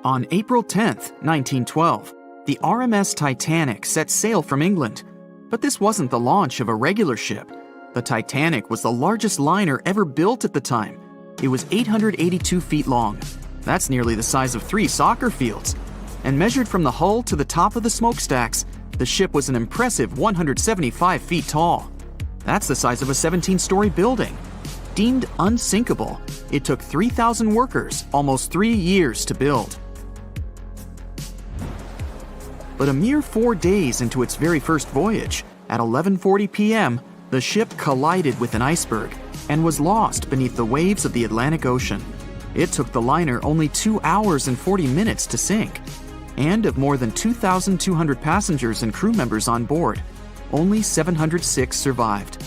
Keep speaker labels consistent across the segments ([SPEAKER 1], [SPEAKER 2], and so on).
[SPEAKER 1] On April 10, 1912, the RMS Titanic set sail from England. But this wasn't the launch of a regular ship. The Titanic was the largest liner ever built at the time. It was 882 feet long. That's nearly the size of 3 soccer fields. And measured from the hull to the top of the smokestacks, the ship was an impressive 175 feet tall. That's the size of a 17-story building. Deemed unsinkable, it took 3,000 workers almost 3 years to build. But a mere 4 days into its very first voyage, at 11:40 p.m., the ship collided with an iceberg and was lost beneath the waves of the Atlantic Ocean. It took the liner only 2 hours and 40 minutes to sink. And of more than 2,200 passengers and crew members on board, only 706 survived.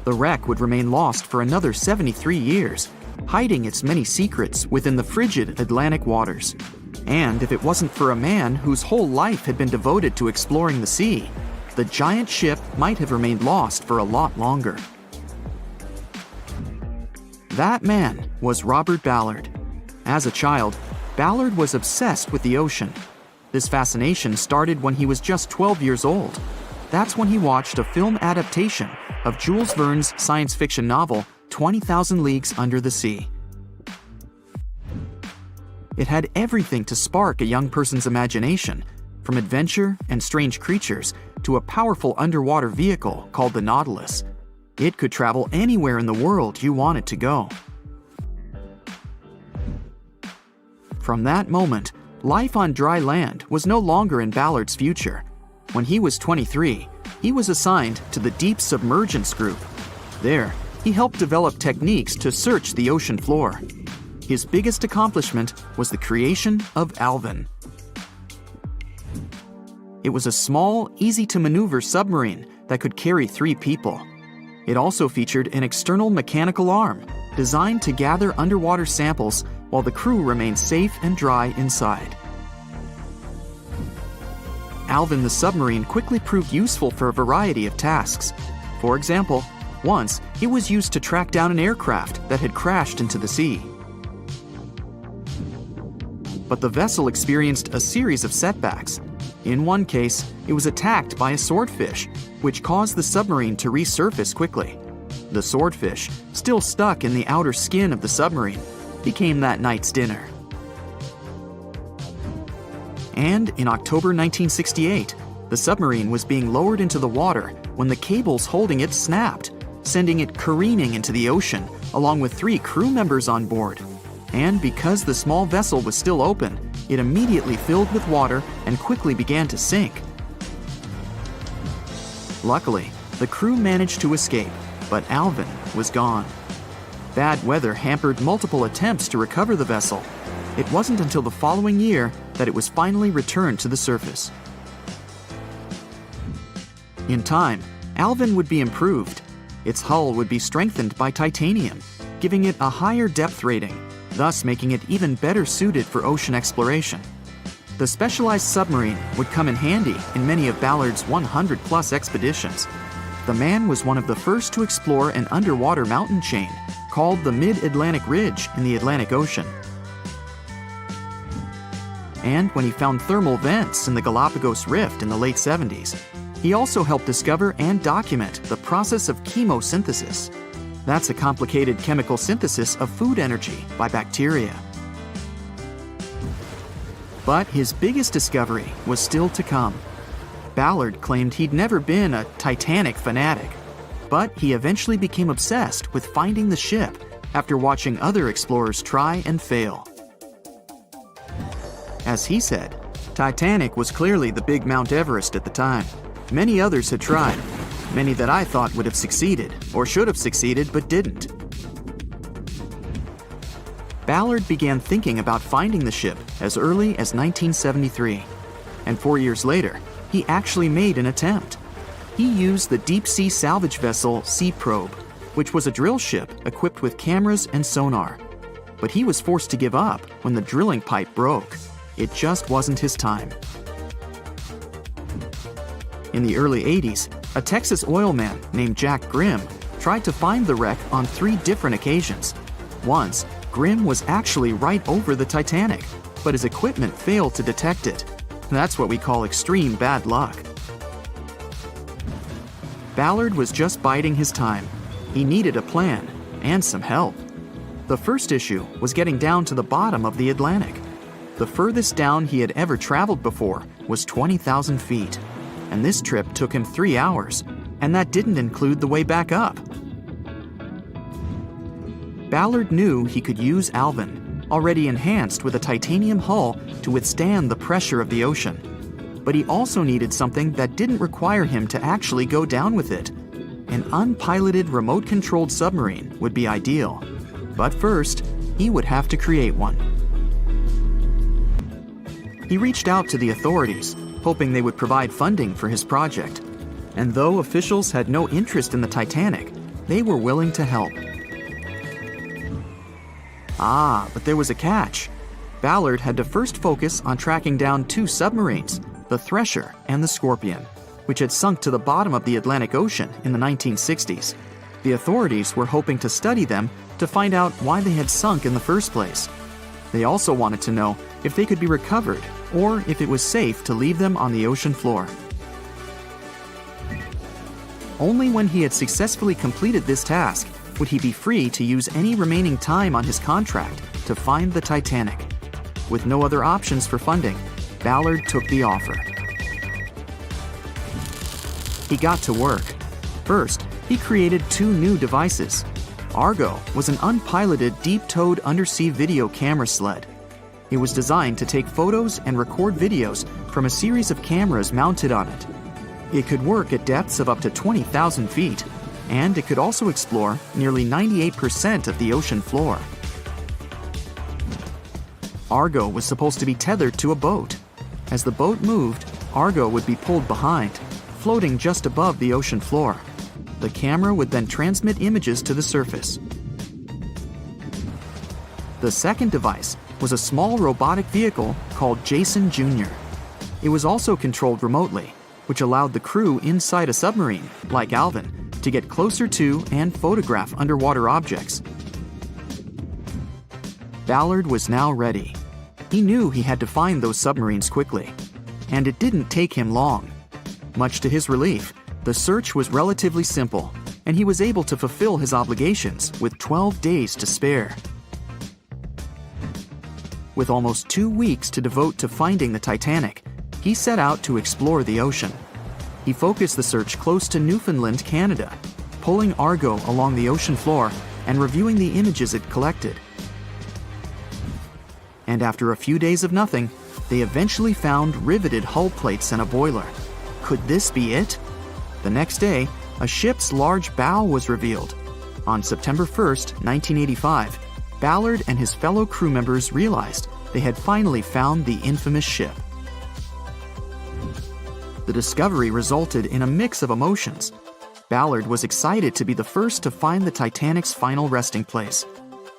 [SPEAKER 1] The wreck would remain lost for another 73 years, hiding its many secrets within the frigid Atlantic waters. And if it wasn't for a man whose whole life had been devoted to exploring the sea, the giant ship might have remained lost for a lot longer. That man was Robert Ballard. As a child, Ballard was obsessed with the ocean. This fascination started when he was just 12 years old. That's when he watched a film adaptation of Jules Verne's science fiction novel, 20,000 Leagues Under the Sea. It had everything to spark a young person's imagination, from adventure and strange creatures to a powerful underwater vehicle called the Nautilus. It could travel anywhere in the world you wanted to go. From that moment, life on dry land was no longer in Ballard's future. When he was 23, he was assigned to the Deep Submergence Group. There, he helped develop techniques to search the ocean floor. His biggest accomplishment was the creation of Alvin. It was a small, easy-to-maneuver submarine that could carry 3 people. It also featured an external mechanical arm designed to gather underwater samples while the crew remained safe and dry inside. Alvin the submarine quickly proved useful for a variety of tasks. For example, once it was used to track down an aircraft that had crashed into the sea. But the vessel experienced a series of setbacks. In one case, it was attacked by a swordfish, which caused the submarine to resurface quickly. The swordfish, still stuck in the outer skin of the submarine, became that night's dinner. And in October 1968, the submarine was being lowered into the water when the cables holding it snapped, sending it careening into the ocean, along with 3 crew members on board. And because the small vessel was still open, it immediately filled with water and quickly began to sink. Luckily, the crew managed to escape, but Alvin was gone. Bad weather hampered multiple attempts to recover the vessel. It wasn't until the following year that it was finally returned to the surface. In time, Alvin would be improved. Its hull would be strengthened by titanium, giving it a higher depth rating, thus making it even better suited for ocean exploration. The specialized submarine would come in handy in many of Ballard's 100-plus expeditions. The man was one of the first to explore an underwater mountain chain called the Mid-Atlantic Ridge in the Atlantic Ocean. And when he found thermal vents in the Galapagos Rift in the late 70s, he also helped discover and document the process of chemosynthesis. That's a complicated chemical synthesis of food energy by bacteria. But his biggest discovery was still to come. Ballard claimed he'd never been a Titanic fanatic, but he eventually became obsessed with finding the ship after watching other explorers try and fail. As he said, Titanic was clearly the big Mount Everest at the time. Many others had tried, many that I thought would have succeeded, or should have succeeded but didn't. Ballard began thinking about finding the ship as early as 1973, and 4 years later, he actually made an attempt. He used the deep-sea salvage vessel Sea Probe, which was a drill ship equipped with cameras and sonar. But he was forced to give up when the drilling pipe broke. It just wasn't his time. In the early 80s, a Texas oil man named Jack Grimm tried to find the wreck on 3 different occasions. Once, Grimm was actually right over the Titanic, but his equipment failed to detect it. That's what we call extreme bad luck. Ballard was just biding his time. He needed a plan and some help. The first issue was getting down to the bottom of the Atlantic. The furthest down he had ever traveled before was 20,000 feet, and this trip took him 3 hours, and that didn't include the way back up. Ballard knew he could use Alvin, already enhanced with a titanium hull, to withstand the pressure of the ocean. But he also needed something that didn't require him to actually go down with it. An unpiloted, remote-controlled submarine would be ideal. But first, he would have to create one. He reached out to the authorities, hoping they would provide funding for his project. And though officials had no interest in the Titanic, they were willing to help. But there was a catch. Ballard had to first focus on tracking down 2 submarines, the Thresher and the Scorpion, which had sunk to the bottom of the Atlantic Ocean in the 1960s. The authorities were hoping to study them to find out why they had sunk in the first place. They also wanted to know if they could be recovered or if it was safe to leave them on the ocean floor. Only when he had successfully completed this task would he be free to use any remaining time on his contract to find the Titanic. With no other options for funding, Ballard took the offer. He got to work. First, he created 2 new devices. Argo was an unpiloted, deep-towed undersea video camera sled. It was designed to take photos and record videos from a series of cameras mounted on it. It could work at depths of up to 20,000 feet, and it could also explore nearly 98% of the ocean floor. Argo was supposed to be tethered to a boat. As the boat moved, Argo would be pulled behind, floating just above the ocean floor. The camera would then transmit images to the surface. The second device was a small robotic vehicle called Jason Jr. It was also controlled remotely, which allowed the crew inside a submarine, like Alvin, to get closer to and photograph underwater objects. Ballard was now ready. He knew he had to find those submarines quickly, and it didn't take him long. Much to his relief, the search was relatively simple, and he was able to fulfill his obligations with 12 days to spare. With almost 2 weeks to devote to finding the Titanic, he set out to explore the ocean. He focused the search close to Newfoundland, Canada, pulling Argo along the ocean floor and reviewing the images it collected. And after a few days of nothing, they eventually found riveted hull plates and a boiler. Could this be it? The next day, a ship's large bow was revealed. On September 1st, 1985, Ballard and his fellow crew members realized they had finally found the infamous ship. The discovery resulted in a mix of emotions. Ballard was excited to be the first to find the Titanic's final resting place,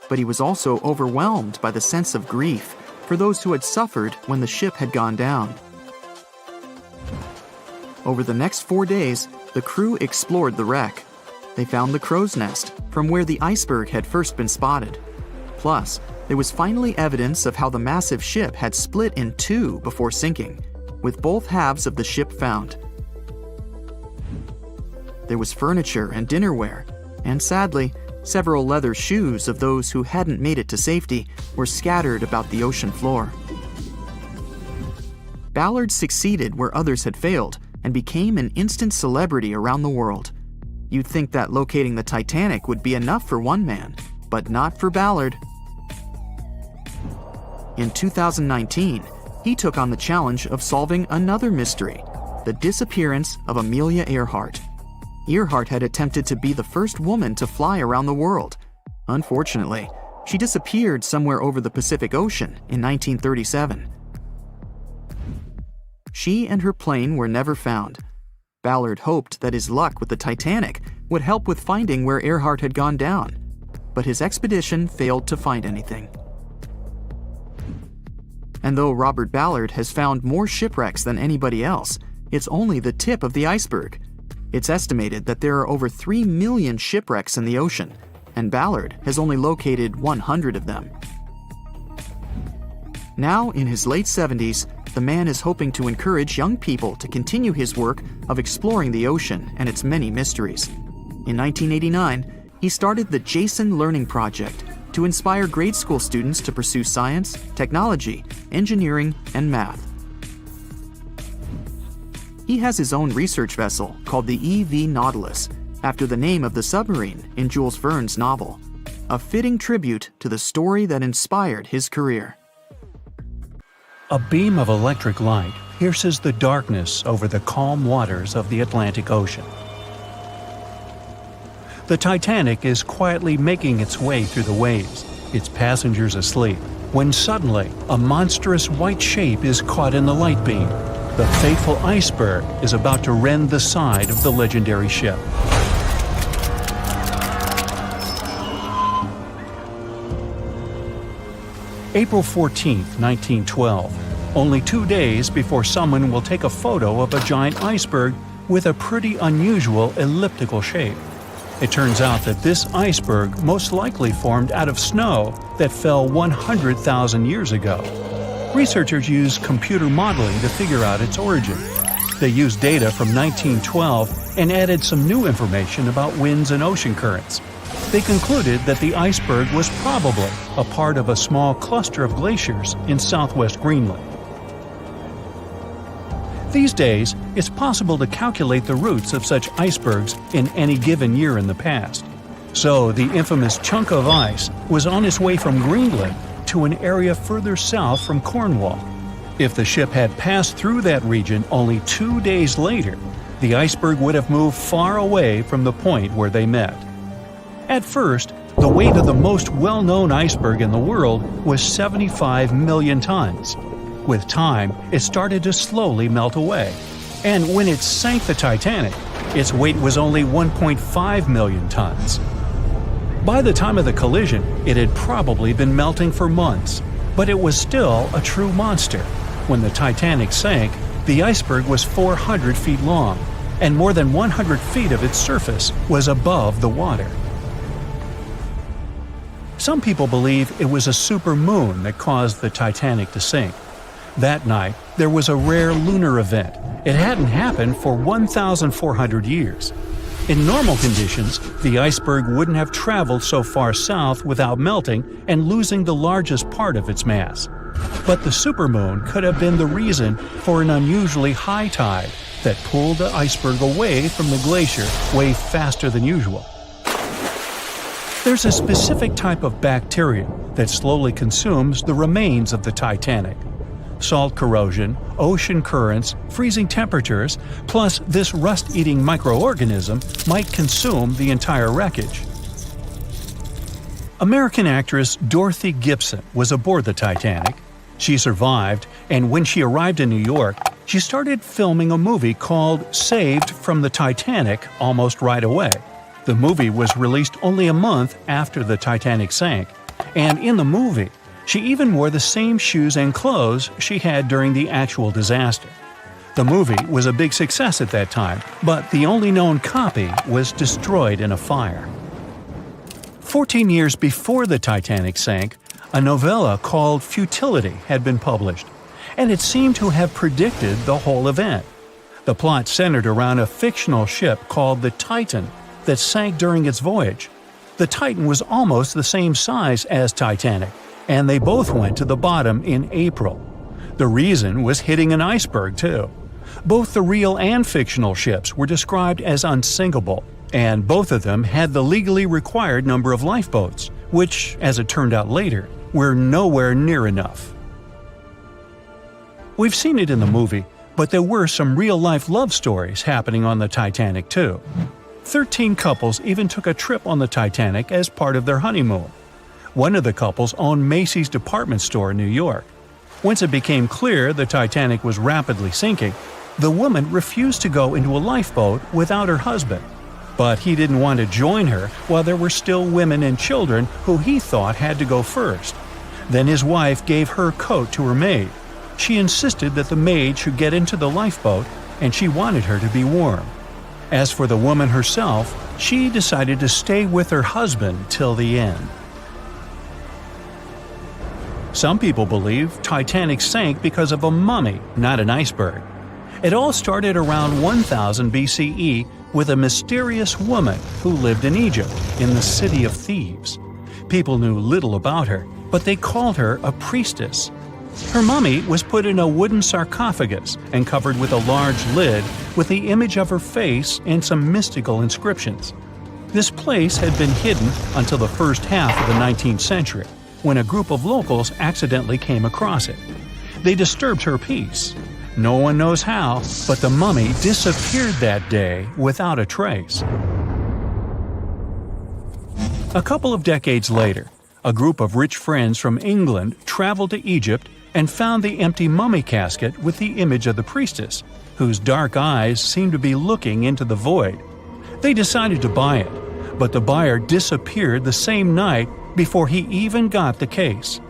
[SPEAKER 1] but he was also overwhelmed by the sense of grief for those who had suffered when the ship had gone down. Over the next 4 days, the crew explored the wreck. They found the crow's nest, from where the iceberg had first been spotted. Plus, there was finally evidence of how the massive ship had split in 2 before sinking, with both halves of the ship found. There was furniture and dinnerware, and sadly, several leather shoes of those who hadn't made it to safety were scattered about the ocean floor. Ballard succeeded where others had failed and became an instant celebrity around the world. You'd think that locating the Titanic would be enough for one man, but not for Ballard. In 2019, he took on the challenge of solving another mystery, the disappearance of Amelia Earhart. Earhart had attempted to be the first woman to fly around the world. Unfortunately, she disappeared somewhere over the Pacific Ocean in 1937. She and her plane were never found. Ballard hoped that his luck with the Titanic would help with finding where Earhart had gone down, but his expedition failed to find anything. And though Robert Ballard has found more shipwrecks than anybody else, it's only the tip of the iceberg. It's estimated that there are over 3 million shipwrecks in the ocean, and Ballard has only located 100 of them. Now, in his late 70s, the man is hoping to encourage young people to continue his work of exploring the ocean and its many mysteries. In 1989, he started the Jason Learning Project to inspire grade school students to pursue science, technology, engineering, and math. He has his own research vessel called the EV Nautilus, after the name of the submarine in Jules Verne's novel, a fitting tribute to the story that inspired his career.
[SPEAKER 2] A beam of electric light pierces the darkness over the calm waters of the Atlantic Ocean. The Titanic is quietly making its way through the waves, its passengers asleep, when suddenly a monstrous white shape is caught in the light beam. The fateful iceberg is about to rend the side of the legendary ship. April 14, 1912, only 2 days before someone will take a photo of a giant iceberg with a pretty unusual elliptical shape. It turns out that this iceberg most likely formed out of snow that fell 100,000 years ago. Researchers used computer modeling to figure out its origin. They used data from 1912 and added some new information about winds and ocean currents. They concluded that the iceberg was probably a part of a small cluster of glaciers in southwest Greenland. These days, it's possible to calculate the routes of such icebergs in any given year in the past. So the infamous chunk of ice was on its way from Greenland to an area further south from Cornwall. If the ship had passed through that region only 2 days later, the iceberg would have moved far away from the point where they met. At first, the weight of the most well-known iceberg in the world was 75 million tons. With time, it started to slowly melt away. And when it sank the Titanic, its weight was only 1.5 million tons. By the time of the collision, it had probably been melting for months, but it was still a true monster. When the Titanic sank, the iceberg was 400 feet long, and more than 100 feet of its surface was above the water. Some people believe it was a supermoon that caused the Titanic to sink. That night, there was a rare lunar event. It hadn't happened for 1,400 years. In normal conditions, the iceberg wouldn't have traveled so far south without melting and losing the largest part of its mass. But the supermoon could have been the reason for an unusually high tide that pulled the iceberg away from the glacier way faster than usual. There's a specific type of bacteria that slowly consumes the remains of the Titanic. Salt corrosion, ocean currents, freezing temperatures, plus this rust-eating microorganism might consume the entire wreckage. American actress Dorothy Gibson was aboard the Titanic. She survived, and when she arrived in New York, she started filming a movie called Saved from the Titanic almost right away. The movie was released only a month after the Titanic sank, and in the movie, she even wore the same shoes and clothes she had during the actual disaster. The movie was a big success at that time, but the only known copy was destroyed in a fire. 14 years before the Titanic sank, a novella called Futility had been published, and it seemed to have predicted the whole event. The plot centered around a fictional ship called the Titan that sank during its voyage. The Titan was almost the same size as Titanic, and they both went to the bottom in April. The reason was hitting an iceberg, too. Both the real and fictional ships were described as unsinkable, and both of them had the legally required number of lifeboats, which, as it turned out later, were nowhere near enough. We've seen it in the movie, but there were some real-life love stories happening on the Titanic, too. 13 couples even took a trip on the Titanic as part of their honeymoon. One of the couples owned Macy's department store in New York. Once it became clear the Titanic was rapidly sinking, the woman refused to go into a lifeboat without her husband. But he didn't want to join her while there were still women and children who he thought had to go first. Then his wife gave her coat to her maid. She insisted that the maid should get into the lifeboat, and she wanted her to be warm. As for the woman herself, she decided to stay with her husband till the end. Some people believe Titanic sank because of a mummy, not an iceberg. It all started around 1000 BCE with a mysterious woman who lived in Egypt, in the City of Thieves. People knew little about her, but they called her a priestess. Her mummy was put in a wooden sarcophagus and covered with a large lid with the image of her face and some mystical inscriptions. This place had been hidden until the first half of the 19th century, when a group of locals accidentally came across it. They disturbed her peace. No one knows how, but the mummy disappeared that day without a trace. A couple of decades later, a group of rich friends from England traveled to Egypt and found the empty mummy casket with the image of the priestess, whose dark eyes seemed to be looking into the void. They decided to buy it, but the buyer disappeared the same night before he even got the case.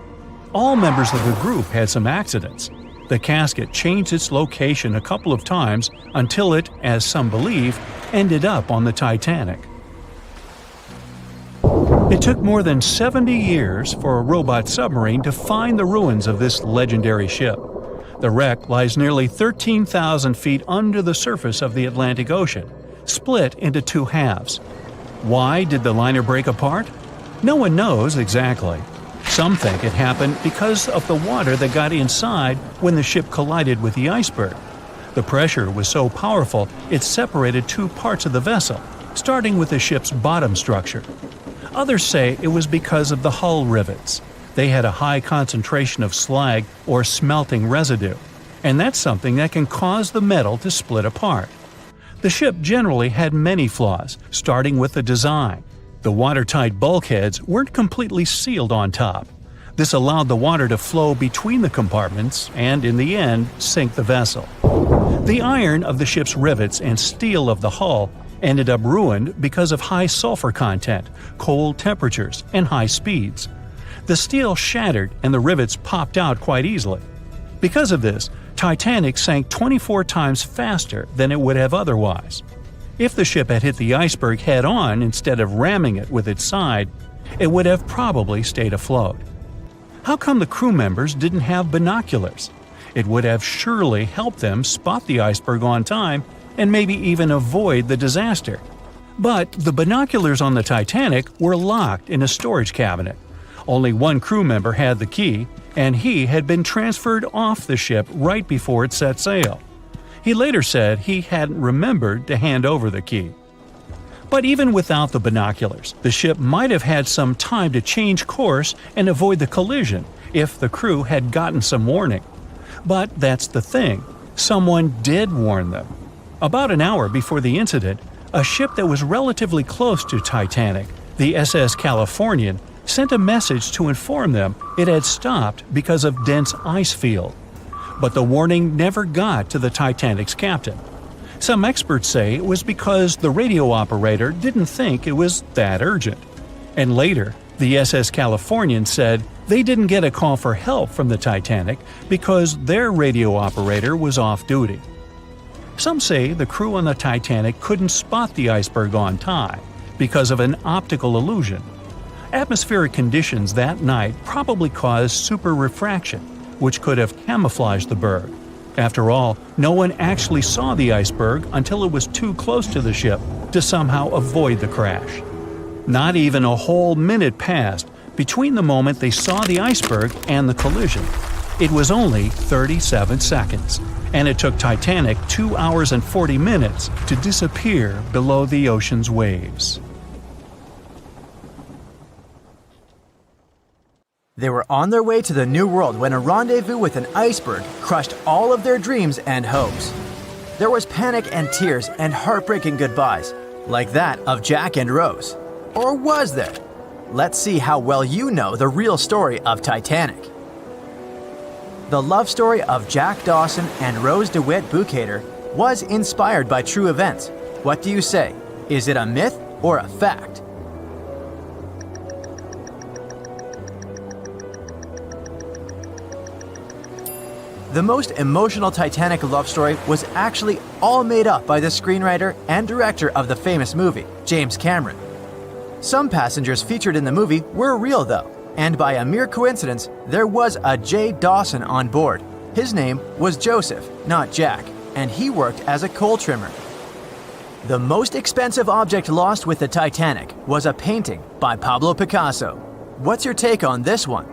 [SPEAKER 2] All members of the group had some accidents. The casket changed its location a couple of times until it, as some believe, ended up on the Titanic. It took more than 70 years for a robot submarine to find the ruins of this legendary ship. The wreck lies nearly 13,000 feet under the surface of the Atlantic Ocean, split into two halves. Why did the liner break apart? No one knows exactly. Some think it happened because of the water that got inside when the ship collided with the iceberg. The pressure was so powerful it separated two parts of the vessel, starting with the ship's bottom structure. Others say it was because of the hull rivets. They had a high concentration of slag or smelting residue, and that's something that can cause the metal to split apart. The ship generally had many flaws, starting with the design. The watertight bulkheads weren't completely sealed on top. This allowed the water to flow between the compartments and, in the end, sink the vessel. The iron of the ship's rivets and steel of the hull ended up ruined because of high sulfur content, cold temperatures, and high speeds. The steel shattered and the rivets popped out quite easily. Because of this, Titanic sank 24 times faster than it would have otherwise. If the ship had hit the iceberg head-on instead of ramming it with its side, it would have probably stayed afloat. How come the crew members didn't have binoculars? It would have surely helped them spot the iceberg on time and maybe even avoid the disaster. But the binoculars on the Titanic were locked in a storage cabinet. Only one crew member had the key, and he had been transferred off the ship right before it set sail. He later said he hadn't remembered to hand over the key. But even without the binoculars, the ship might have had some time to change course and avoid the collision if the crew had gotten some warning. But that's the thing, someone did warn them. About an hour before the incident, a ship that was relatively close to Titanic, the SS Californian, sent a message to inform them it had stopped because of dense ice field. But the warning never got to the Titanic's captain. Some experts say it was because the radio operator didn't think it was that urgent. And later, the SS Californian said they didn't get a call for help from the Titanic because their radio operator was off duty. Some say the crew on the Titanic couldn't spot the iceberg on time because of an optical illusion. Atmospheric conditions that night probably caused super refraction, which could have camouflaged the berg. After all, no one actually saw the iceberg until it was too close to the ship to somehow avoid the crash. Not even a whole minute passed between the moment they saw the iceberg and the collision. It was only 37 seconds, and it took Titanic 2 hours and 40 minutes to disappear below the ocean's waves.
[SPEAKER 3] They were on their way to the New World when a rendezvous with an iceberg crushed all of their dreams and hopes. There was panic and tears and heartbreaking goodbyes, like that of Jack and Rose. Or was there? Let's see how well you know the real story of Titanic. The love story of Jack Dawson and Rose DeWitt Bukater was inspired by true events. What do you say? Is it a myth or a fact? The most emotional Titanic love story was actually all made up by the screenwriter and director of the famous movie, James Cameron. Some passengers featured in the movie were real though, and by a mere coincidence, there was a J. Dawson on board. His name was Joseph, not Jack, and he worked as a coal trimmer. The most expensive object lost with the Titanic was a painting by Pablo Picasso. What's your take on this one?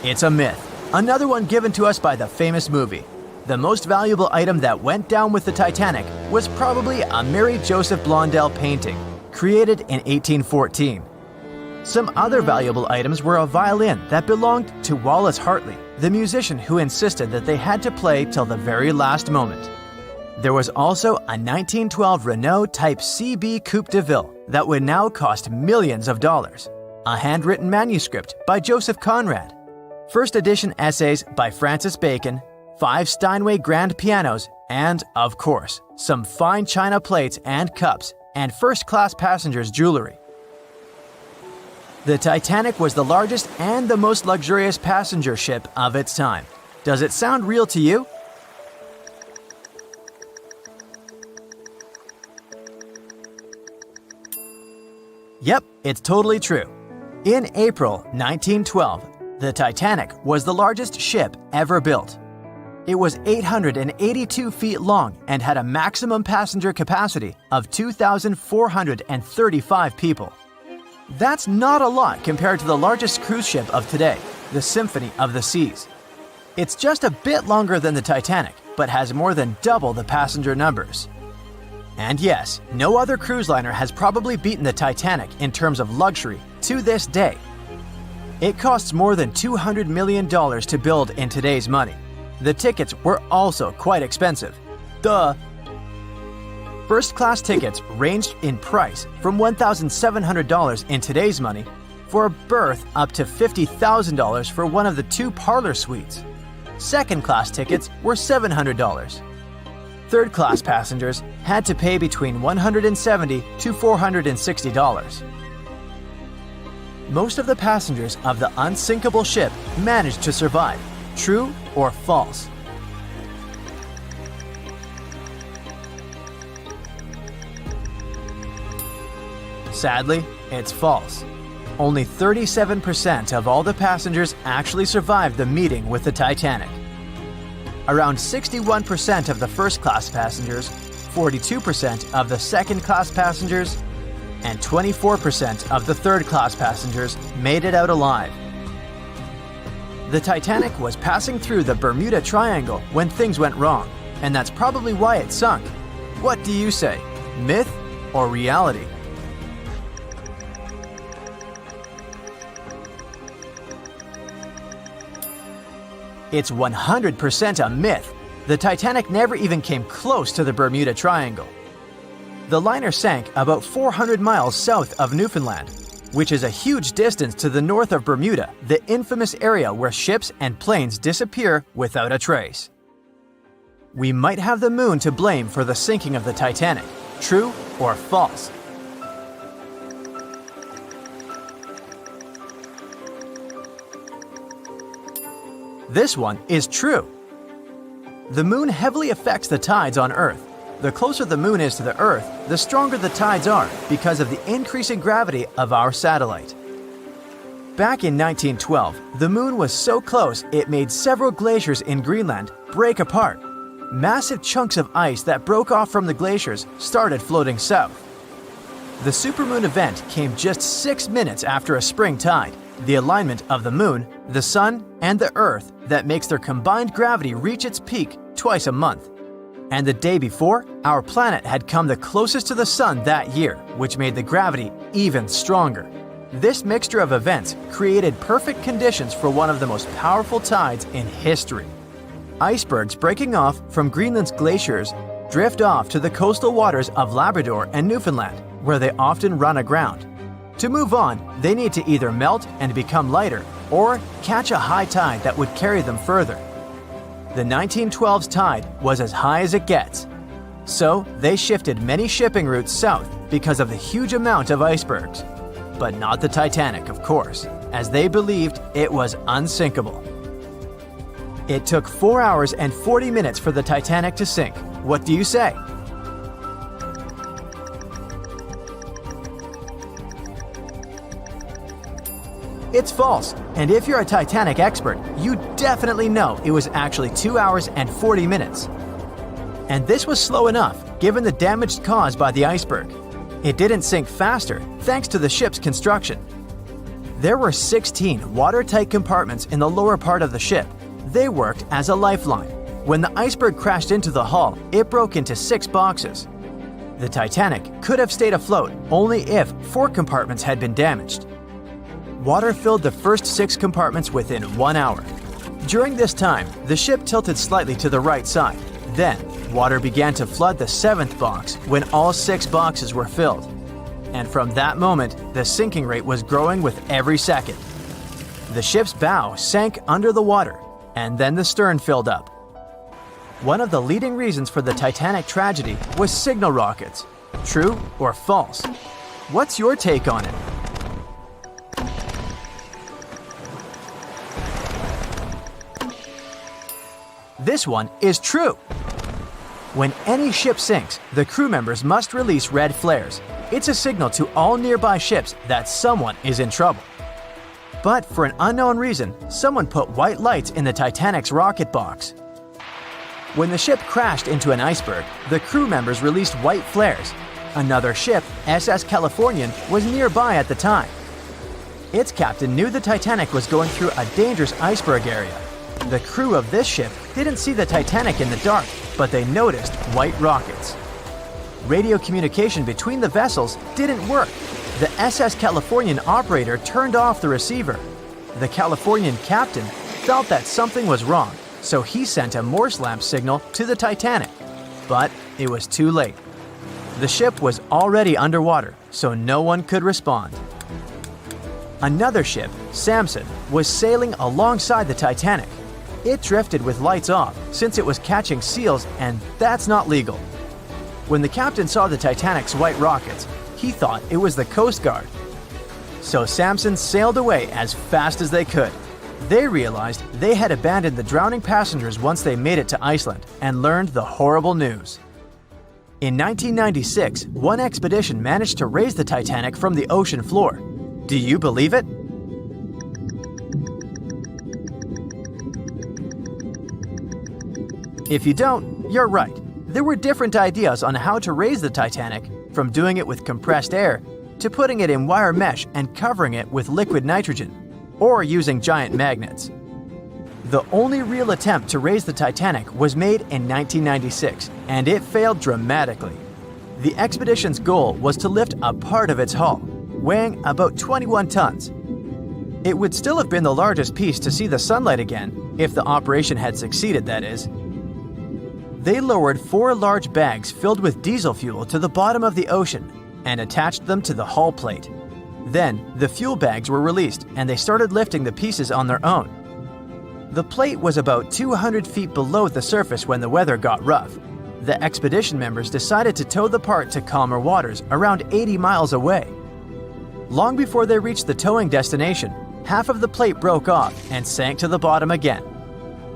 [SPEAKER 3] It's a myth, another one given to us by the famous movie. The most valuable item that went down with the Titanic was probably a Mary Joseph Blondell painting, created in 1814. Some other valuable items were a violin that belonged to Wallace Hartley, the musician who insisted that they had to play till the very last moment. There was also a 1912 Renault Type CB Coupe de Ville that would now cost millions of dollars, a handwritten manuscript by Joseph Conrad, first edition essays by Francis Bacon, 5 Steinway grand pianos, and, of course, some fine china plates and cups, and first-class passengers' jewelry. The Titanic was the largest and the most luxurious passenger ship of its time. Does it sound real to you? Yep, it's totally true. In April 1912, the Titanic was the largest ship ever built. It was 882 feet long and had a maximum passenger capacity of 2,435 people. That's not a lot compared to the largest cruise ship of today, the Symphony of the Seas. It's just a bit longer than the Titanic, but has more than double the passenger numbers. And yes, no other cruise liner has probably beaten the Titanic in terms of luxury to this day. It costs more than $200 million to build in today's money. The tickets were also quite expensive. Duh! First-class tickets ranged in price from $1,700 in today's money for a berth up to $50,000 for one of the 2 parlor suites. Second-class tickets were $700. Third-class passengers had to pay between $170 to $460. Most of the passengers of the unsinkable ship managed to survive. True or false? Sadly, it's false. Only 37% of all the passengers actually survived the meeting with the Titanic. Around 61% of the first-class passengers, 42% of the second-class passengers, and 24% of the third-class passengers made it out alive. The Titanic was passing through the Bermuda Triangle when things went wrong, and that's probably why it sunk. What do you say, myth or reality? It's 100% a myth. The Titanic never even came close to the Bermuda Triangle. The liner sank about 400 miles south of Newfoundland, which is a huge distance to the north of Bermuda, the infamous area where ships and planes disappear without a trace. We might have the moon to blame for the sinking of the Titanic. True or false? This one is true. The moon heavily affects the tides on Earth. The closer the moon is to the Earth, the stronger the tides are because of the increasing gravity of our satellite. Back in 1912, the moon was so close it made several glaciers in Greenland break apart. Massive chunks of ice that broke off from the glaciers started floating south. The supermoon event came just 6 minutes after a spring tide, the alignment of the moon, the sun, and the Earth that makes their combined gravity reach its peak twice a month. And the day before, our planet had come the closest to the sun that year, which made the gravity even stronger. This mixture of events created perfect conditions for one of the most powerful tides in history. Icebergs breaking off from Greenland's glaciers drift off to the coastal waters of Labrador and Newfoundland, where they often run aground. To move on, they need to either melt and become lighter or catch a high tide that would carry them further. The 1912's tide was as high as it gets, so they shifted many shipping routes south because of the huge amount of icebergs. but not the Titanic, of course, as they believed it was unsinkable. It took 4 hours and 40 minutes for the Titanic to sink. What do you say? It's false, and if you're a Titanic expert, you definitely know it was actually 2 hours and 40 minutes. And this was slow enough, given the damage caused by the iceberg. It didn't sink faster, thanks to the ship's construction. There were 16 watertight compartments in the lower part of the ship. They worked as a lifeline. When the iceberg crashed into the hull, it broke into 6 boxes. The Titanic could have stayed afloat only if 4 compartments had been damaged. Water filled the first 6 compartments within 1 hour. During this time, the ship tilted slightly to the right side. Then, water began to flood the 7th box when all 6 boxes were filled. And from that moment, the sinking rate was growing with every second. The ship's bow sank under the water, and then the stern filled up. One of the leading reasons for the Titanic tragedy was signal rockets. True or false? What's your take on it? This one is true. When any ship sinks, the crew members must release red flares. It's a signal to all nearby ships that someone is in trouble. But for an unknown reason, someone put white lights in the Titanic's rocket box. When the ship crashed into an iceberg, the crew members released white flares. Another ship, SS Californian, was nearby at the time. Its captain knew the Titanic was going through a dangerous iceberg area. The crew of this ship didn't see the Titanic in the dark, but they noticed white rockets. Radio communication between the vessels didn't work. The SS Californian operator turned off the receiver. The Californian captain felt that something was wrong, so he sent a Morse lamp signal to the Titanic. But it was too late. The ship was already underwater, so no one could respond. Another ship, Samson, was sailing alongside the Titanic. It drifted with lights off since it was catching seals, and that's not legal. When the captain saw the Titanic's white rockets, he thought it was the Coast Guard. So Samson sailed away as fast as they could. They realized they had abandoned the drowning passengers once they made it to Iceland and learned the horrible news. In 1996, one expedition managed to raise the Titanic from the ocean floor. Do you believe it? If you don't, you're right. There were different ideas on how to raise the Titanic, from doing it with compressed air to putting it in wire mesh and covering it with liquid nitrogen, or using giant magnets. The only real attempt to raise the Titanic was made in 1996, and it failed dramatically. The expedition's goal was to lift a part of its hull, weighing about 21 tons. It would still have been the largest piece to see the sunlight again, if the operation had succeeded, that is. They lowered 4 large bags filled with diesel fuel to the bottom of the ocean and attached them to the hull plate. Then, the fuel bags were released and they started lifting the pieces on their own. The plate was about 200 feet below the surface when the weather got rough. The expedition members decided to tow the part to calmer waters around 80 miles away. Long before they reached the towing destination, half of the plate broke off and sank to the bottom again.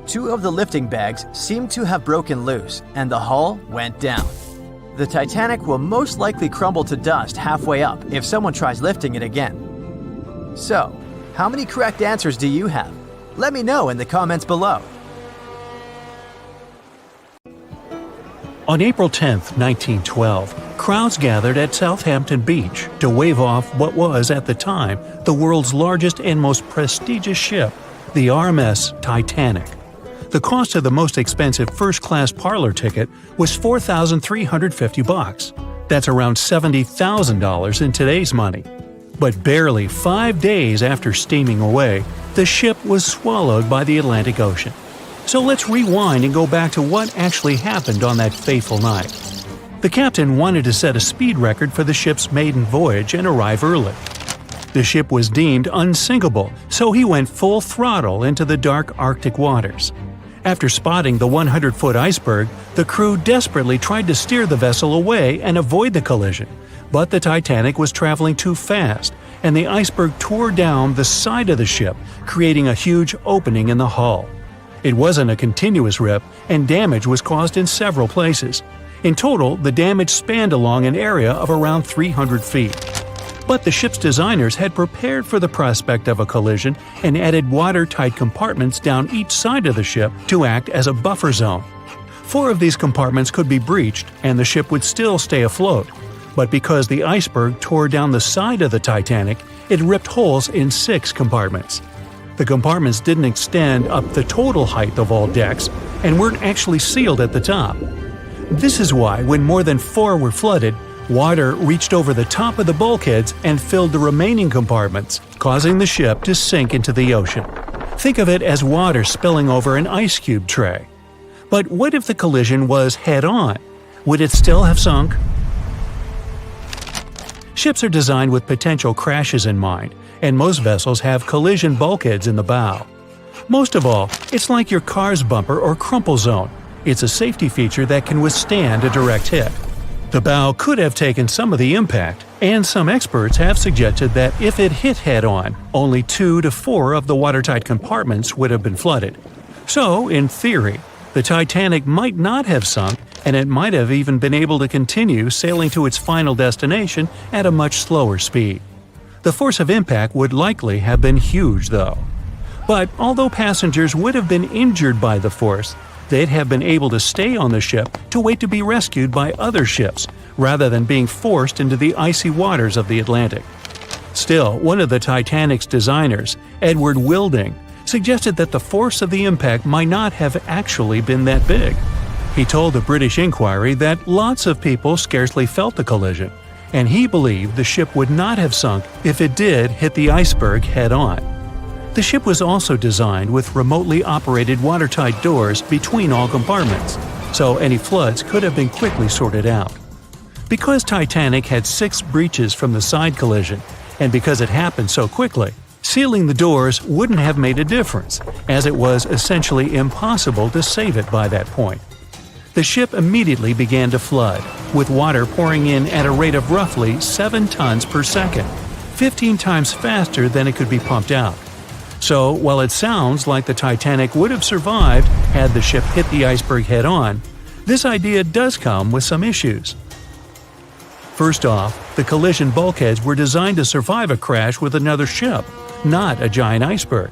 [SPEAKER 3] 2 of the lifting bags seemed to have broken loose, and the hull went down. The Titanic will most likely crumble to dust halfway up if someone tries lifting it again. So, how many correct answers do you have? Let me know in the comments below.
[SPEAKER 2] On April 10, 1912, crowds gathered at Southampton Beach to wave off what was, at the time, the world's largest and most prestigious ship, the RMS Titanic. The cost of the most expensive first-class parlor ticket was $4,350. That's around $70,000 in today's money. But barely 5 days after steaming away, the ship was swallowed by the Atlantic Ocean. So let's rewind and go back to what actually happened on that fateful night. The captain wanted to set a speed record for the ship's maiden voyage and arrive early. The ship was deemed unsinkable, so he went full throttle into the dark Arctic waters. After spotting the 100-foot iceberg, the crew desperately tried to steer the vessel away and avoid the collision, But the Titanic was traveling too fast, and the iceberg tore down the side of the ship, creating a huge opening in the hull. It wasn't a continuous rip, and damage was caused in several places. In total, the damage spanned along an area of around 300 feet. But the ship's designers had prepared for the prospect of a collision and added watertight compartments down each side of the ship to act as a buffer zone. 4 of these compartments could be breached, and the ship would still stay afloat. But because the iceberg tore down the side of the Titanic, it ripped holes in 6 compartments. The compartments didn't extend up the total height of all decks and weren't actually sealed at the top. This is why, when more than 4 were flooded, water reached over the top of the bulkheads and filled the remaining compartments, causing the ship to sink into the ocean. Think of it as water spilling over an ice cube tray. But what if the collision was head-on? Would it still have sunk? Ships are designed with potential crashes in mind, and most vessels have collision bulkheads in the bow. Most of all, it's like your car's bumper or crumple zone. It's a safety feature that can withstand a direct hit. The bow could have taken some of the impact, and some experts have suggested that if it hit head-on, only 2 to 4 of the watertight compartments would have been flooded. So, in theory, the Titanic might not have sunk, and it might have even been able to continue sailing to its final destination at a much slower speed. The force of impact would likely have been huge, though. But although passengers would have been injured by the force, they'd have been able to stay on the ship to wait to be rescued by other ships, rather than being forced into the icy waters of the Atlantic. Still, one of the Titanic's designers, Edward Wilding, suggested that the force of the impact might not have actually been that big. He told the British Inquiry that lots of people scarcely felt the collision, and he believed the ship would not have sunk if it did hit the iceberg head-on. The ship was also designed with remotely operated watertight doors between all compartments, so any floods could have been quickly sorted out. Because Titanic had 6 breaches from the side collision, and because it happened so quickly, sealing the doors wouldn't have made a difference, as it was essentially impossible to save it by that point. The ship immediately began to flood, with water pouring in at a rate of roughly 7 tons per second, 15 times faster than it could be pumped out. So, while it sounds like the Titanic would have survived had the ship hit the iceberg head-on, this idea does come with some issues. First off, the collision bulkheads were designed to survive a crash with another ship, not a giant iceberg.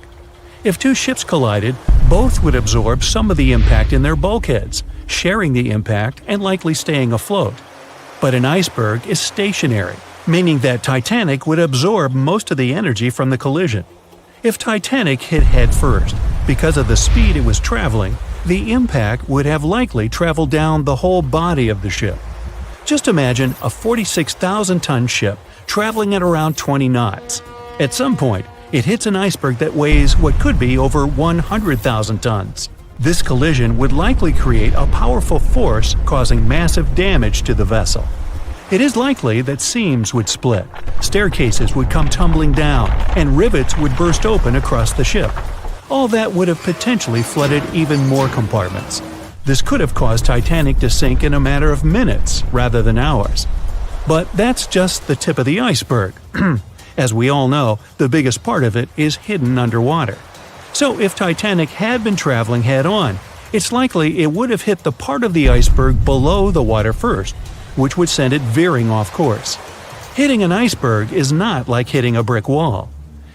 [SPEAKER 2] If 2 ships collided, both would absorb some of the impact in their bulkheads, sharing the impact and likely staying afloat. But an iceberg is stationary, meaning that Titanic would absorb most of the energy from the collision. If Titanic hit head first, because of the speed it was traveling, the impact would have likely traveled down the whole body of the ship. Just imagine a 46,000-ton ship traveling at around 20 knots. At some point, it hits an iceberg that weighs what could be over 100,000 tons. This collision would likely create a powerful force causing massive damage to the vessel. It is likely that seams would split, staircases would come tumbling down, and rivets would burst open across the ship. All that would have potentially flooded even more compartments. This could have caused Titanic to sink in a matter of minutes rather than hours. But that's just the tip of the iceberg. As we all know, the biggest part of it is hidden underwater. So if Titanic had been traveling head-on, it's likely it would have hit the part of the iceberg below the water first, which would send it veering off course. Hitting an iceberg is not like hitting a brick wall.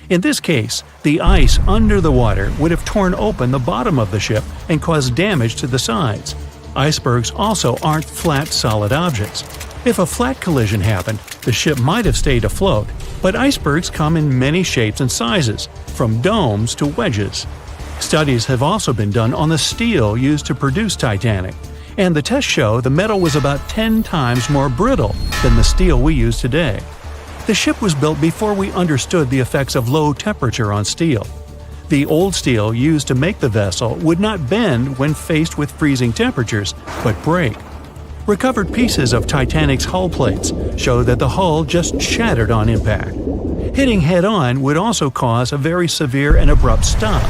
[SPEAKER 2] In this case, the ice under the water would have torn open the bottom of the ship and caused damage to the sides. Icebergs also aren't flat, solid objects. If a flat collision happened, the ship might have stayed afloat, but icebergs come in many shapes and sizes, from domes to wedges. Studies have also been done on the steel used to produce Titanic, and the tests show the metal was about 10 times more brittle than the steel we use today. The ship was built before we understood the effects of low temperature on steel. The old steel used to make the vessel would not bend when faced with freezing temperatures, but break. Recovered pieces of Titanic's hull plates show that the hull just shattered on impact. Hitting head-on would also cause a very severe and abrupt stop,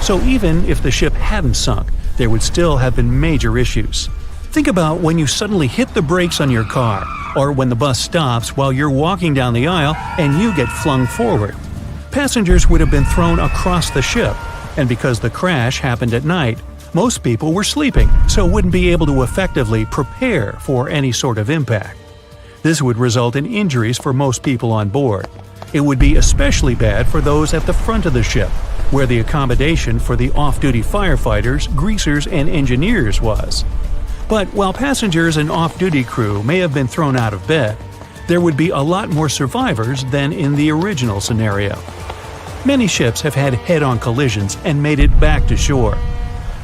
[SPEAKER 2] so even if the ship hadn't sunk, there would still have been major issues. Think about when you suddenly hit the brakes on your car, or when the bus stops while you're walking down the aisle and you get flung forward. Passengers would have been thrown across the ship, and because the crash happened at night, most people were sleeping, so wouldn't be able to effectively prepare for any sort of impact. This would result in injuries for most people on board. It would be especially bad for those at the front of the ship, where the accommodation for the off-duty firefighters, greasers, and engineers was. But while passengers and off-duty crew may have been thrown out of bed, there would be a lot more survivors than in the original scenario. Many ships have had head-on collisions and made it back to shore.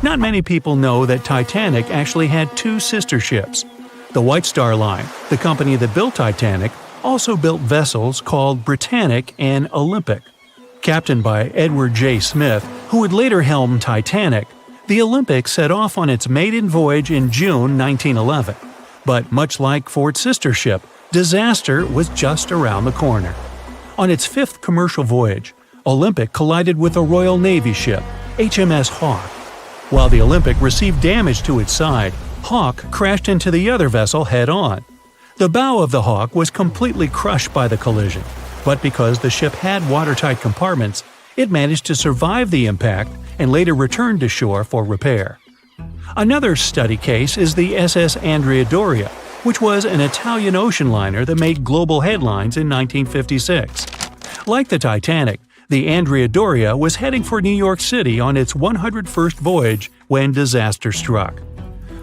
[SPEAKER 2] Not many people know that Titanic actually had two sister ships. The White Star Line, the company that built Titanic, also built vessels called Britannic and Olympic. Captained by Edward J. Smith, who would later helm Titanic, the Olympic set off on its maiden voyage in June 1911. But much like for its sister ship, disaster was just around the corner. On its fifth commercial voyage, Olympic collided with a Royal Navy ship, HMS Hawke. While the Olympic received damage to its side, Hawke crashed into the other vessel head-on. The bow of the Hawke was completely crushed by the collision, but because the ship had watertight compartments, it managed to survive the impact and later returned to shore for repair. Another study case is the SS Andrea Doria, which was an Italian ocean liner that made global headlines in 1956. Like the Titanic, the Andrea Doria was heading for New York City on its 101st voyage when disaster struck.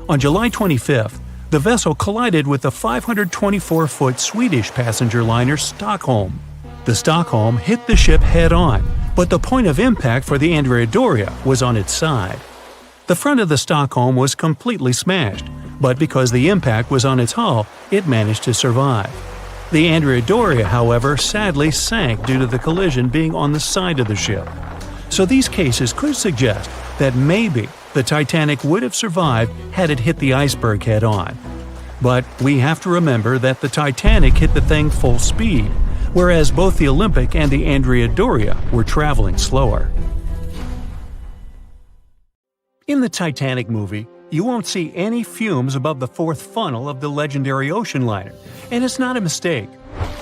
[SPEAKER 2] On July 25th, the vessel collided with the 524-foot Swedish passenger liner Stockholm. The Stockholm hit the ship head-on, but the point of impact for the Andrea Doria was on its side. The front of the Stockholm was completely smashed, but because the impact was on its hull, it managed to survive. The Andrea Doria, however, sadly sank due to the collision being on the side of the ship. So these cases could suggest that maybe the Titanic would have survived had it hit the iceberg head-on. But we have to remember that the Titanic hit the thing full speed, whereas both the Olympic and the Andrea Doria were traveling slower. In the Titanic movie, you won't see any fumes above the fourth funnel of the legendary ocean liner, and it's not a mistake.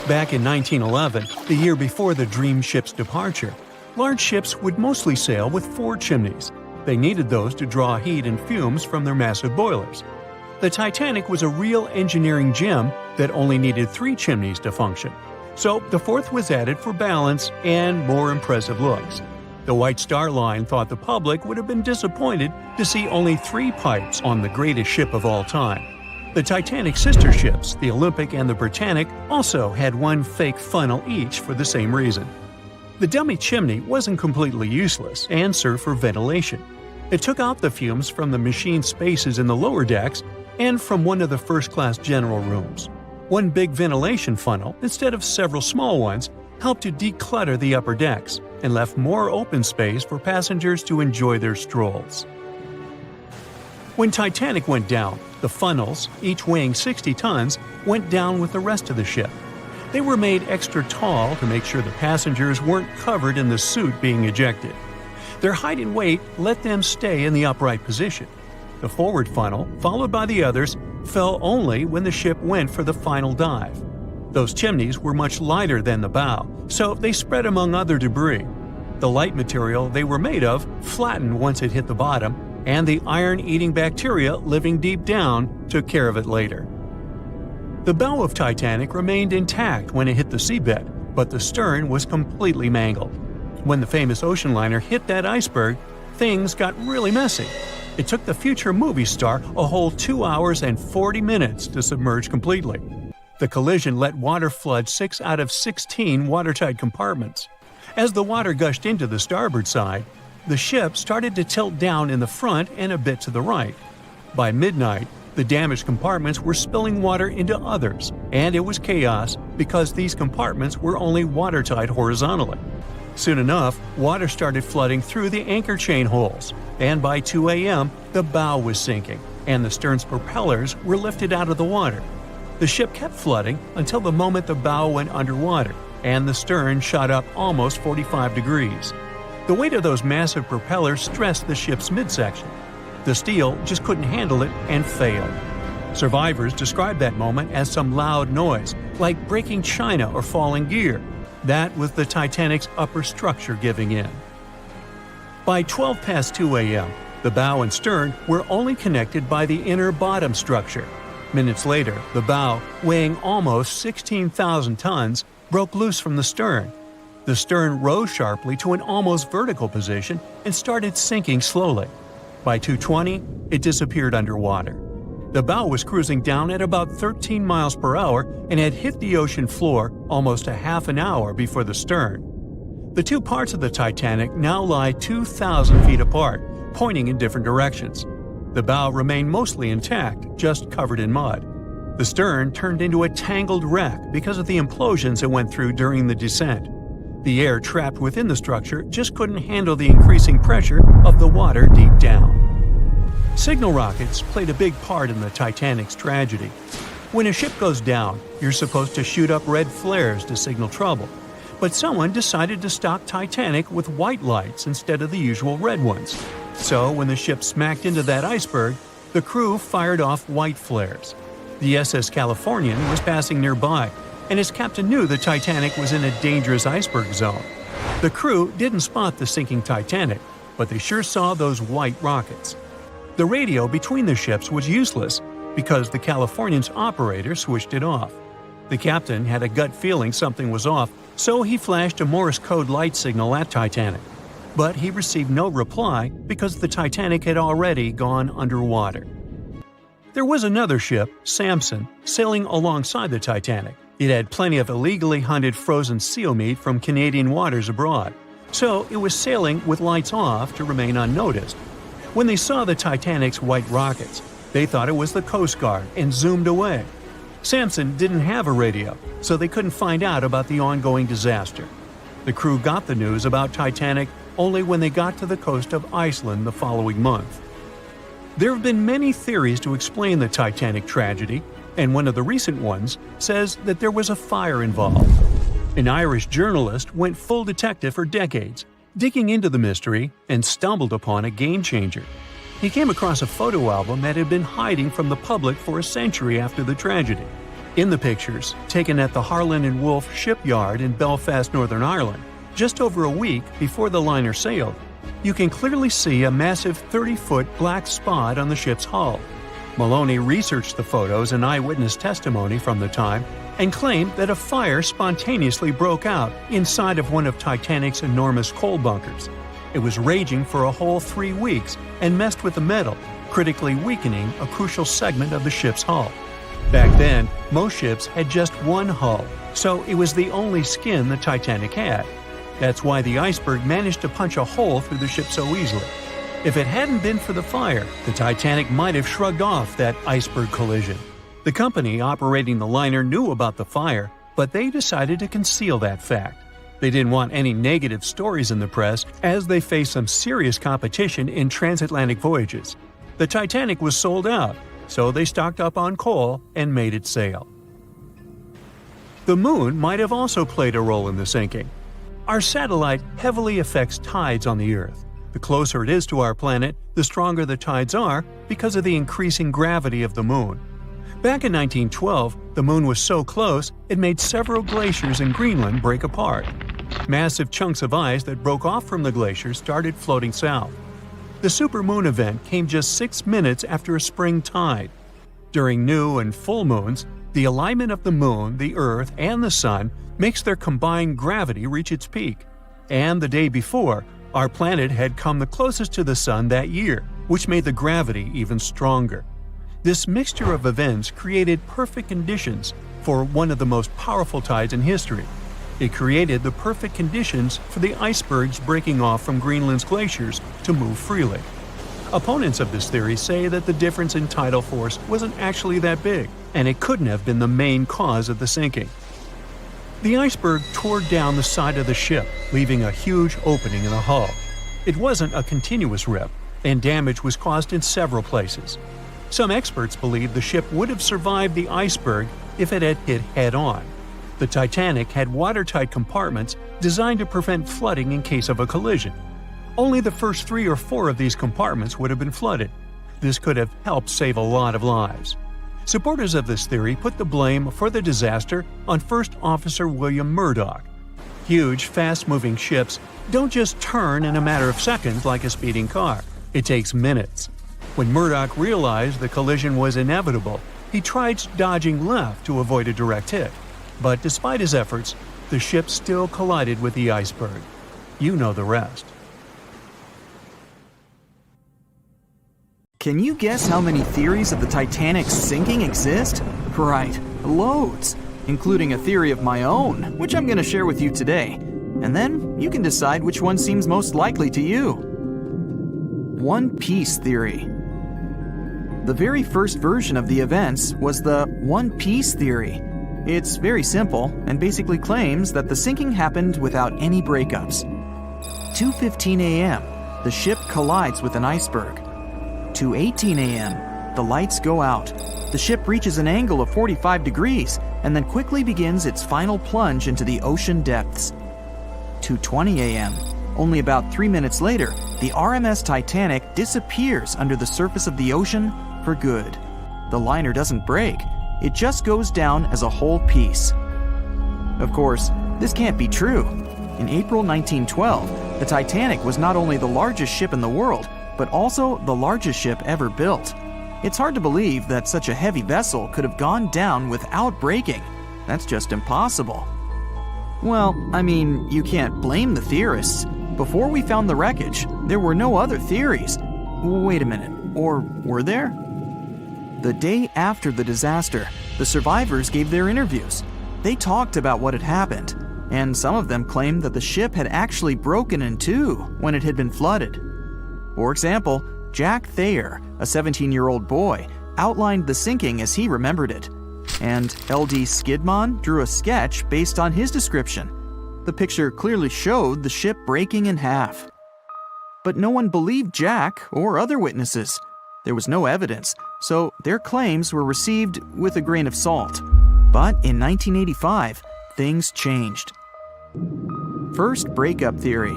[SPEAKER 2] Back in 1911, the year before the Dream ship's departure, large ships would mostly sail with 4 chimneys. They needed those to draw heat and fumes from their massive boilers. The Titanic was a real engineering gem that only needed 3 chimneys to function. So the fourth was added for balance and more impressive looks. The White Star Line thought the public would have been disappointed to see only 3 pipes on the greatest ship of all time. The Titanic sister ships, the Olympic and the Britannic, also had 1 fake funnel each for the same reason. The dummy chimney wasn't completely useless and served for ventilation. It took out the fumes from the machine spaces in the lower decks and from one of the first-class general rooms. 1 big ventilation funnel, instead of several small ones, helped to declutter the upper decks and left more open space for passengers to enjoy their strolls. When Titanic went down, the funnels, each weighing 60 tons, went down with the rest of the ship. They were made extra tall to make sure the passengers weren't covered in the soot being ejected. Their height and weight let them stay in the upright position. The forward funnel, followed by the others, fell only when the ship went for the final dive. Those chimneys were much lighter than the bow, so they spread among other debris. The light material they were made of flattened once it hit the bottom, and the iron-eating bacteria living deep down took care of it later. The bow of Titanic remained intact when it hit the seabed, but the stern was completely mangled. When the famous ocean liner hit that iceberg, things got really messy. It took the future movie star a whole 2 hours and 40 minutes to submerge completely. The collision let water flood 6 out of 16 watertight compartments. As the water gushed into the starboard side, the ship started to tilt down in the front and a bit to the right. By midnight, the damaged compartments were spilling water into others, and it was chaos because these compartments were only watertight horizontally. Soon enough, water started flooding through the anchor chain holes, and by 2 a.m., the bow was sinking, and the stern's propellers were lifted out of the water. The ship kept flooding until the moment the bow went underwater, and the stern shot up almost 45 degrees. The weight of those massive propellers stressed the ship's midsection. The steel just couldn't handle it and failed. Survivors described that moment as some loud noise, like breaking china or falling gear. That was the Titanic's upper structure giving in. By 12 past 2 a.m., the bow and stern were only connected by the inner bottom structure. Minutes later, the bow, weighing almost 16,000 tons, broke loose from the stern. The stern rose sharply to an almost vertical position and started sinking slowly. By 2:20, it disappeared underwater. The bow was cruising down at about 13 miles per hour and had hit the ocean floor almost a half an hour before the stern. The two parts of the Titanic now lie 2,000 feet apart, pointing in different directions. The bow remained mostly intact, just covered in mud. The stern turned into a tangled wreck because of the implosions it went through during the descent. The air trapped within the structure just couldn't handle the increasing pressure of the water deep down. Signal rockets played a big part in the Titanic's tragedy. When a ship goes down, you're supposed to shoot up red flares to signal trouble. But someone decided to stock Titanic with white lights instead of the usual red ones. So when the ship smacked into that iceberg, the crew fired off white flares. The SS Californian was passing nearby, and his captain knew the Titanic was in a dangerous iceberg zone. The crew didn't spot the sinking Titanic, but they sure saw those white rockets. The radio between the ships was useless because the Californian's operator switched it off. The captain had a gut feeling something was off, so he flashed a Morse code light signal at Titanic. But he received no reply because the Titanic had already gone underwater. There was another ship, Samson, sailing alongside the Titanic. It had plenty of illegally hunted frozen seal meat from Canadian waters abroad, so it was sailing with lights off to remain unnoticed. When they saw the Titanic's white rockets, they thought it was the Coast Guard and zoomed away. Samson didn't have a radio, so they couldn't find out about the ongoing disaster. The crew got the news about Titanic only when they got to the coast of Iceland the following month. There have been many theories to explain the Titanic tragedy, and one of the recent ones says that there was a fire involved. An Irish journalist went full detective for decades, digging into the mystery, and stumbled upon a game-changer. He came across a photo album that had been hiding from the public for a century after the tragedy. In the pictures, taken at the Harland and Wolff shipyard in Belfast, Northern Ireland, just over a week before the liner sailed, you can clearly see a massive 30-foot black spot on the ship's hull. Maloney researched the photos and eyewitness testimony from the time and claimed that a fire spontaneously broke out inside of one of Titanic's enormous coal bunkers. It was raging for a whole 3 weeks and messed with the metal, critically weakening a crucial segment of the ship's hull. Back then, most ships had just one hull, so it was the only skin the Titanic had. That's why the iceberg managed to punch a hole through the ship so easily. If it hadn't been for the fire, the Titanic might have shrugged off that iceberg collision. The company operating the liner knew about the fire, but they decided to conceal that fact. They didn't want any negative stories in the press as they faced some serious competition in transatlantic voyages. The Titanic was sold out, so they stocked up on coal and made it sail. The moon might have also played a role in the sinking. Our satellite heavily affects tides on the Earth. The closer it is to our planet, the stronger the tides are because of the increasing gravity of the moon. Back in 1912, the moon was so close it made several glaciers in Greenland break apart. Massive chunks of ice that broke off from the glaciers started floating south. The supermoon event came just 6 minutes after a spring tide. During new and full moons, the alignment of the moon, the Earth, and the Sun makes their combined gravity reach its peak. And the day before, our planet had come the closest to the Sun that year, which made the gravity even stronger. This mixture of events created perfect conditions for one of the most powerful tides in history. It created the perfect conditions for the icebergs breaking off from Greenland's glaciers to move freely. Opponents of this theory say that the difference in tidal force wasn't actually that big, and it couldn't have been the main cause of the sinking. The iceberg tore down the side of the ship, leaving a huge opening in the hull. It wasn't a continuous rip, and damage was caused in several places. Some experts believe the ship would have survived the iceberg if it had hit head-on. The Titanic had watertight compartments designed to prevent flooding in case of a collision. Only the first 3 or 4 of these compartments would have been flooded. This could have helped save a lot of lives. Supporters of this theory put the blame for the disaster on First Officer William Murdoch. Huge, fast-moving ships don't just turn in a matter of seconds like a speeding car. It takes minutes. When Murdoch realized the collision was inevitable, he tried dodging left to avoid a direct hit. But despite his efforts, the ship still collided with the iceberg. You know the rest.
[SPEAKER 1] Can you guess how many theories of the Titanic's sinking exist? Right, loads, including a theory of my own, which I'm going to share with you today. And then you can decide which one seems most likely to you. One Piece theory. The very first version of the events was the One Piece theory. It's very simple and basically claims that the sinking happened without any breakups. 2:15 a.m., the ship collides with an iceberg. 2:18 a.m., the lights go out. The ship reaches an angle of 45 degrees and then quickly begins its final plunge into the ocean depths. 2:20 a.m., only about 3 minutes later, the RMS Titanic disappears under the surface of the ocean for good. The liner doesn't break, it just goes down as a whole piece. Of course, this can't be true. In April 1912, the Titanic was not only the largest ship in the world, but also the largest ship ever built. It's hard to believe that such a heavy vessel could have gone down without breaking. That's just impossible. Well, I mean, you can't blame the theorists. Before we found the wreckage, there were no other theories. Wait a minute, or were there? The day after the disaster, the survivors gave their interviews. They talked about what had happened, and some of them claimed that the ship had actually broken in two when it had been flooded. For example, Jack Thayer, a 17-year-old boy, outlined the sinking as he remembered it, and L.D. Skidmon drew a sketch based on his description. The picture clearly showed the ship breaking in half. But no one believed Jack or other witnesses. There was no evidence, so their claims were received with a grain of salt. But in 1985, things changed. First breakup theory.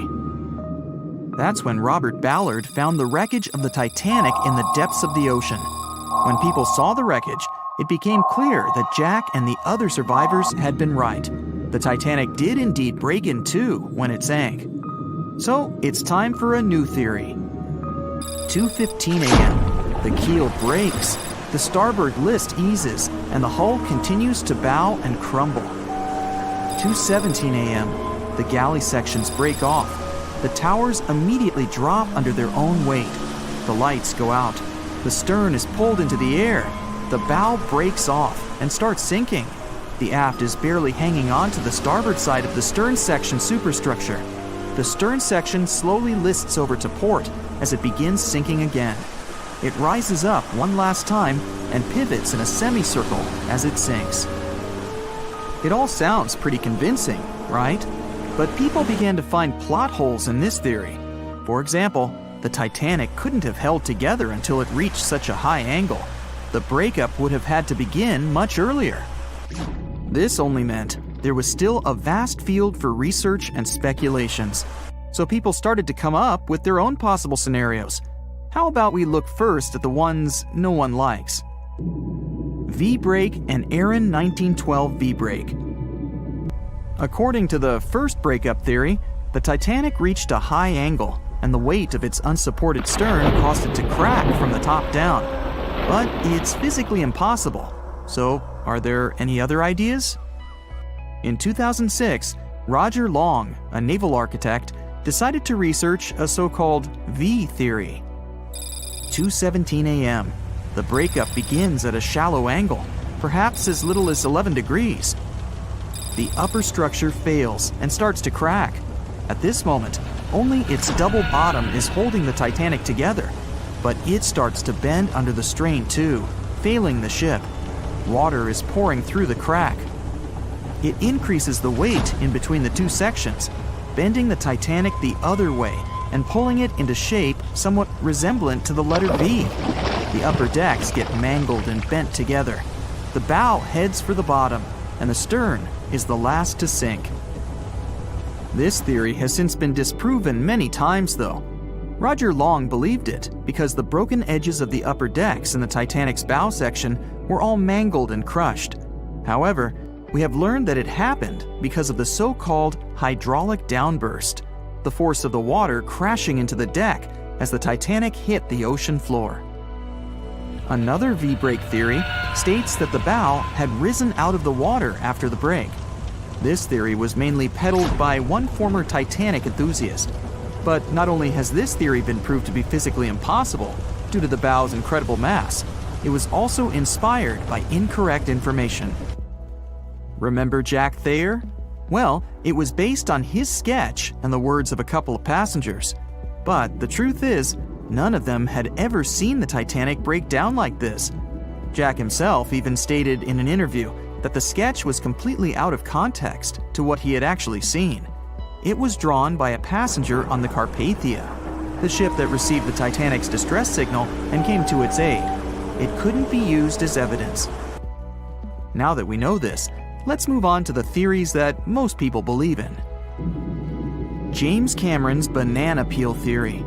[SPEAKER 1] That's when Robert Ballard found the wreckage of the Titanic in the depths of the ocean. When people saw the wreckage, it became clear that Jack and the other survivors had been right. The Titanic did indeed break in two when it sank. So it's time for a new theory. 2:15 a.m. The keel breaks, the starboard list eases, and the hull continues to bow and crumble. 2:17 a.m. The galley sections break off. The towers immediately drop under their own weight. The lights go out. The stern is pulled into the air. The bow breaks off and starts sinking. The aft is barely hanging on to the starboard side of the stern section superstructure. The stern section slowly lists over to port as it begins sinking again. It rises up one last time and pivots in a semicircle as it sinks. It all sounds pretty convincing, right? But people began to find plot holes in this theory. For example, the Titanic couldn't have held together until it reached such a high angle. The breakup would have had to begin much earlier. This only meant there was still a vast field for research and speculations. So people started to come up with their own possible scenarios. How about we look first at the ones no one likes? V-break and Aaron 1912 V-break. According to the first breakup theory, the Titanic reached a high angle, and the weight of its unsupported stern caused it to crack from the top down. But it's physically impossible. So, are there any other ideas? In 2006, Roger Long, a naval architect, decided to research a so-called V theory. 2:17 a.m. The breakup begins at a shallow angle, perhaps as little as 11 degrees. The upper structure fails and starts to crack. At this moment, only its double bottom is holding the Titanic together, but it starts to bend under the strain too, failing the ship. Water is pouring through the crack. It increases the weight in between the two sections, bending the Titanic the other way and pulling it into shape somewhat resemblant to the letter V. The upper decks get mangled and bent together. The bow heads for the bottom, and the stern is the last to sink. This theory has since been disproven many times, though. Roger Long believed it because the broken edges of the upper decks in the Titanic's bow section were all mangled and crushed. However, we have learned that it happened because of the so-called hydraulic downburst, the force of the water crashing into the deck as the Titanic hit the ocean floor. Another V-break theory states that the bow had risen out of the water after the break. This theory was mainly peddled by one former Titanic enthusiast. But not only has this theory been proved to be physically impossible due to the bow's incredible mass, it was also inspired by incorrect information. Remember Jack Thayer? Well, it was based on his sketch and the words of a couple of passengers. But the truth is, none of them had ever seen the Titanic break down like this. Jack himself even stated in an interview that the sketch was completely out of context to what he had actually seen. It was drawn by a passenger on the Carpathia, the ship that received the Titanic's distress signal and came to its aid. It couldn't be used as evidence. Now that we know this, let's move on to the theories that most people believe in. James Cameron's banana peel theory.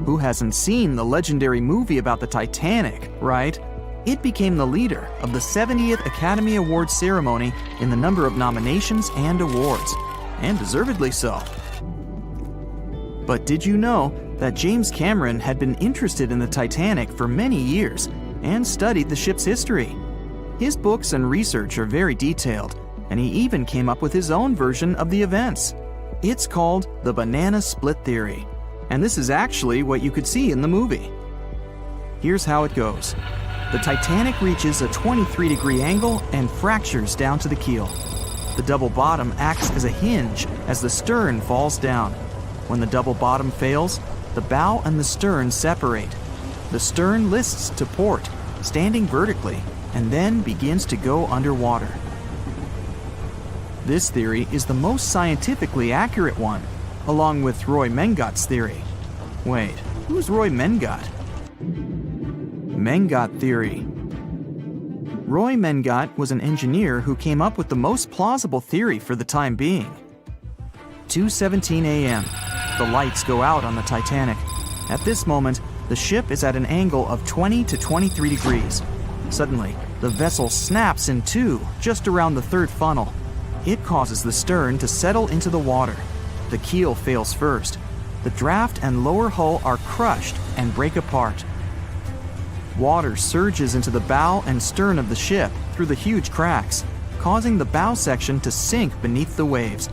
[SPEAKER 1] Who hasn't seen the legendary movie about the Titanic, right? It became the leader of the 70th Academy Awards ceremony in the number of nominations and awards, and deservedly so. But did you know that James Cameron had been interested in the Titanic for many years and studied the ship's history? His books and research are very detailed, and he even came up with his own version of the events. It's called the banana split theory, and this is actually what you could see in the movie. Here's how it goes. The Titanic reaches a 23-degree angle and fractures down to the keel. The double bottom acts as a hinge as the stern falls down. When the double bottom fails, the bow and the stern separate. The stern lists to port, standing vertically, and then begins to go underwater. This theory is the most scientifically accurate one, along with Roy Mengat's theory. Wait, who's Roy Mengat? Mengat theory. Roy Mengat was an engineer who came up with the most plausible theory for the time being. 2:17 a.m. The lights go out on the Titanic. At this moment, the ship is at an angle of 20 to 23 degrees. Suddenly, the vessel snaps in two just around the third funnel. It causes the stern to settle into the water. The keel fails first. The draft and lower hull are crushed and break apart. Water surges into the bow and stern of the ship through the huge cracks, causing the bow section to sink beneath the waves.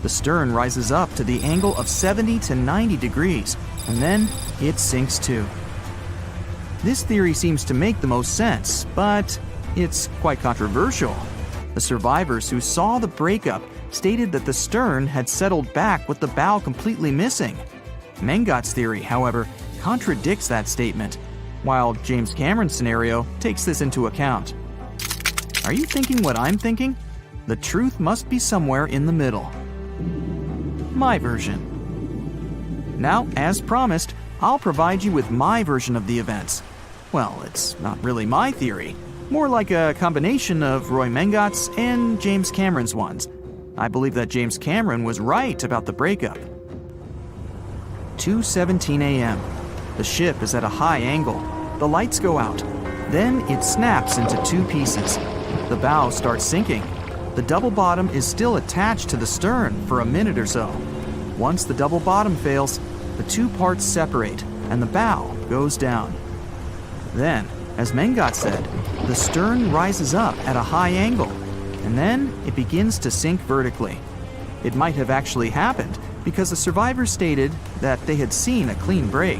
[SPEAKER 1] The stern rises up to the angle of 70 to 90 degrees, and then it sinks too. This theory seems to make the most sense, but it's quite controversial. The survivors who saw the breakup stated that the stern had settled back with the bow completely missing. Mengat's theory, however, contradicts that statement, while James Cameron's scenario takes this into account. Are you thinking what I'm thinking? The truth must be somewhere in the middle. My version. Now, as promised, I'll provide you with my version of the events. Well, it's not really my theory, more like a combination of Roy Mengat's and James Cameron's ones. I believe that James Cameron was right about the breakup. 2:17 a.m. The ship is at a high angle. The lights go out. Then it snaps into two pieces. The bow starts sinking. The double bottom is still attached to the stern for a minute or so. Once the double bottom fails, the two parts separate and the bow goes down. Then, as Mengat said, the stern rises up at a high angle, and then it begins to sink vertically. It might have actually happened because the survivors stated that they had seen a clean break.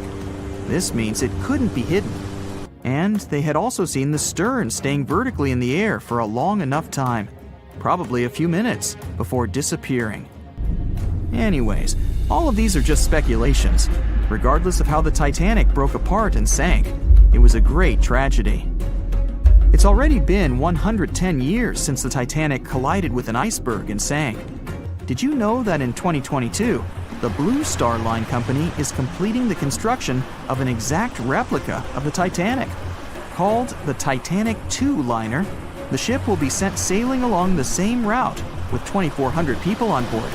[SPEAKER 1] This means it couldn't be hidden. And they had also seen the stern staying vertically in the air for a long enough time, probably a few minutes, before disappearing. Anyways, all of these are just speculations. Regardless of how the Titanic broke apart and sank, it was a great tragedy. It's already been 110 years since the Titanic collided with an iceberg and sank. Did you know that in 2022, the Blue Star Line Company is completing the construction of an exact replica of the Titanic? Called the Titanic II liner, the ship will be sent sailing along the same route with 2,400 people on board.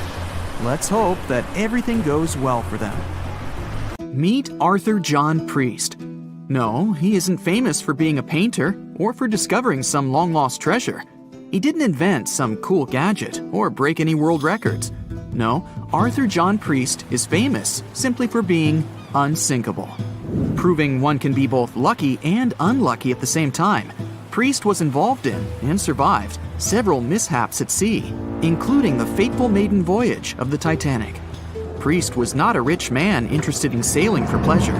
[SPEAKER 1] Let's hope that everything goes well for them. Meet Arthur John Priest. No, he isn't famous for being a painter. or for discovering some long-lost treasure. He didn't invent some cool gadget or break any world records. No, Arthur John Priest is famous simply for being unsinkable. Proving one can be both lucky and unlucky at the same time, Priest was involved in and survived several mishaps at sea, including the fateful maiden voyage of the Titanic. Priest was not a rich man interested in sailing for pleasure.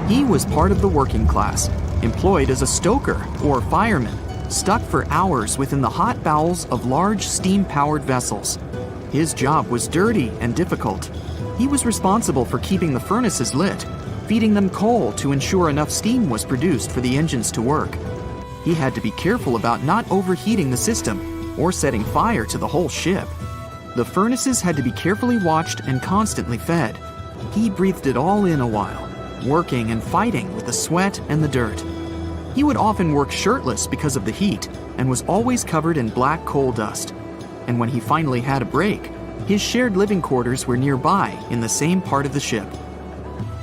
[SPEAKER 1] He was part of the working class, employed as a stoker or fireman, stuck for hours within the hot bowels of large steam-powered vessels. His job was dirty and difficult. He was responsible for keeping the furnaces lit, feeding them coal to ensure enough steam was produced for the engines to work. He had to be careful about not overheating the system or setting fire to the whole ship. The furnaces had to be carefully watched and constantly fed. He breathed it all in a while, working and fighting with the sweat and the dirt. He would often work shirtless because of the heat and was always covered in black coal dust. And when he finally had a break, his shared living quarters were nearby in the same part of the ship.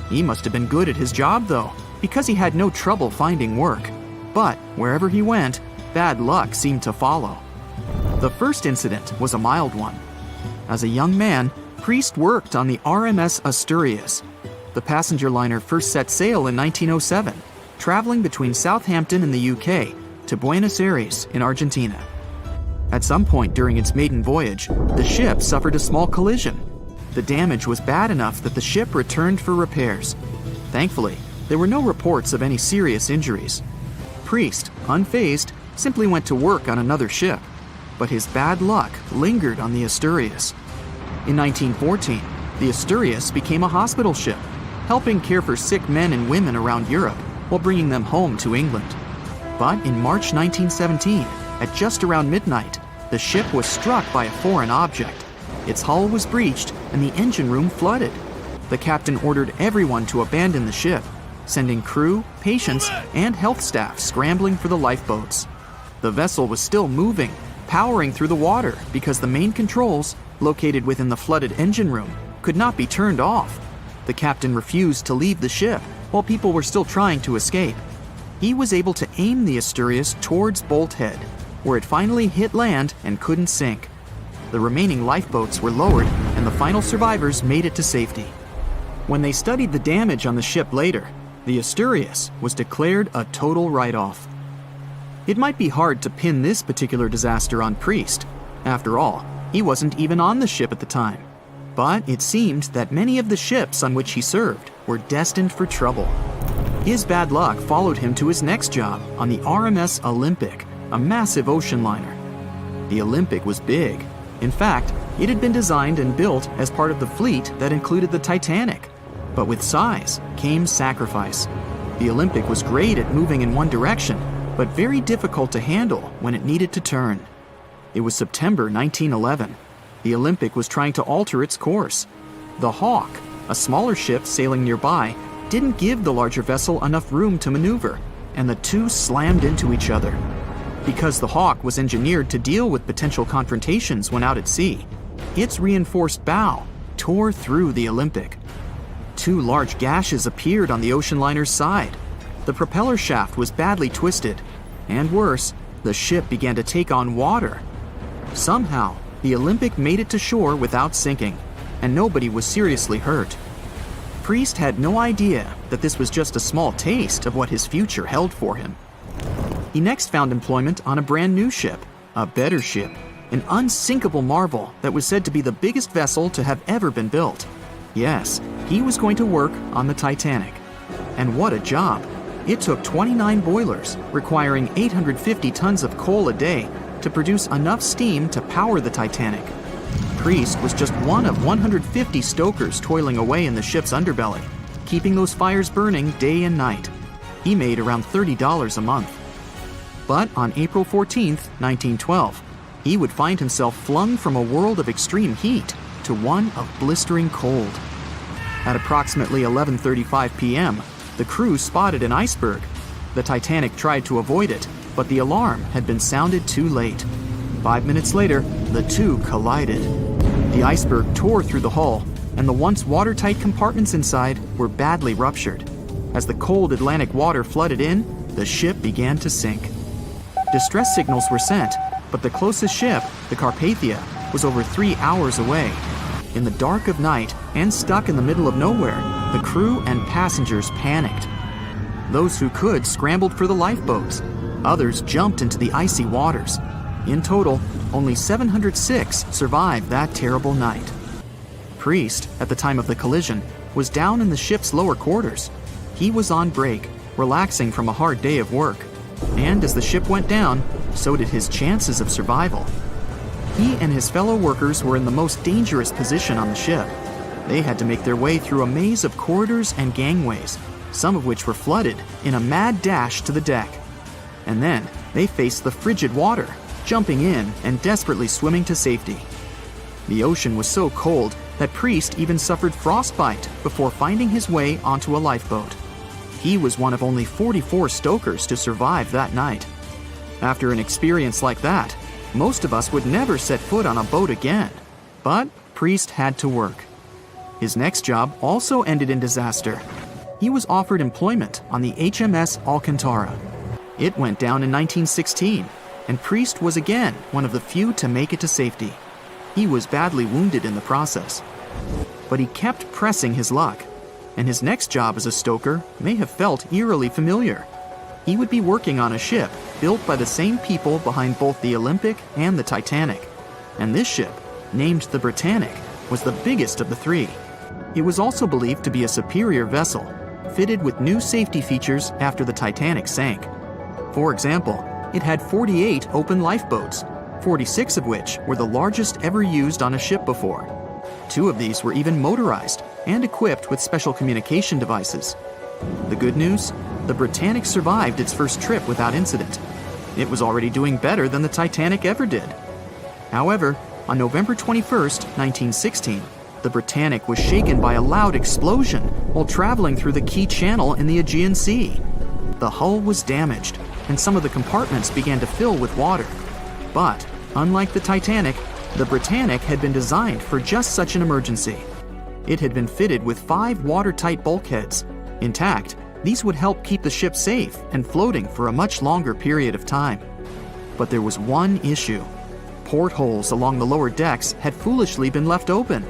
[SPEAKER 1] He must have been good at his job, though, because he had no trouble finding work. But wherever he went, bad luck seemed to follow. The first incident was a mild one. As a young man, Priest worked on the RMS Asturias. The passenger liner first set sail in 1907, traveling between Southampton in the UK to Buenos Aires in Argentina. At some point during its maiden voyage, the ship suffered a small collision. The damage was bad enough that the ship returned for repairs. Thankfully, there were no reports of any serious injuries. Priest, unfazed, simply went to work on another ship, but his bad luck lingered on the Asturias. In 1914, the Asturias became a hospital ship, helping care for sick men and women around Europe while bringing them home to England. But in March 1917, at just around midnight, the ship was struck by a foreign object. Its hull was breached and the engine room flooded. The captain ordered everyone to abandon the ship, sending crew, patients, and health staff scrambling for the lifeboats. The vessel was still moving, powering through the water because the main controls, located within the flooded engine room, could not be turned off. The captain refused to leave the ship while people were still trying to escape. He was able to aim the Asturias towards Bolt Head, where it finally hit land and couldn't sink. The remaining lifeboats were lowered and the final survivors made it to safety. When they studied the damage on the ship later, the Asturias was declared a total write-off. It might be hard to pin this particular disaster on Priest. After all, he wasn't even on the ship at the time. But it seemed that many of the ships on which he served were destined for trouble. His bad luck followed him to his next job on the RMS Olympic, a massive ocean liner. The Olympic was big. In fact, it had been designed and built as part of the fleet that included the Titanic. But with size came sacrifice. The Olympic was great at moving in one direction, but very difficult to handle when it needed to turn. It was September 1911. The Olympic was trying to alter its course. The Hawk, a smaller ship sailing nearby, didn't give the larger vessel enough room to maneuver, and the two slammed into each other. Because the Hawk was engineered to deal with potential confrontations when out at sea, its reinforced bow tore through the Olympic. Two large gashes appeared on the ocean liner's side. The propeller shaft was badly twisted, and worse, the ship began to take on water. Somehow, the Olympic made it to shore without sinking, and nobody was seriously hurt. Priest had no idea that this was just a small taste of what his future held for him. He next found employment on a brand new ship, a better ship, an unsinkable marvel that was said to be the biggest vessel to have ever been built. Yes, he was going to work on the Titanic. And what a job! It took 29 boilers, requiring 850 tons of coal a day to produce enough steam to power the Titanic. Priest was just one of 150 stokers toiling away in the ship's underbelly, keeping those fires burning day and night. He made around $30 a month. But on April 14, 1912, he would find himself flung from a world of extreme heat to one of blistering cold. At approximately 11:35 p.m., the crew spotted an iceberg. The Titanic tried to avoid it, but the alarm had been sounded too late. 5 minutes later, the two collided. The iceberg tore through the hull, and the once watertight compartments inside were badly ruptured. As the cold Atlantic water flooded in, the ship began to sink. Distress signals were sent, but the closest ship, the Carpathia, was over 3 hours away. In the dark of night and stuck in the middle of nowhere, the crew and passengers panicked. Those who could scrambled for the lifeboats. Others jumped into the icy waters. In total, only 706 survived that terrible night. Priest, at the time of the collision, was down in the ship's lower quarters. He was on break, relaxing from a hard day of work. And as the ship went down, so did his chances of survival. He and his fellow workers were in the most dangerous position on the ship. They had to make their way through a maze of corridors and gangways, some of which were flooded, in a mad dash to the deck. And then they faced the frigid water, jumping in and desperately swimming to safety. The ocean was so cold that Priest even suffered frostbite before finding his way onto a lifeboat. He was one of only 44 stokers to survive that night. After an experience like that, most of us would never set foot on a boat again. But Priest had to work. His next job also ended in disaster. He was offered employment on the HMS Alcantara. It went down in 1916, and Priest was again one of the few to make it to safety. He was badly wounded in the process. But he kept pressing his luck, and his next job as a stoker may have felt eerily familiar. He would be working on a ship built by the same people behind both the Olympic and the Titanic. And this ship, named the Britannic, was the biggest of the three. It was also believed to be a superior vessel, fitted with new safety features after the Titanic sank. For example, it had 48 open lifeboats, 46 of which were the largest ever used on a ship before. 2 of these were even motorized and equipped with special communication devices. The good news? The Britannic survived its first trip without incident. It was already doing better than the Titanic ever did. However, on November 21st, 1916, the Britannic was shaken by a loud explosion while traveling through the key channel in the Aegean Sea. The hull was damaged, and some of the compartments began to fill with water. But, unlike the Titanic, the Britannic had been designed for just such an emergency. It had been fitted with 5 watertight bulkheads. Intact, these would help keep the ship safe and floating for a much longer period of time. But there was one issue. Portholes along the lower decks had foolishly been left open.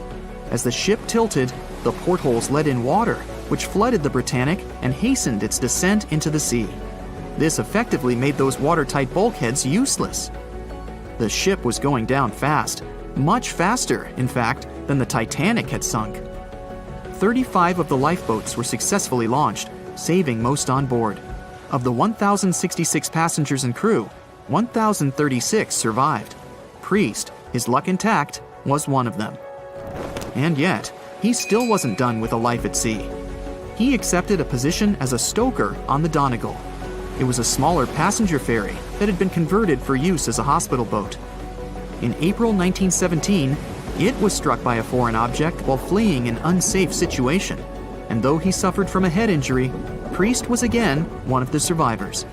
[SPEAKER 1] As the ship tilted, the portholes let in water, which flooded the Britannic and hastened its descent into the sea. This effectively made those watertight bulkheads useless. The ship was going down fast, much faster, in fact, than the Titanic had sunk. 35 of the lifeboats were successfully launched, saving most on board. Of the 1,066 passengers and crew, 1,036 survived. Priest, his luck intact, was one of them. And yet, he still wasn't done with a life at sea. He accepted a position as a stoker on the Donegal. It was a smaller passenger ferry that had been converted for use as a hospital boat. In April 1917, it was struck by a foreign object while fleeing an unsafe situation, and though he suffered from a head injury, Priest was again one of the survivors.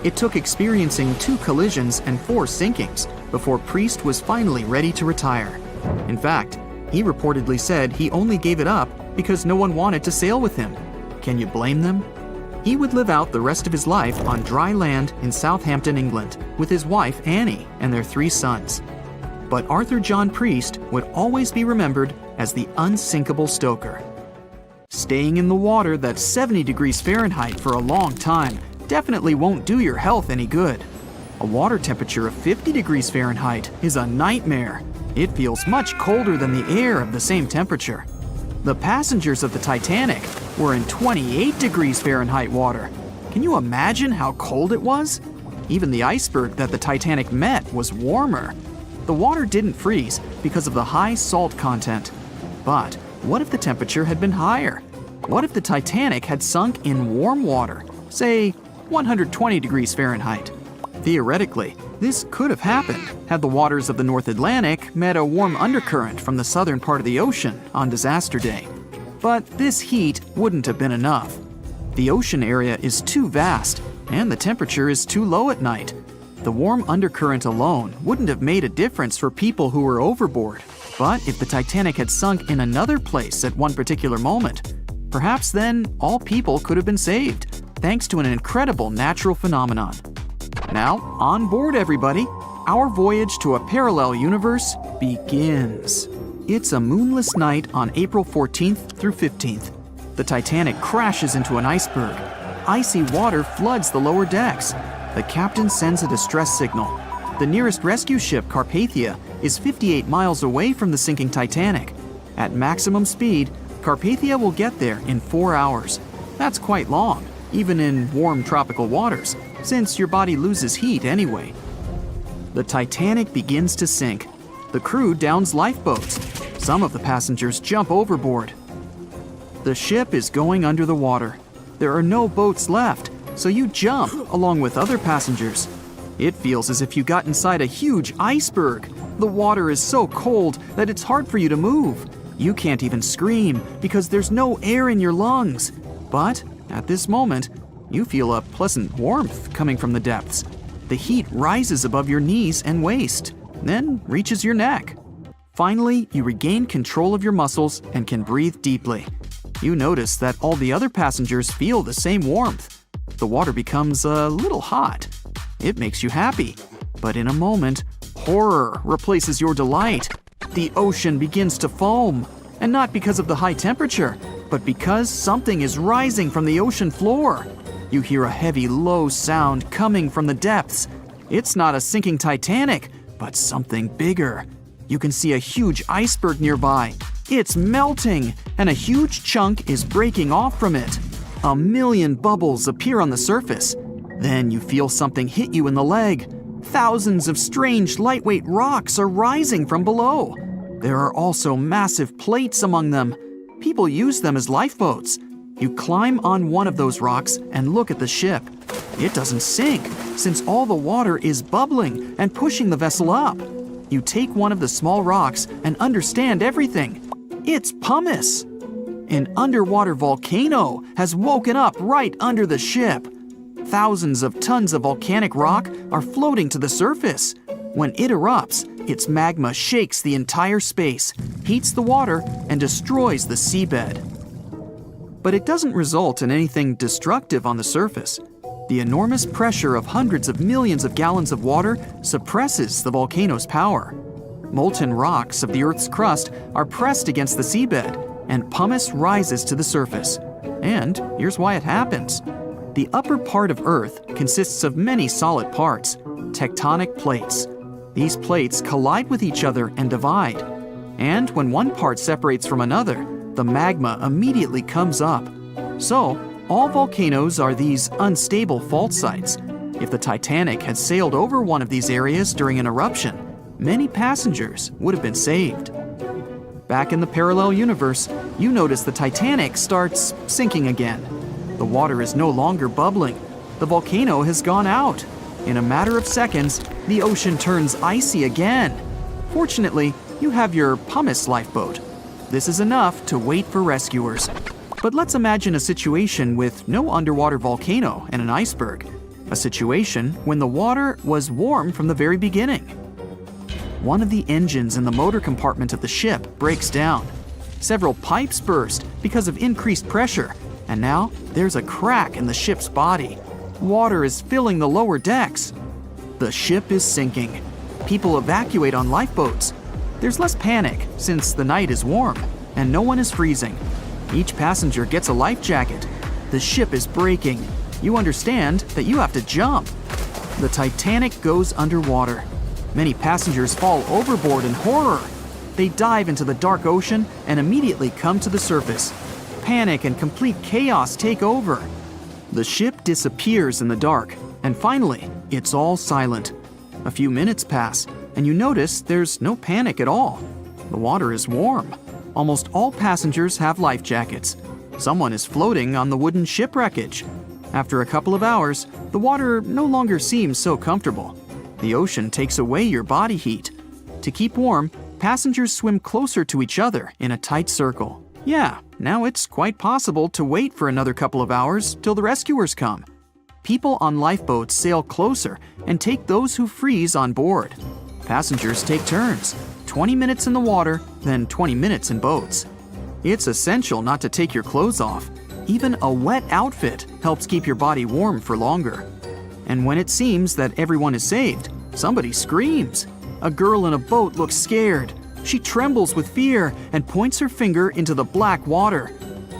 [SPEAKER 1] It took experiencing 2 collisions and 4 sinkings before Priest was finally ready to retire. In fact, he reportedly said he only gave it up because no one wanted to sail with him. Can you blame them? He would live out the rest of his life on dry land in Southampton, England, with his wife Annie and their 3 sons. But Arthur John Priest would always be remembered as the unsinkable stoker. Staying in the water that's 70 degrees Fahrenheit for a long time definitely won't do your health any good. A water temperature of 50 degrees Fahrenheit is a nightmare. It feels much colder than the air of the same temperature. The passengers of the Titanic were in 28 degrees Fahrenheit water. Can you imagine how cold it was? Even the iceberg that the Titanic met was warmer. The water didn't freeze because of the high salt content. But what if the temperature had been higher? What if the Titanic had sunk in warm water, say 120 degrees Fahrenheit? Theoretically, this could have happened had the waters of the North Atlantic met a warm undercurrent from the southern part of the ocean on disaster day. But this heat wouldn't have been enough. The ocean area is too vast, and the temperature is too low at night. The warm undercurrent alone wouldn't have made a difference for people who were overboard. But if the Titanic had sunk in another place at one particular moment, perhaps then all people could have been saved, thanks to an incredible natural phenomenon. Now, on board everybody, our voyage to a parallel universe begins. It's a moonless night on April 14th through 15th. The Titanic crashes into an iceberg. Icy water floods the lower decks. The captain sends a distress signal. The nearest rescue ship, Carpathia, is 58 miles away from the sinking Titanic. At maximum speed, Carpathia will get there in 4 hours. That's quite long, even in warm tropical waters, since your body loses heat anyway. The Titanic begins to sink. The crew downs lifeboats. Some of the passengers jump overboard. The ship is going under the water. There are no boats left, so you jump along with other passengers. It feels as if you got inside a huge iceberg. The water is so cold that it's hard for you to move. You can't even scream because there's no air in your lungs. But at this moment, you feel a pleasant warmth coming from the depths. The heat rises above your knees and waist, then reaches your neck. Finally, you regain control of your muscles and can breathe deeply. You notice that all the other passengers feel the same warmth. The water becomes a little hot. It makes you happy. But in a moment, horror replaces your delight. The ocean begins to foam. And not because of the high temperature, but because something is rising from the ocean floor. You hear a heavy, low sound coming from the depths. It's not a sinking Titanic, but something bigger. You can see a huge iceberg nearby. It's melting, and a huge chunk is breaking off from it. 1,000,000 bubbles appear on the surface. Then you feel something hit you in the leg. Thousands of strange, lightweight rocks are rising from below. There are also massive plates among them. People use them as lifeboats. You climb on one of those rocks and look at the ship. It doesn't sink, since all the water is bubbling and pushing the vessel up. You take one of the small rocks and understand everything. It's pumice. An underwater volcano has woken up right under the ship. Thousands of tons of volcanic rock are floating to the surface. When it erupts, its magma shakes the entire space, heats the water, and destroys the seabed. But it doesn't result in anything destructive on the surface. The enormous pressure of hundreds of millions of gallons of water suppresses the volcano's power. Molten rocks of the Earth's crust are pressed against the seabed, and pumice rises to the surface. And here's why it happens. The upper part of Earth consists of many solid parts, tectonic plates. These plates collide with each other and divide. And when one part separates from another, the magma immediately comes up. So, all volcanoes are these unstable fault sites. If the Titanic had sailed over one of these areas during an eruption, many passengers would have been saved. Back in the parallel universe, you notice the Titanic starts sinking again. The water is no longer bubbling. The volcano has gone out. In a matter of seconds, the ocean turns icy again. Fortunately, you have your pumice lifeboat. This is enough to wait for rescuers. But let's imagine a situation with no underwater volcano and an iceberg. A situation when the water was warm from the very beginning. One of the engines in the motor compartment of the ship breaks down. Several pipes burst because of increased pressure, and now there's a crack in the ship's body. Water is filling the lower decks. The ship is sinking. People evacuate on lifeboats. There's less panic since the night is warm and no one is freezing. Each passenger gets a life jacket. The ship is breaking. You understand that you have to jump. The Titanic goes underwater. Many passengers fall overboard in horror. They dive into the dark ocean and immediately come to the surface. Panic and complete chaos take over. The ship disappears in the dark, and finally, it's all silent. A few minutes pass, and you notice there's no panic at all. The water is warm. Almost all passengers have life jackets. Someone is floating on the wooden shipwreckage. After a couple of hours, the water no longer seems so comfortable. The ocean takes away your body heat. To keep warm, passengers swim closer to each other in a tight circle. Yeah, now it's quite possible to wait for another couple of hours till the rescuers come. People on lifeboats sail closer and take those who freeze on board. Passengers take turns, 20 minutes in the water, then 20 minutes in boats. It's essential not to take your clothes off. Even a wet outfit helps keep your body warm for longer. And when it seems that everyone is saved, somebody screams. A girl in a boat looks scared. She trembles with fear and points her finger into the black water.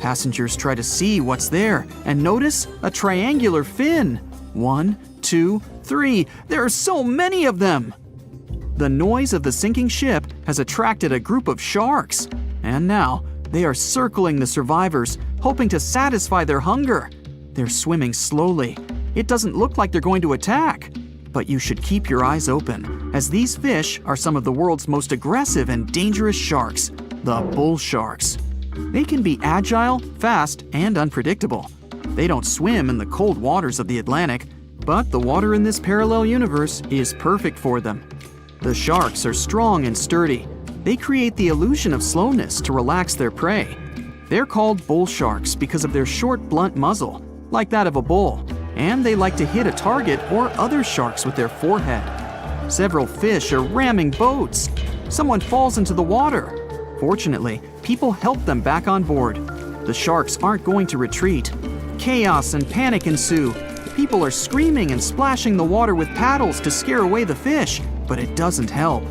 [SPEAKER 1] Passengers try to see what's there and notice a triangular fin. 1, 2, 3. There are so many of them! The noise of the sinking ship has attracted a group of sharks. And now, they are circling the survivors, hoping to satisfy their hunger. They're swimming slowly. It doesn't look like they're going to attack. But you should keep your eyes open, as these fish are some of the world's most aggressive and dangerous sharks, the bull sharks. They can be agile, fast, and unpredictable. They don't swim in the cold waters of the Atlantic, but the water in this parallel universe is perfect for them. The sharks are strong and sturdy. They create the illusion of slowness to relax their prey. They're called bull sharks because of their short, blunt muzzle, like that of a bull, and they like to hit a target or other sharks with their forehead. Several fish are ramming boats. Someone falls into the water. Fortunately, people help them back on board. The sharks aren't going to retreat. Chaos and panic ensue. People are screaming and splashing the water with paddles to scare away the fish, but it doesn't help.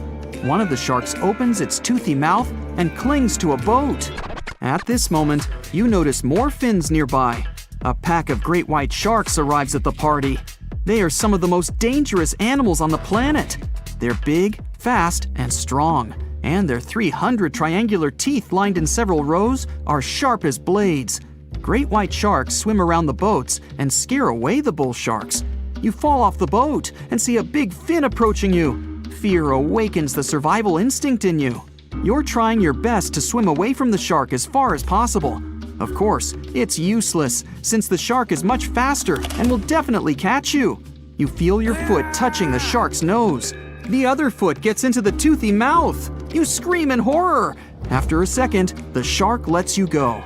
[SPEAKER 1] One of the sharks opens its toothy mouth and clings to a boat. At this moment, you notice more fins nearby. A pack of great white sharks arrives at the party. They are some of the most dangerous animals on the planet. They're big, fast, and strong, and their 300 triangular teeth lined in several rows are sharp as blades. Great white sharks swim around the boats and scare away the bull sharks. You fall off the boat and see a big fin approaching you. Fear awakens the survival instinct in you. You're trying your best to swim away from the shark as far as possible. Of course, it's useless, since the shark is much faster and will definitely catch you. You feel your foot touching the shark's nose. The other foot gets into the toothy mouth. You scream in horror. After a second, the shark lets you go.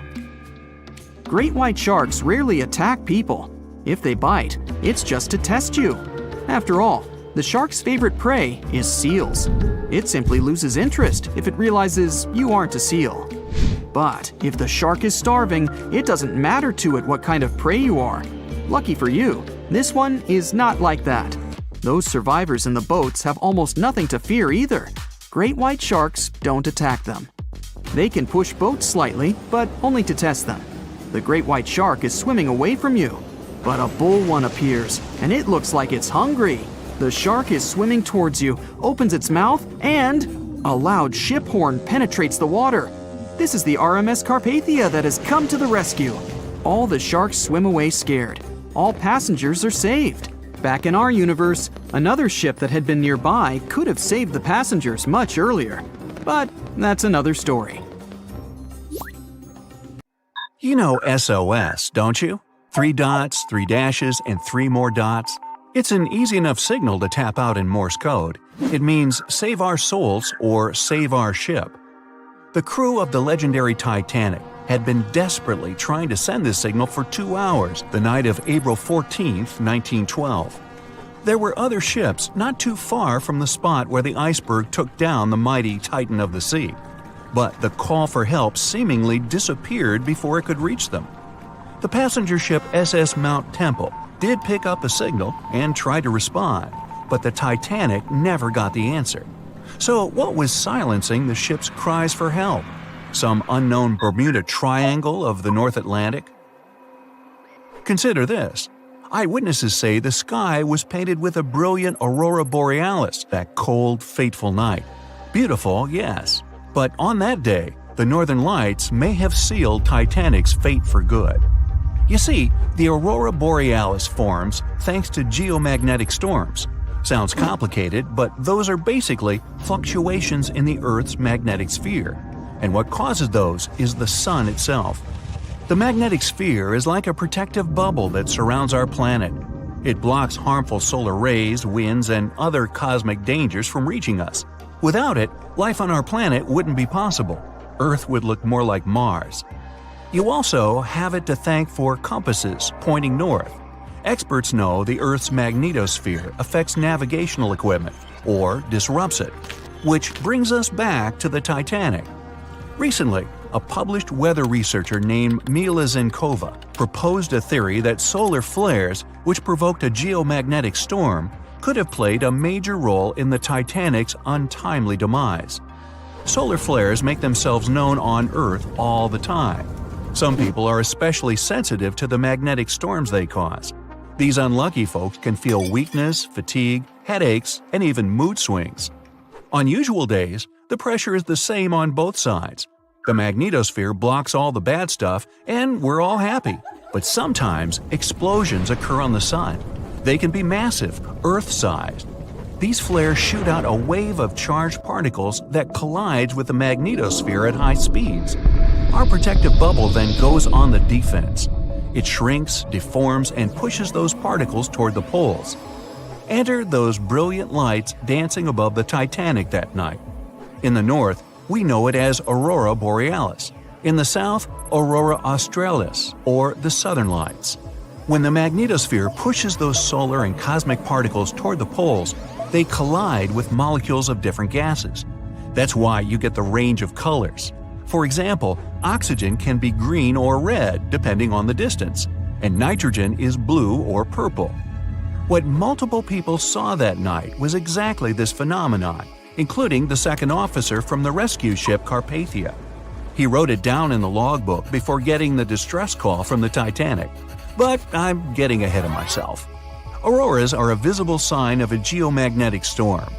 [SPEAKER 1] Great white sharks rarely attack people. If they bite, it's just to test you. After all, the shark's favorite prey is seals. It simply loses interest if it realizes you aren't a seal. But if the shark is starving, it doesn't matter to it what kind of prey you are. Lucky for you, this one is not like that. Those survivors in the boats have almost nothing to fear either. Great white sharks don't attack them. They can push boats slightly, but only to test them. The great white shark is swimming away from you. But a bull one appears, and it looks like it's hungry. The shark is swimming towards you, opens its mouth, and a loud ship horn penetrates the water. This is the RMS Carpathia that has come to the rescue. All the sharks swim away scared. All passengers are saved. Back in our universe, another ship that had been nearby could have saved the passengers much earlier. But that's another story.
[SPEAKER 2] You know SOS, don't you? 3 dots, 3 dashes, and 3 more dots. It's an easy enough signal to tap out in Morse code. It means save our souls or save our ship. The crew of the legendary Titanic had been desperately trying to send this signal for 2 hours the night of April 14, 1912. There were other ships not too far from the spot where the iceberg took down the mighty Titan of the sea. But the call for help seemingly disappeared before it could reach them. The passenger ship SS Mount Temple did pick up a signal and try to respond, but the Titanic never got the answer. So what was silencing the ship's cries for help? Some unknown Bermuda Triangle of the North Atlantic? Consider this. Eyewitnesses say the sky was painted with a brilliant aurora borealis that cold, fateful night. Beautiful, yes. But on that day, the northern lights may have sealed Titanic's fate for good. You see, the aurora borealis forms thanks to geomagnetic storms. Sounds complicated, but those are basically fluctuations in the Earth's magnetic sphere. And what causes those is the sun itself. The magnetic sphere is like a protective bubble that surrounds our planet. It blocks harmful solar rays, winds, and other cosmic dangers from reaching us. Without it, life on our planet wouldn't be possible. Earth would look more like Mars. You also have it to thank for compasses pointing north. Experts know the Earth's magnetosphere affects navigational equipment, or disrupts it. Which brings us back to the Titanic. Recently, a published weather researcher named Mila Zenkova proposed a theory that solar flares, which provoked a geomagnetic storm, could have played a major role in the Titanic's untimely demise. Solar flares make themselves known on Earth all the time. Some people are especially sensitive to the magnetic storms they cause. These unlucky folks can feel weakness, fatigue, headaches, and even mood swings. On usual days, the pressure is the same on both sides. The magnetosphere blocks all the bad stuff, and we're all happy. But sometimes, explosions occur on the sun. They can be massive, Earth-sized. These flares shoot out a wave of charged particles that collides with the magnetosphere at high speeds. Our protective bubble then goes on the defense. It shrinks, deforms, and pushes those particles toward the poles. Enter those brilliant lights dancing above the Titanic that night. In the north, we know it as Aurora Borealis. In the south, Aurora Australis, or the Southern Lights. When the magnetosphere pushes those solar and cosmic particles toward the poles, they collide with molecules of different gases. That's why you get the range of colors. For example, oxygen can be green or red depending on the distance, and nitrogen is blue or purple. What multiple people saw that night was exactly this phenomenon, including the second officer from the rescue ship Carpathia. He wrote it down in the logbook before getting the distress call from the Titanic. But I'm getting ahead of myself. Auroras are a visible sign of a geomagnetic storm.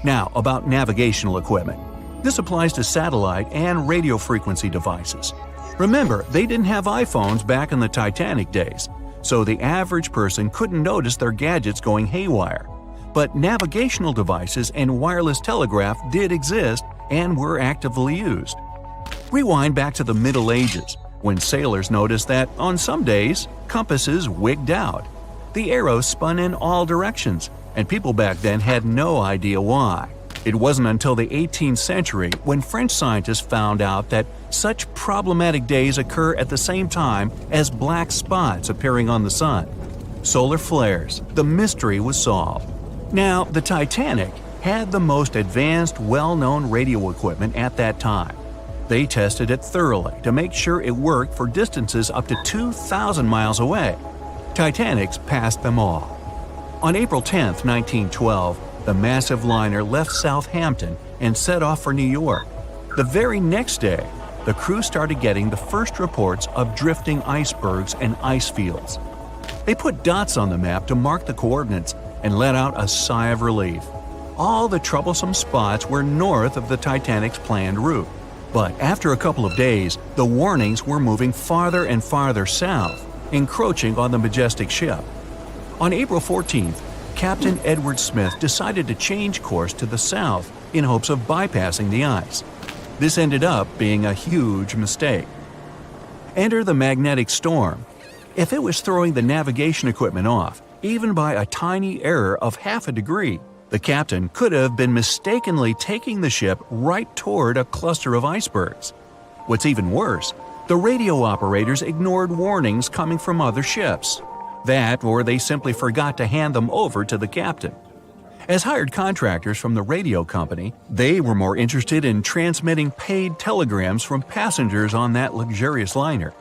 [SPEAKER 2] Now, about navigational equipment. This applies to satellite and radio frequency devices. Remember, they didn't have iPhones back in the Titanic days, so the average person couldn't notice their gadgets going haywire. But navigational devices and wireless telegraph did exist and were actively used. Rewind back to the Middle Ages, when sailors noticed that, on some days, compasses wigged out. The arrows spun in all directions, and people back then had no idea why. It wasn't until the 18th century when French scientists found out that such problematic days occur at the same time as black spots appearing on the sun. Solar flares, the mystery was solved. Now, the Titanic had the most advanced, well-known radio equipment at that time. They tested it thoroughly to make sure it worked for distances up to 2,000 miles away. Titanics passed them all. On April 10, 1912, the massive liner left Southampton and set off for New York. The very next day, the crew started getting the first reports of drifting icebergs and ice fields. They put dots on the map to mark the coordinates and let out a sigh of relief. All the troublesome spots were north of the Titanic's planned route. But after a couple of days, the warnings were moving farther and farther south, encroaching on the majestic ship. On April 14th, Captain Edward Smith decided to change course to the south in hopes of bypassing the ice. This ended up being a huge mistake. Enter the magnetic storm. If it was throwing the navigation equipment off, even by a tiny error of half a degree, the captain could have been mistakenly taking the ship right toward a cluster of icebergs. What's even worse, the radio operators ignored warnings coming from other ships. That, or they simply forgot to hand them over to the captain. As hired contractors from the radio company, they were more interested in transmitting paid telegrams from passengers on that luxurious liner.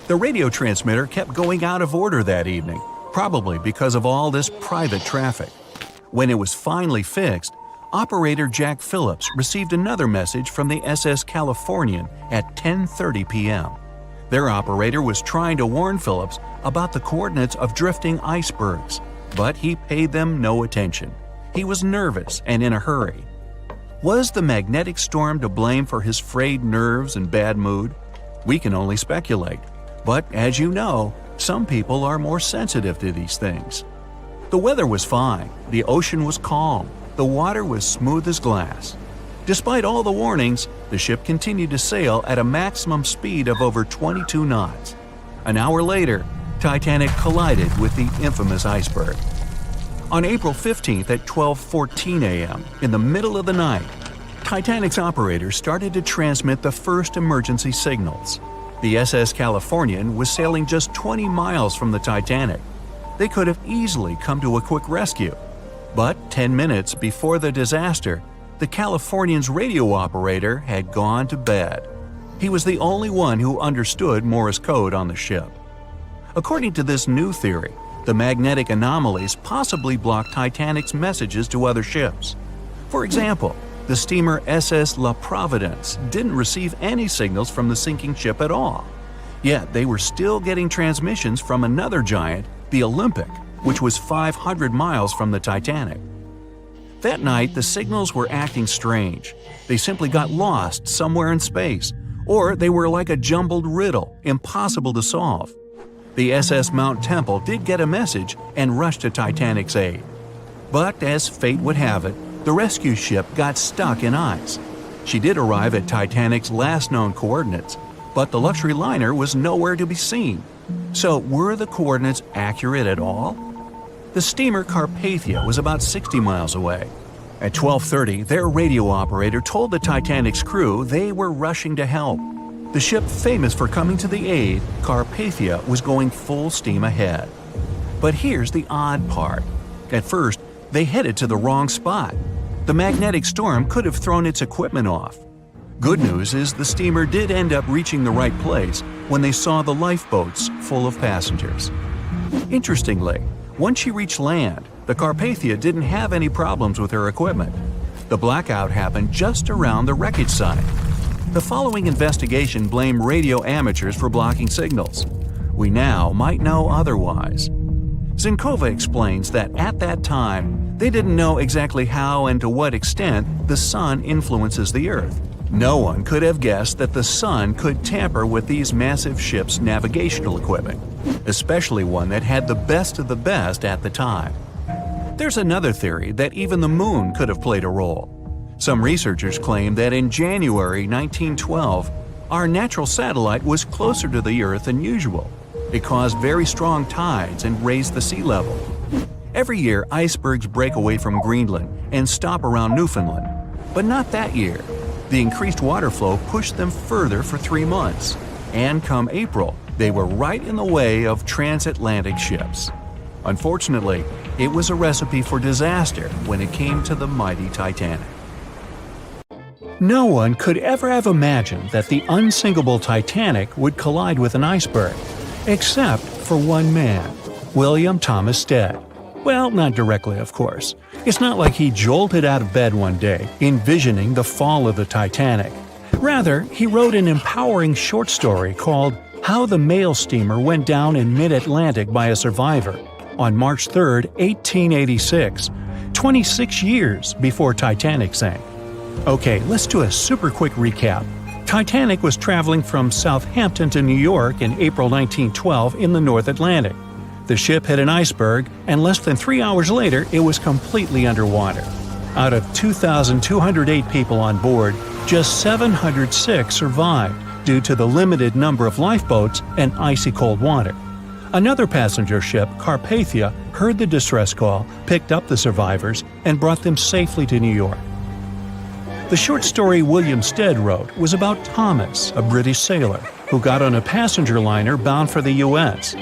[SPEAKER 2] The radio transmitter kept going out of order that evening, probably because of all this private traffic. When it was finally fixed, operator Jack Phillips received another message from the SS Californian at 10:30 p.m. Their operator was trying to warn Phillips about the coordinates of drifting icebergs, but he paid them no attention. He was nervous and in a hurry. Was the magnetic storm to blame for his frayed nerves and bad mood? We can only speculate. But as you know, some people are more sensitive to these things. The weather was fine, the ocean was calm, the water was smooth as glass. Despite all the warnings, the ship continued to sail at a maximum speed of over 22 knots. An hour later, Titanic collided with the infamous iceberg. On April 15th at 12:14 a.m., in the middle of the night, Titanic's operators started to transmit the first emergency signals. The SS Californian was sailing just 20 miles from the Titanic. They could have easily come to a quick rescue. But 10 minutes before the disaster, the Californian's radio operator had gone to bed. He was the only one who understood Morse code on the ship. According to this new theory, the magnetic anomalies possibly blocked Titanic's messages to other ships. For example, the steamer SS La Providence didn't receive any signals from the sinking ship at all. Yet they were still getting transmissions from another giant, the Olympic, which was 500 miles from the Titanic. That night, the signals were acting strange. They simply got lost somewhere in space, or they were like a jumbled riddle, impossible to solve. The SS Mount Temple did get a message and rushed to Titanic's aid. But as fate would have it, the rescue ship got stuck in ice. She did arrive at Titanic's last known coordinates, but the luxury liner was nowhere to be seen. So were the coordinates accurate at all? The steamer Carpathia was about 60 miles away. At 12:30, their radio operator told the Titanic's crew they were rushing to help. The ship famous for coming to the aid, Carpathia, was going full steam ahead. But here's the odd part. At first, they headed to the wrong spot. The magnetic storm could have thrown its equipment off. Good news is the steamer did end up reaching the right place when they saw the lifeboats full of passengers. Interestingly, once she reached land, the Carpathia didn't have any problems with her equipment. The blackout happened just around the wreckage site. The following investigation blamed radio amateurs for blocking signals. We now might know otherwise. Zinkova explains that at that time, they didn't know exactly how and to what extent the sun influences the Earth. No one could have guessed that the sun could tamper with these massive ships' navigational equipment, especially one that had the best of the best at the time. There's another theory that even the moon could have played a role. Some researchers claim that in January 1912, our natural satellite was closer to the Earth than usual. It caused very strong tides and raised the sea level. Every year, icebergs break away from Greenland and stop around Newfoundland. But not that year. The increased water flow pushed them further for 3 months. And come April, they were right in the way of transatlantic ships. Unfortunately, it was a recipe for disaster when it came to the mighty Titanic. No one could ever have imagined that the unsinkable Titanic would collide with an iceberg, except for one man, William Thomas Stead. Well, not directly, of course. It's not like he jolted out of bed one day, envisioning the fall of the Titanic. Rather, he wrote an empowering short story called How the Mail Steamer Went Down in Mid-Atlantic by a Survivor on March 3, 1886, 26 years before Titanic sank. Okay, let's do a super quick recap. Titanic was traveling from Southampton to New York in April 1912 in the North Atlantic. The ship hit an iceberg, and less than 3 hours later, it was completely underwater. Out of 2,208 people on board, just 706 survived due to the limited number of lifeboats and icy cold water. Another passenger ship, Carpathia, heard the distress call, picked up the survivors, and brought them safely to New York. The short story William Stead wrote was about Thomas, a British sailor, who got on a passenger liner bound for the U.S.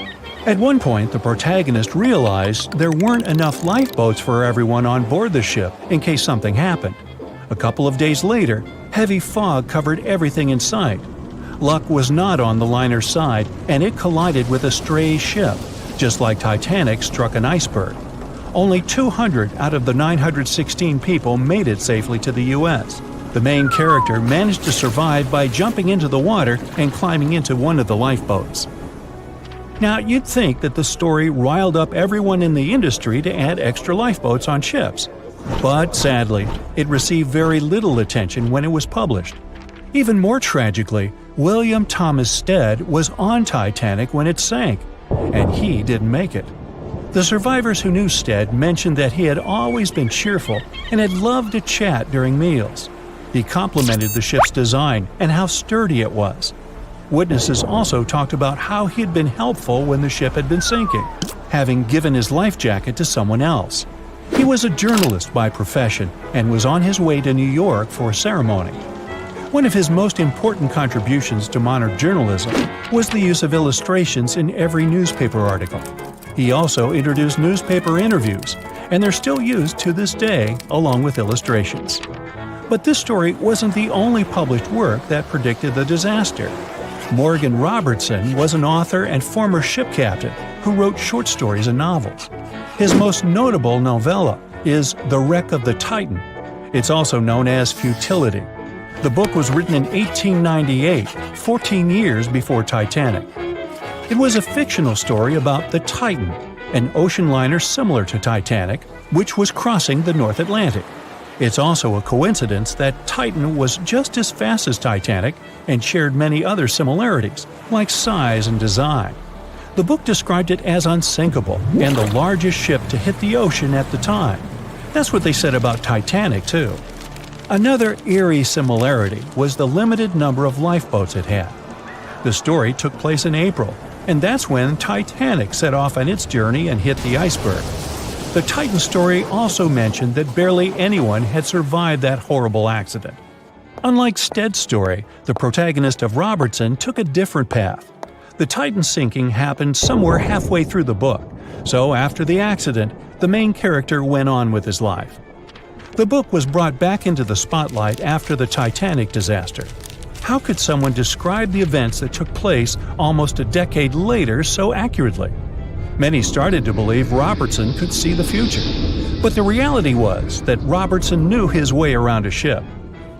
[SPEAKER 2] At one point, the protagonist realized there weren't enough lifeboats for everyone on board the ship in case something happened. A couple of days later, heavy fog covered everything in sight. Luck was not on the liner's side, and it collided with a stray ship, just like Titanic struck an iceberg. Only 200 out of the 916 people made it safely to the U.S. The main character managed to survive by jumping into the water and climbing into one of the lifeboats. Now, you'd think that the story riled up everyone in the industry to add extra lifeboats on ships. But sadly, it received very little attention when it was published. Even more tragically, William Thomas Stead was on Titanic when it sank, and he didn't make it. The survivors who knew Stead mentioned that he had always been cheerful and had loved to chat during meals. He complimented the ship's design and how sturdy it was. Witnesses also talked about how he had been helpful when the ship had been sinking, having given his life jacket to someone else. He was a journalist by profession and was on his way to New York for a ceremony. One of his most important contributions to modern journalism was the use of illustrations in every newspaper article. He also introduced newspaper interviews, and they're still used to this day along with illustrations. But this story wasn't the only published work that predicted the disaster. Morgan Robertson was an author and former ship captain who wrote short stories and novels. His most notable novella is The Wreck of the Titan. It's also known as Futility. The book was written in 1898, 14 years before Titanic. It was a fictional story about the Titan, an ocean liner similar to Titanic, which was crossing the North Atlantic. It's also a coincidence that Titan was just as fast as Titanic and shared many other similarities, like size and design. The book described it as unsinkable and the largest ship to hit the ocean at the time. That's what they said about Titanic, too. Another eerie similarity was the limited number of lifeboats it had. The story took place in April, and that's when Titanic set off on its journey and hit the iceberg. The Titan story also mentioned that barely anyone had survived that horrible accident. Unlike Stead's story, the protagonist of Robertson took a different path. The Titan sinking happened somewhere halfway through the book, so after the accident, the main character went on with his life. The book was brought back into the spotlight after the Titanic disaster. How could someone describe the events that took place almost a decade later so accurately? Many started to believe Robertson could see the future. But the reality was that Robertson knew his way around a ship.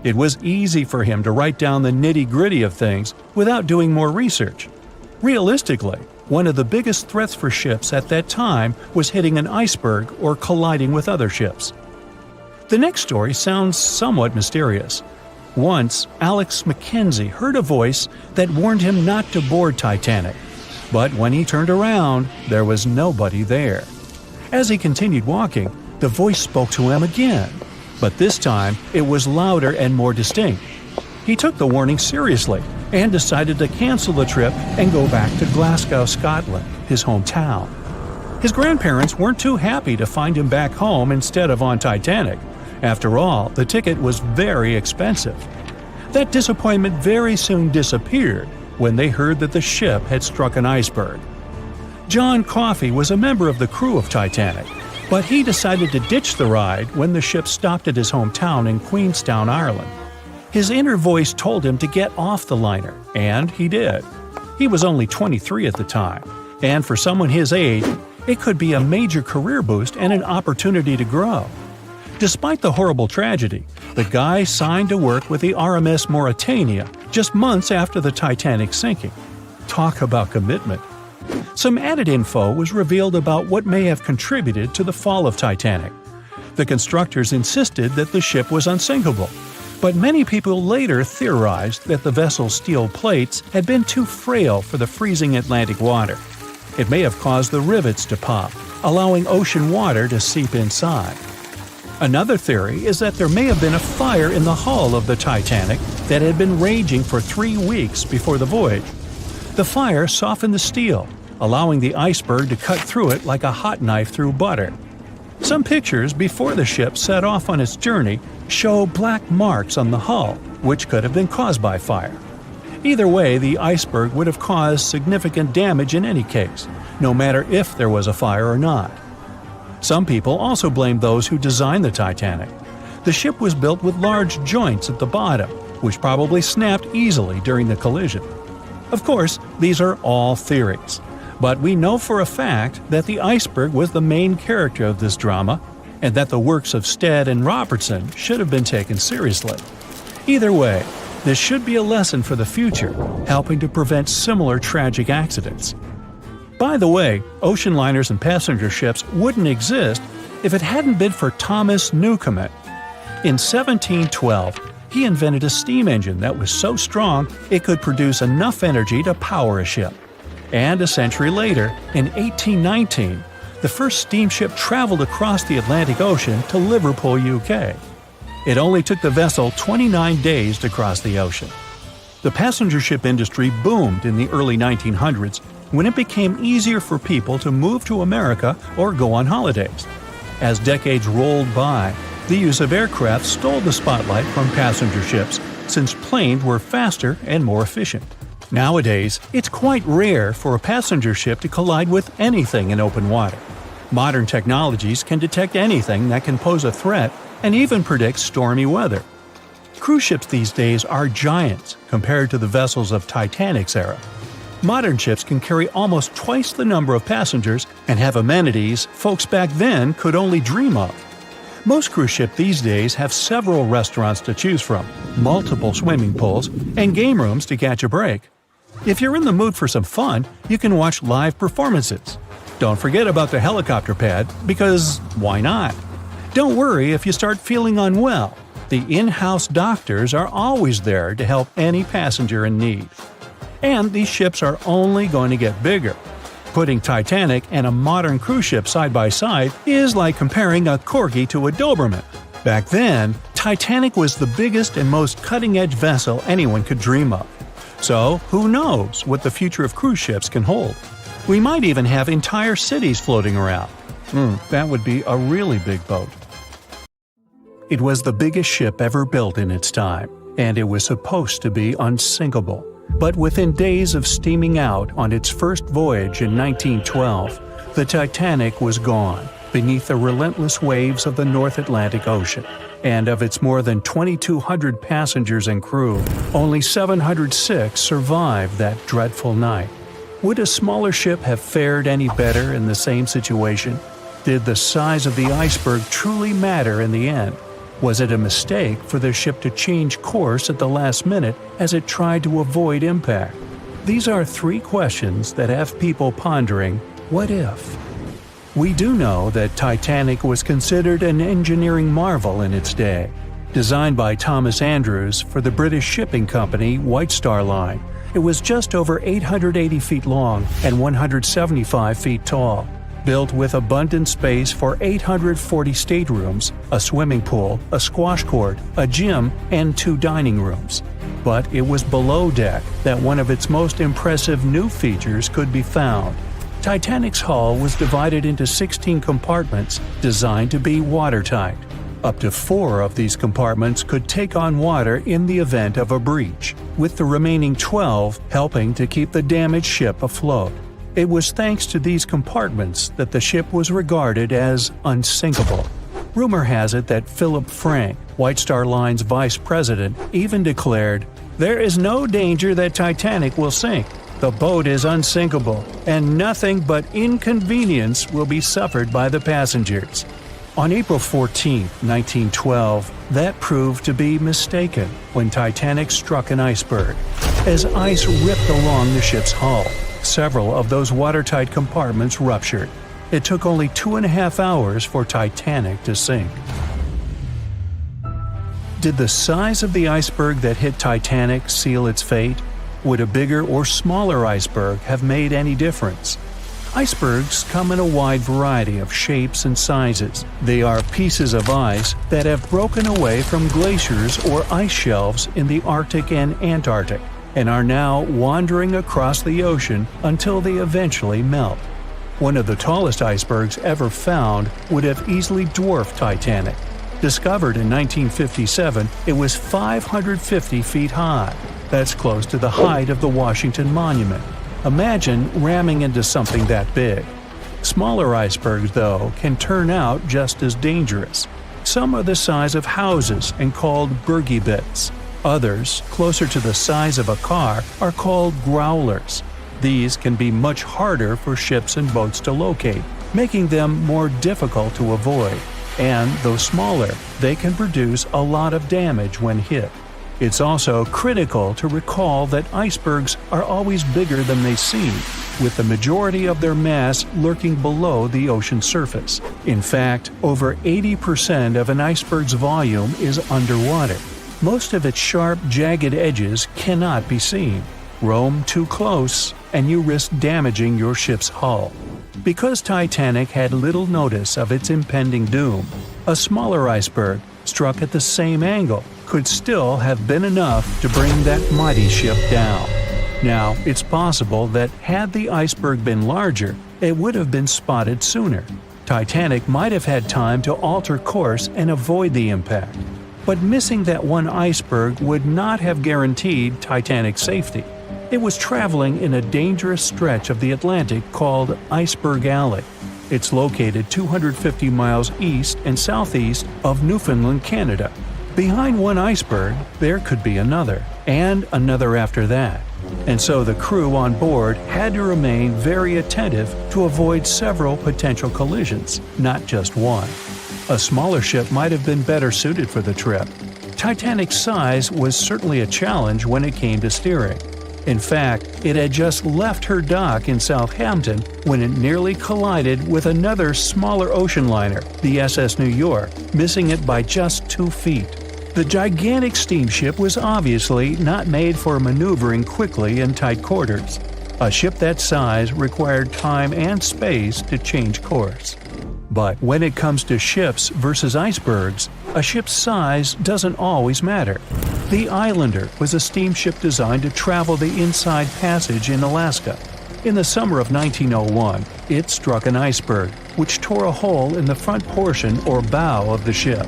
[SPEAKER 2] It was easy for him to write down the nitty-gritty of things without doing more research. Realistically, one of the biggest threats for ships at that time was hitting an iceberg or colliding with other ships. The next story sounds somewhat mysterious. Once, Alex Mackenzie heard a voice that warned him not to board Titanic. But when he turned around, there was nobody there. As he continued walking, the voice spoke to him again. But this time, it was louder and more distinct. He took the warning seriously and decided to cancel the trip and go back to Glasgow, Scotland, his hometown. His grandparents weren't too happy to find him back home instead of on Titanic. After all, the ticket was very expensive. That disappointment very soon disappeared when they heard that the ship had struck an iceberg. John Coffey was a member of the crew of Titanic, but he decided to ditch the ride when the ship stopped at his hometown in Queenstown, Ireland. His inner voice told him to get off the liner, and he did. He was only 23 at the time, and for someone his age, it could be a major career boost and an opportunity to grow. Despite the horrible tragedy, the guy signed to work with the RMS Mauritania just months after the Titanic sinking. Talk about commitment. Some added info was revealed about what may have contributed to the fall of Titanic. The constructors insisted that the ship was unsinkable, but many people later theorized that the vessel's steel plates had been too frail for the freezing Atlantic water. It may have caused the rivets to pop, allowing ocean water to seep inside. Another theory is that there may have been a fire in the hull of the Titanic that had been raging for 3 weeks before the voyage. The fire softened the steel, allowing the iceberg to cut through it like a hot knife through butter. Some pictures before the ship set off on its journey show black marks on the hull, which could have been caused by fire. Either way, the iceberg would have caused significant damage in any case, no matter if there was a fire or not. Some people also blame those who designed the Titanic. The ship was built with large joints at the bottom, which probably snapped easily during the collision. Of course, these are all theories, but we know for a fact that the iceberg was the main character of this drama, and that the works of Stead and Robertson should have been taken seriously. Either way, this should be a lesson for the future, helping to prevent similar tragic accidents. By the way, ocean liners and passenger ships wouldn't exist if it hadn't been for Thomas Newcomen. In 1712, he invented a steam engine that was so strong it could produce enough energy to power a ship. And a century later, in 1819, the first steamship traveled across the Atlantic Ocean to Liverpool, UK. It only took the vessel 29 days to cross the ocean. The passenger ship industry boomed in the early 1900s when it became easier for people to move to America or go on holidays. As decades rolled by, the use of aircraft stole the spotlight from passenger ships since planes were faster and more efficient. Nowadays, it's quite rare for a passenger ship to collide with anything in open water. Modern technologies can detect anything that can pose a threat and even predict stormy weather. Cruise ships these days are giants compared to the vessels of Titanic's era. Modern ships can carry almost twice the number of passengers and have amenities folks back then could only dream of. Most cruise ships these days have several restaurants to choose from, multiple swimming pools, and game rooms to catch a break. If you're in the mood for some fun, you can watch live performances. Don't forget about the helicopter pad, because why not? Don't worry if you start feeling unwell. The in-house doctors are always there to help any passenger in need. And these ships are only going to get bigger. Putting Titanic and a modern cruise ship side by side is like comparing a corgi to a Doberman. Back then, Titanic was the biggest and most cutting-edge vessel anyone could dream of. So, who knows what the future of cruise ships can hold? We might even have entire cities floating around. That would be a really big boat. It was the biggest ship ever built in its time, and it was supposed to be unsinkable. But within days of steaming out on its first voyage in 1912, the Titanic was gone beneath the relentless waves of the North Atlantic Ocean. And of its more than 2,200 passengers and crew, only 706 survived that dreadful night. Would a smaller ship have fared any better in the same situation? Did the size of the iceberg truly matter in the end? Was it a mistake for the ship to change course at the last minute as it tried to avoid impact? These are three questions that have people pondering, what if? We do know that Titanic was considered an engineering marvel in its day. Designed by Thomas Andrews for the British shipping company White Star Line, it was just over 880 feet long and 175 feet tall. Built with abundant space for 840 staterooms, a swimming pool, a squash court, a gym, and 2 dining rooms. But it was below deck that one of its most impressive new features could be found. Titanic's hull was divided into 16 compartments designed to be watertight. Up to 4 of these compartments could take on water in the event of a breach, with the remaining 12 helping to keep the damaged ship afloat. It was thanks to these compartments that the ship was regarded as unsinkable. Rumor has it that Philip Frank, White Star Line's vice president, even declared, "There is no danger that Titanic will sink. The boat is unsinkable, and nothing but inconvenience will be suffered by the passengers." On April 14, 1912, that proved to be mistaken when Titanic struck an iceberg. As ice ripped along the ship's hull, several of those watertight compartments ruptured. It took only 2.5 hours for Titanic to sink. Did the size of the iceberg that hit Titanic seal its fate? Would a bigger or smaller iceberg have made any difference? Icebergs come in a wide variety of shapes and sizes. They are pieces of ice that have broken away from glaciers or ice shelves in the Arctic and Antarctic, and are now wandering across the ocean until they eventually melt. One of the tallest icebergs ever found would have easily dwarfed Titanic. Discovered in 1957, it was 550 feet high. That's close to the height of the Washington Monument. Imagine ramming into something that big. Smaller icebergs, though, can turn out just as dangerous. Some are the size of houses and called bergy bits. Others, closer to the size of a car, are called growlers. These can be much harder for ships and boats to locate, making them more difficult to avoid. And though smaller, they can produce a lot of damage when hit. It's also critical to recall that icebergs are always bigger than they seem, with the majority of their mass lurking below the ocean surface. In fact, over 80% of an iceberg's volume is underwater. Most of its sharp, jagged edges cannot be seen. Roam too close, and you risk damaging your ship's hull. Because Titanic had little notice of its impending doom, a smaller iceberg, struck at the same angle, could still have been enough to bring that mighty ship down. Now, it's possible that had the iceberg been larger, it would have been spotted sooner. Titanic might have had time to alter course and avoid the impact. But missing that one iceberg would not have guaranteed Titanic's safety. It was traveling in a dangerous stretch of the Atlantic called Iceberg Alley. It's located 250 miles east and southeast of Newfoundland, Canada. Behind one iceberg, there could be another, and another after that. And so the crew on board had to remain very attentive to avoid several potential collisions, not just one. A smaller ship might have been better suited for the trip. Titanic's size was certainly a challenge when it came to steering. In fact, it had just left her dock in Southampton when it nearly collided with another smaller ocean liner, the SS New York, missing it by just 2 feet. The gigantic steamship was obviously not made for maneuvering quickly in tight quarters. A ship that size required time and space to change course. But when it comes to ships versus icebergs, a ship's size doesn't always matter. The Islander was a steamship designed to travel the Inside Passage in Alaska. In the summer of 1901, it struck an iceberg, which tore a hole in the front portion or bow of the ship.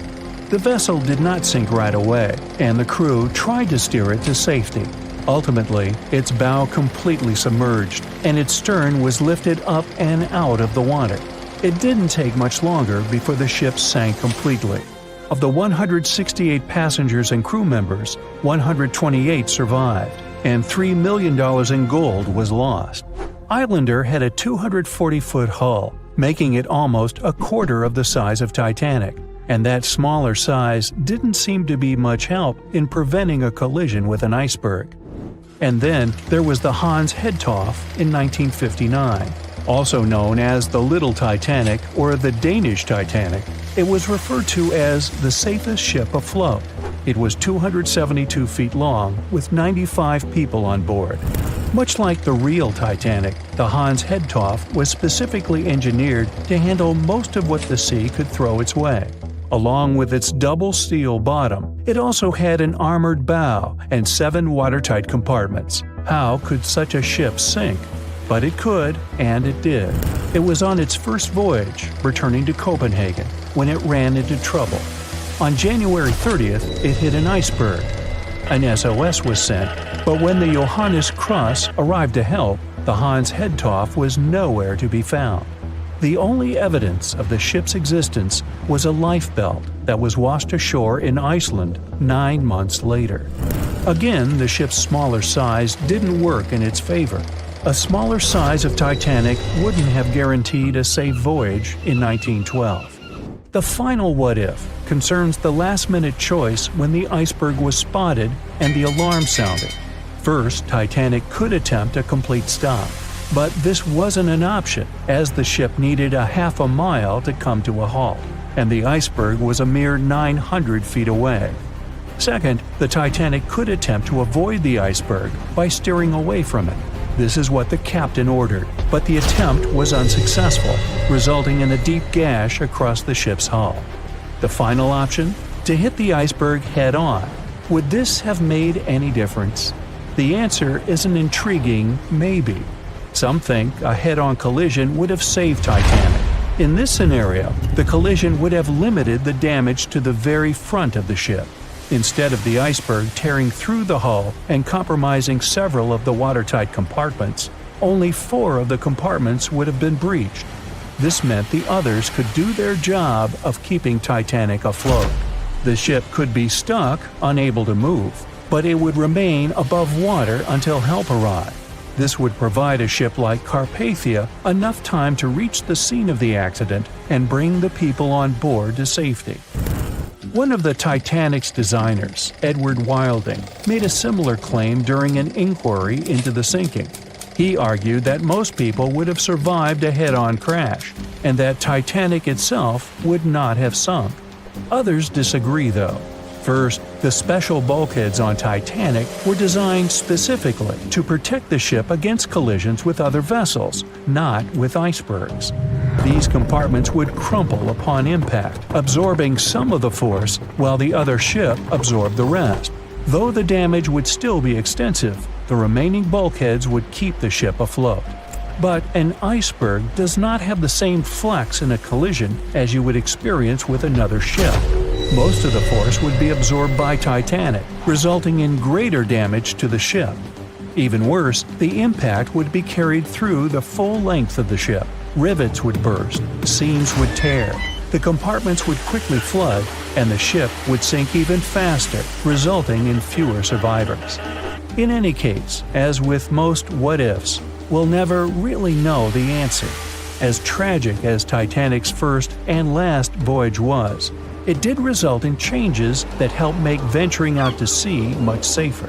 [SPEAKER 2] The vessel did not sink right away, and the crew tried to steer it to safety. Ultimately, its bow completely submerged, and its stern was lifted up and out of the water. It didn't take much longer before the ship sank completely. Of the 168 passengers and crew members, 128 survived, and $3 million in gold was lost. Islander had a 240-foot hull, making it almost a quarter of the size of Titanic, and that smaller size didn't seem to be much help in preventing a collision with an iceberg. And then there was the Hans Hedtoft in 1959. Also known as the Little Titanic or the Danish Titanic, it was referred to as the safest ship afloat. It was 272 feet long with 95 people on board. Much like the real Titanic, the Hans Hedtoft was specifically engineered to handle most of what the sea could throw its way. Along with its double steel bottom, it also had an armored bow and 7 watertight compartments. How could such a ship sink? But it could, and it did. It was on its first voyage, returning to Copenhagen, when it ran into trouble. On January 30th, it hit an iceberg. An SOS was sent, but when the Johannes Cross arrived to help, the Hans Hedtoft was nowhere to be found. The only evidence of the ship's existence was a lifebelt that was washed ashore in Iceland 9 months later. Again, the ship's smaller size didn't work in its favor. A smaller size of Titanic wouldn't have guaranteed a safe voyage in 1912. The final what-if concerns the last-minute choice when the iceberg was spotted and the alarm sounded. First, Titanic could attempt a complete stop, but this wasn't an option as the ship needed a half a mile to come to a halt, and the iceberg was a mere 900 feet away. Second, the Titanic could attempt to avoid the iceberg by steering away from it. This is what the captain ordered, but the attempt was unsuccessful, resulting in a deep gash across the ship's hull. The final option? To hit the iceberg head-on. Would this have made any difference? The answer is an intriguing maybe. Some think a head-on collision would have saved Titanic. In this scenario, the collision would have limited the damage to the very front of the ship, instead of the iceberg tearing through the hull and compromising several of the watertight compartments. Only 4 of the compartments would have been breached. This meant the others could do their job of keeping Titanic afloat. The ship could be stuck, unable to move, but it would remain above water until help arrived. This would provide a ship like Carpathia enough time to reach the scene of the accident and bring the people on board to safety. One of the Titanic's designers, Edward Wilding, made a similar claim during an inquiry into the sinking. He argued that most people would have survived a head-on crash, and that Titanic itself would not have sunk. Others disagree, though. First, the special bulkheads on Titanic were designed specifically to protect the ship against collisions with other vessels, not with icebergs. These compartments would crumple upon impact, absorbing some of the force while the other ship absorbed the rest. Though the damage would still be extensive, the remaining bulkheads would keep the ship afloat. But an iceberg does not have the same flex in a collision as you would experience with another ship. Most of the force would be absorbed by Titanic, resulting in greater damage to the ship. Even worse, the impact would be carried through the full length of the ship. Rivets would burst, seams would tear. the compartments would quickly flood and the ship would sink even faster, resulting in fewer survivors. In any case, as with most what-ifs, we'll never really know the answer. As tragic as Titanic's first and last voyage was, it did result in changes that helped make venturing out to sea much safer.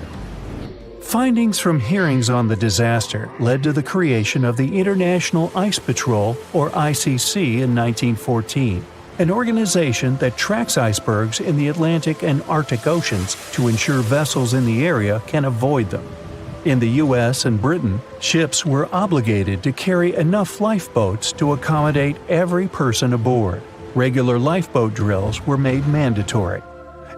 [SPEAKER 2] Findings from hearings on the disaster led to the creation of the International Ice Patrol, or ICC, in 1914, an organization that tracks icebergs in the Atlantic and Arctic Oceans to ensure vessels in the area can avoid them. In the US and Britain, ships were obligated to carry enough lifeboats to accommodate every person aboard. Regular lifeboat drills were made mandatory.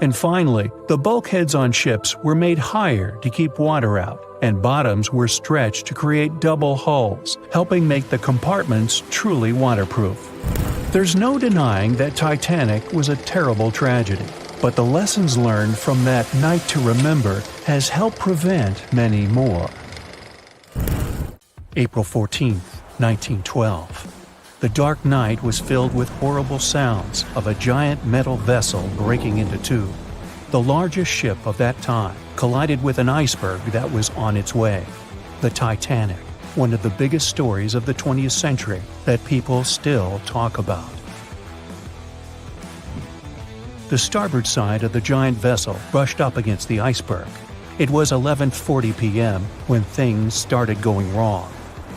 [SPEAKER 2] And finally, the bulkheads on ships were made higher to keep water out, and bottoms were stretched to create double hulls, helping make the compartments truly waterproof. There's no denying that Titanic was a terrible tragedy, but the lessons learned from that night to remember has helped prevent many more. April 14, 1912. The dark night was filled with horrible sounds of a giant metal vessel breaking into two. The largest ship of that time collided with an iceberg that was on its way. The Titanic, one of the biggest stories of the 20th century that people still talk about. The starboard side of the giant vessel brushed up against the iceberg. It was 11:40 p.m. when things started going wrong.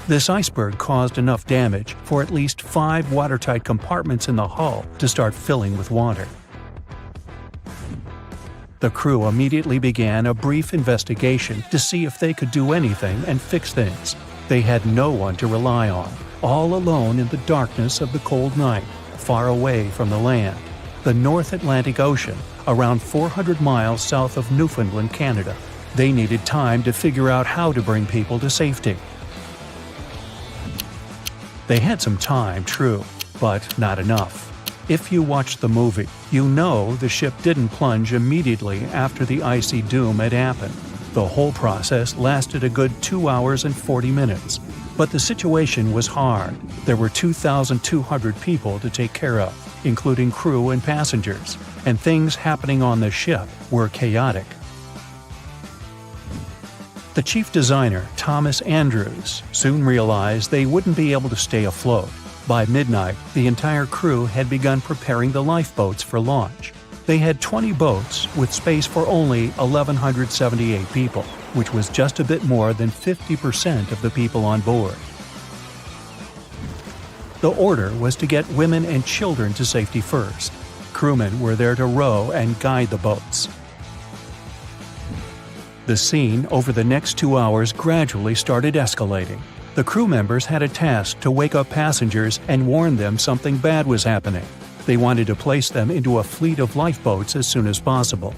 [SPEAKER 2] This iceberg caused enough damage for at least 5 watertight compartments in the hull to start filling with water. The crew immediately began a brief investigation to see if they could do anything and fix things. They had no one to rely on, all alone in the darkness of the cold night, far away from the land. The North Atlantic Ocean, around 400 miles south of Newfoundland, Canada. They needed time to figure out how to bring people to safety. They had some time, true, but not enough. If you watched the movie, you know the ship didn't plunge immediately after the icy doom had happened. The whole process lasted a good 2 hours and 40 minutes. But the situation was hard. There were 2,200 people to take care of, including crew and passengers, and things happening on the ship were chaotic. The chief designer, Thomas Andrews, soon realized they wouldn't be able to stay afloat. By midnight, the entire crew had begun preparing the lifeboats for launch. They had 20 boats with space for only 1,178 people, which was just a bit more than 50% of the people on board. The order was to get women and children to safety first. Crewmen were there to row and guide the boats. The scene over the next 2 hours gradually started escalating. The crew members had a task to wake up passengers and warn them something bad was happening. They wanted to place them into a fleet of lifeboats as soon as possible.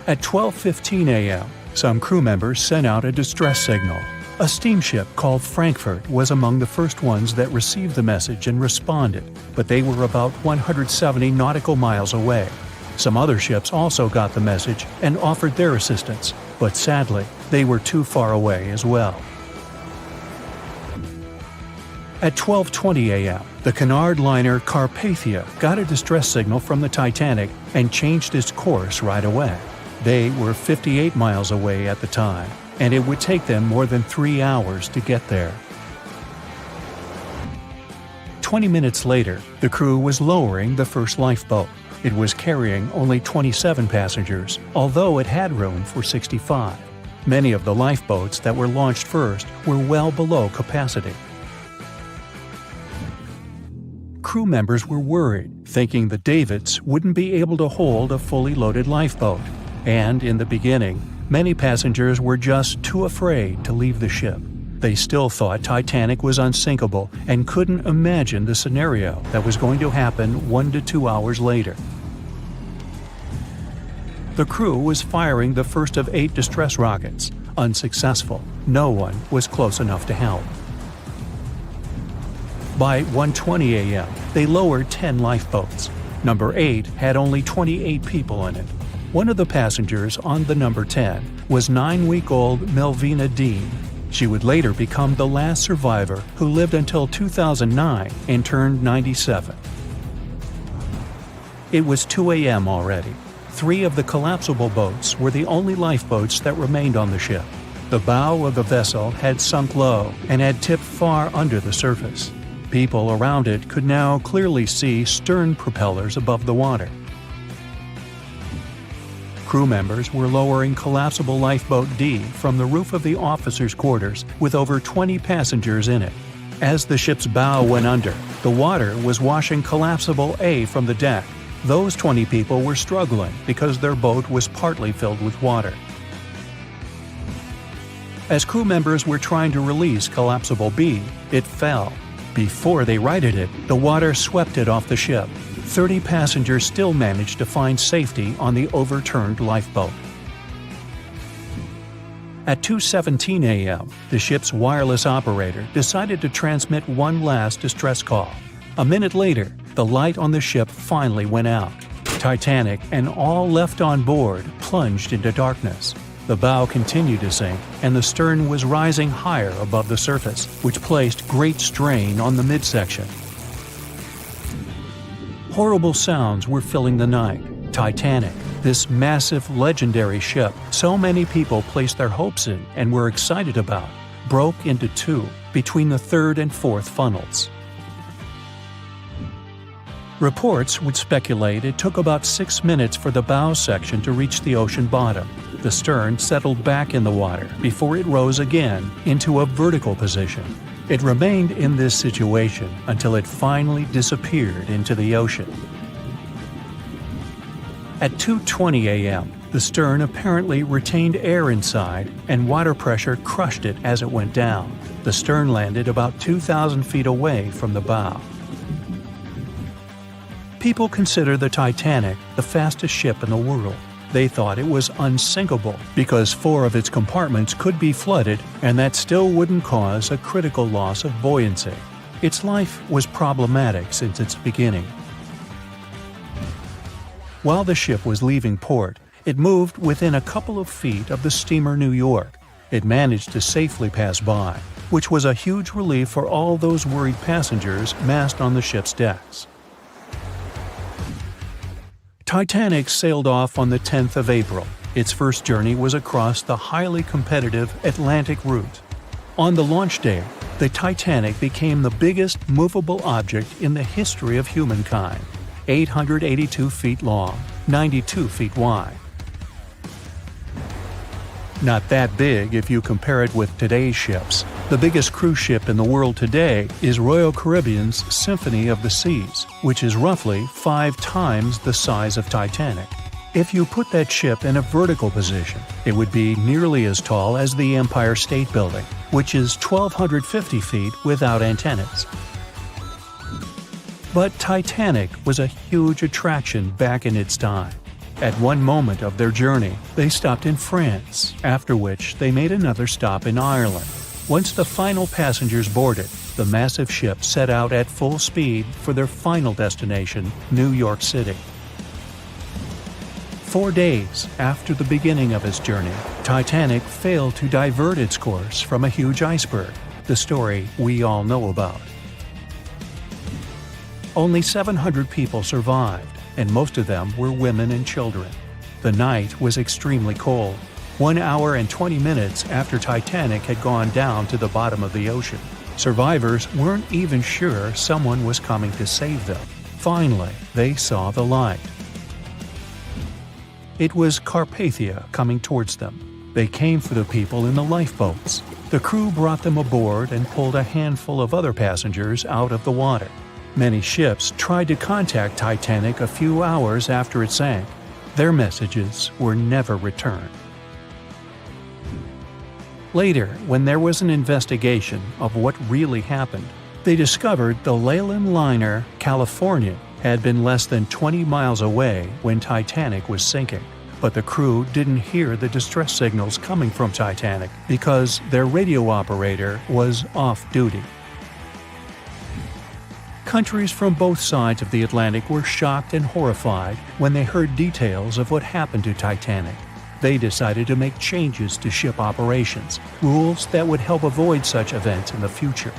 [SPEAKER 2] At 12:15 a.m., some crew members sent out a distress signal. A steamship called Frankfurt was among the first ones that received the message and responded, but they were about 170 nautical miles away. Some other ships also got the message and offered their assistance, but sadly, they were too far away as well. At 12:20 a.m., the Cunard liner Carpathia got a distress signal from the Titanic and changed its course right away. They were 58 miles away at the time, and it would take them more than 3 hours to get there. 20 minutes later, the crew was lowering the first lifeboat. It was carrying only 27 passengers, although it had room for 65. Many of the lifeboats that were launched first were well below capacity. Crew members were worried, thinking the Davids wouldn't be able to hold a fully loaded lifeboat. And in the beginning, many passengers were just too afraid to leave the ship. They still thought Titanic was unsinkable and couldn't imagine the scenario that was going to happen 1 to 2 hours later. The crew was firing the first of 8 distress rockets. Unsuccessful. No one was close enough to help. By 1:20 a.m., they lowered 10 lifeboats. Number 8 had only 28 people in it. One of the passengers on the number 10 was 9-week-old Melvina Dean. She would later become the last survivor who lived until 2009 and turned 97. It was 2 a.m. already. 3 of the collapsible boats were the only lifeboats that remained on the ship. The bow of the vessel had sunk low and had tipped far under the surface. People around it could now clearly see stern propellers above the water. Crew members were lowering collapsible lifeboat D from the roof of the officers' quarters with over 20 passengers in it. As the ship's bow went under, the water was washing collapsible A from the deck. Those 20 people were struggling because their boat was partly filled with water. As crew members were trying to release collapsible B, it fell. Before they righted it, the water swept it off the ship. 30 passengers still managed to find safety on the overturned lifeboat. At 2:17 a.m., the ship's wireless operator decided to transmit one last distress call. A minute later, the light on the ship finally went out. Titanic and all left on board plunged into darkness. The bow continued to sink, and the stern was rising higher above the surface, which placed great strain on the midsection. Horrible sounds were filling the night. Titanic, this massive, legendary ship so many people placed their hopes in and were excited about, broke into 2 between the 3rd and 4th funnels. Reports would speculate it took about 6 minutes for the bow section to reach the ocean bottom. The stern settled back in the water before it rose again into a vertical position. It remained in this situation until it finally disappeared into the ocean. At 2:20 a.m., the stern apparently retained air inside, and water pressure crushed it as it went down. The stern landed about 2,000 feet away from the bow. People consider the Titanic the fastest ship in the world. They thought it was unsinkable because 4 of its compartments could be flooded, and that still wouldn't cause a critical loss of buoyancy. Its life was problematic since its beginning. While the ship was leaving port, it moved within a couple of feet of the steamer New York. It managed to safely pass by, which was a huge relief for all those worried passengers massed on the ship's decks. Titanic sailed off on the 10th of April. Its first journey was across the highly competitive Atlantic route. On the launch day, the Titanic became the biggest movable object in the history of humankind, 882 feet long, 92 feet wide. Not that big if you compare it with today's ships. The biggest cruise ship in the world today is Royal Caribbean's Symphony of the Seas, which is roughly 5 times the size of Titanic. If you put that ship in a vertical position, it would be nearly as tall as the Empire State Building, which is 1,250 feet without antennas. But Titanic was a huge attraction back in its time. At one moment of their journey, they stopped in France, after which they made another stop in Ireland. Once the final passengers boarded, the massive ship set out at full speed for their final destination, New York City. 4 days after the beginning of its journey, Titanic failed to divert its course from a huge iceberg, the story we all know about. Only 700 people survived, and most of them were women and children. The night was extremely cold, 1 hour and 20 minutes after Titanic had gone down to the bottom of the ocean. Survivors weren't even sure someone was coming to save them. Finally, they saw the light. It was Carpathia coming towards them. They came for the people in the lifeboats. The crew brought them aboard and pulled a handful of other passengers out of the water. Many ships tried to contact Titanic a few hours after it sank. Their messages were never returned. Later, when there was an investigation of what really happened, they discovered the Leyland liner California had been less than 20 miles away when Titanic was sinking. But the crew didn't hear the distress signals coming from Titanic because their radio operator was off duty. Countries from both sides of the Atlantic were shocked and horrified when they heard details of what happened to Titanic. They decided to make changes to ship operations, rules that would help avoid such events in the future.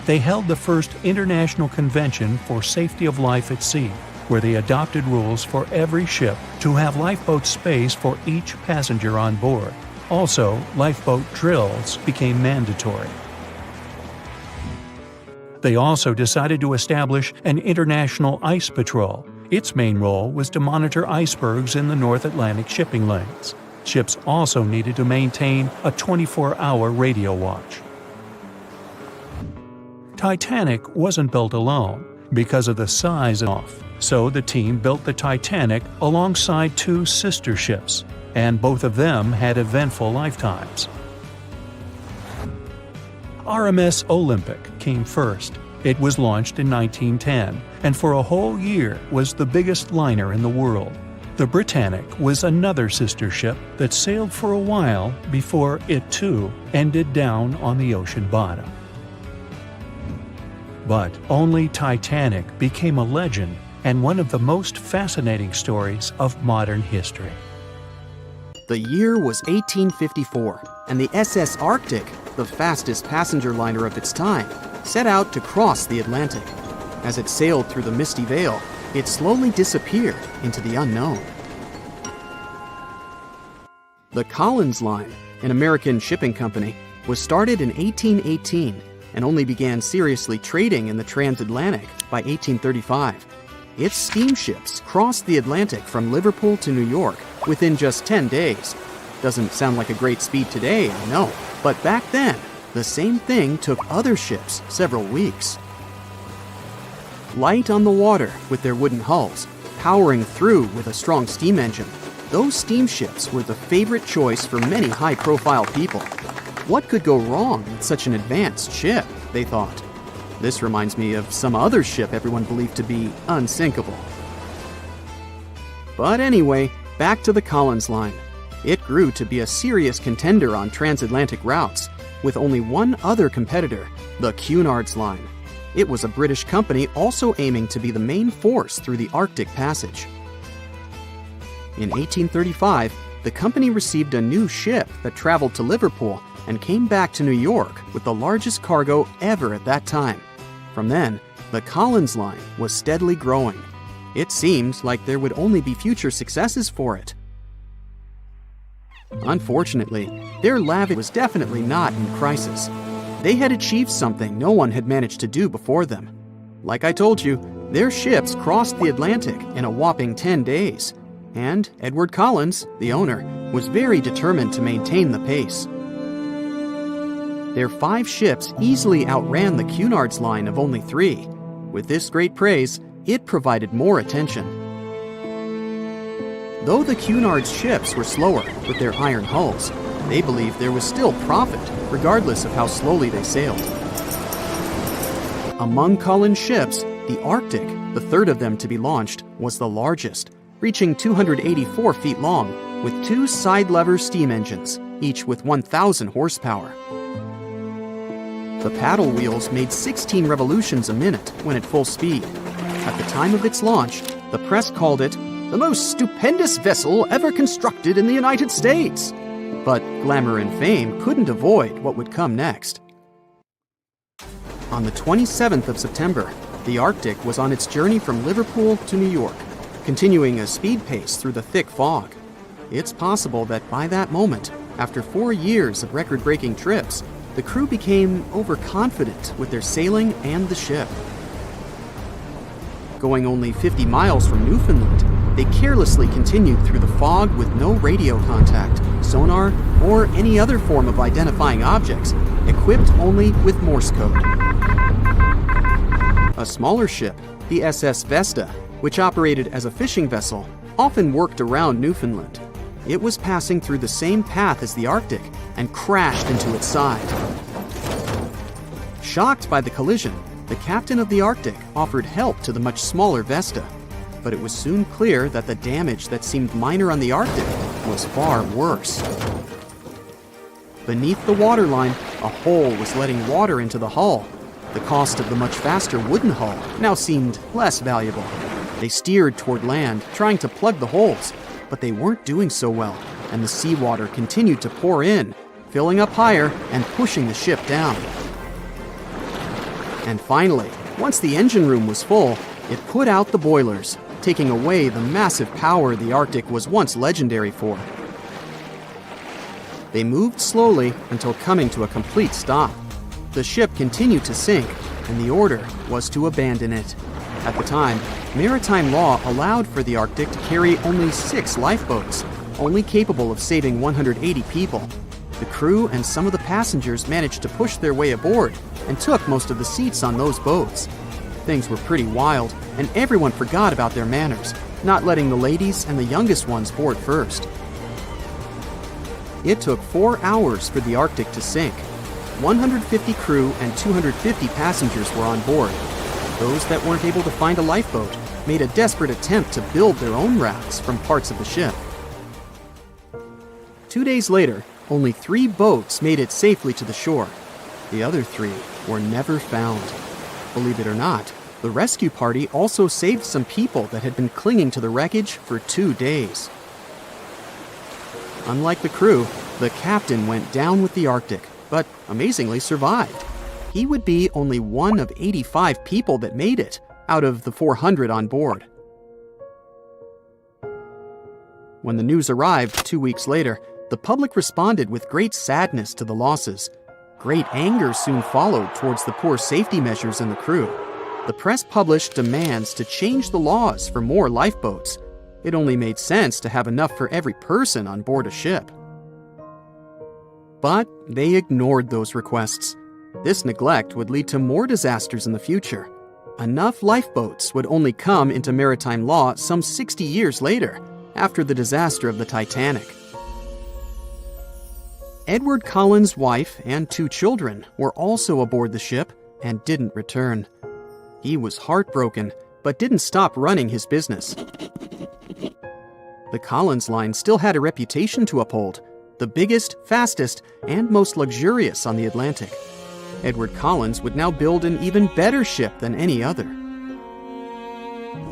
[SPEAKER 2] They held the first International Convention for Safety of Life at Sea, where they adopted rules for every ship to have lifeboat space for each passenger on board. Also, lifeboat drills became mandatory. They also decided to establish an international ice patrol. Its main role was to monitor icebergs in the North Atlantic shipping lanes. Ships also needed to maintain a 24-hour radio watch. Titanic wasn't built alone because of the size off, so the team built the Titanic alongside two sister ships, and both of them had eventful lifetimes. RMS Olympic came first. It was launched in 1910, and for a whole year was the biggest liner in the world. The Britannic was another sister ship that sailed for a while before it too ended down on the ocean bottom. But only Titanic became a legend and one of the most fascinating stories of modern history.
[SPEAKER 1] The year was 1854, and the SS Arctic, the fastest passenger liner of its time, set out to cross the Atlantic. As it sailed through the misty veil, it slowly disappeared into the unknown. The Collins Line, an American shipping company, was started in 1818 and only began seriously trading in the transatlantic by 1835. Its steamships crossed the Atlantic from Liverpool to New York within just 10 days. Doesn't sound like a great speed today, I know, but back then, the same thing took other ships several weeks. Light on the water with their wooden hulls, powering through with a strong steam engine, those steamships were the favorite choice for many high-profile people. What could go wrong with such an advanced ship, they thought. This reminds me of some other ship everyone believed to be unsinkable. But anyway, back to the Collins Line. It grew to be a serious contender on transatlantic routes, with only one other competitor, the Cunard's Line. It was a British company also aiming to be the main force through the Arctic Passage. In 1835, the company received a new ship that traveled to Liverpool and came back to New York with the largest cargo ever at that time. From then, the Collins Line was steadily growing. It seemed like there would only be future successes for it. Unfortunately, their Lavish was definitely not in crisis. They had achieved something no one had managed to do before them. Like I told you, their ships crossed the Atlantic in a whopping 10 days. And Edward Collins, the owner, was very determined to maintain the pace. Their 5 ships easily outran the Cunard's Line of only 3. With this great praise, it provided more attention. Though the Cunard's ships were slower with their iron hulls, they believed there was still profit, regardless of how slowly they sailed. Among Collins' ships, the Arctic, the third of them to be launched, was the largest, reaching 284 feet long, with 2 side-lever steam engines, each with 1,000 horsepower. The paddle wheels made 16 revolutions a minute when at full speed. At the time of its launch, the press called it the most stupendous vessel ever constructed in the United States. But glamour and fame couldn't avoid what would come next. On the 27th of September, the Arctic was on its journey from Liverpool to New York, continuing a speed pace through the thick fog. It's possible that by that moment, after 4 years of record-breaking trips, the crew became overconfident with their sailing and the ship. Going only 50 miles from Newfoundland, they carelessly continued through the fog with no radio contact, sonar, or any other form of identifying objects, equipped only with Morse code. A smaller ship, the SS Vesta, which operated as a fishing vessel, often worked around Newfoundland. It was passing through the same path as the Arctic and crashed into its side. Shocked by the collision, the captain of the Arctic offered help to the much smaller Vesta, but it was soon clear that the damage that seemed minor on the Arctic was far worse. Beneath the waterline, a hole was letting water into the hull. The cost of the much faster wooden hull now seemed less valuable. They steered toward land, trying to plug the holes, But they weren't doing so well, and the seawater continued to pour in, filling up higher and pushing the ship down. And finally, once the engine room was full, it put out the boilers, taking away the massive power the Arctic was once legendary for. They moved slowly until coming to a complete stop. The ship continued to sink, and the order was to abandon it. At the time, maritime law allowed for the Arctic to carry only 6 lifeboats, only capable of saving 180 people. The crew and some of the passengers managed to push their way aboard and took most of the seats on those boats. Things were pretty wild, and everyone forgot about their manners, not letting the ladies and the youngest ones board first. It took 4 hours for the Arctic to sink. 150 crew and 250 passengers were on board. Those that weren't able to find a lifeboat made a desperate attempt to build their own rafts from parts of the ship. 2 days later, only 3 boats made it safely to the shore. The other 3 were never found. Believe it or not, the rescue party also saved some people that had been clinging to the wreckage for 2 days. Unlike the crew, the captain went down with the Arctic, but amazingly survived. He would be only one of 85 people that made it out of the 400 on board. When the news arrived 2 weeks later, the public responded with great sadness to the losses. Great anger soon followed towards the poor safety measures in the crew. The press published demands to change the laws for more lifeboats. It only made sense to have enough for every person on board a ship. But they ignored those requests. This neglect would lead to more disasters in the future. Enough lifeboats would only come into maritime law some 60 years later, after the disaster of the Titanic. Edward Cullen's wife and 2 children were also aboard the ship and didn't return. He was heartbroken, but didn't stop running his business. The Collins line still had a reputation to uphold, the biggest, fastest, and most luxurious on the Atlantic. Edward Collins would now build an even better ship than any other.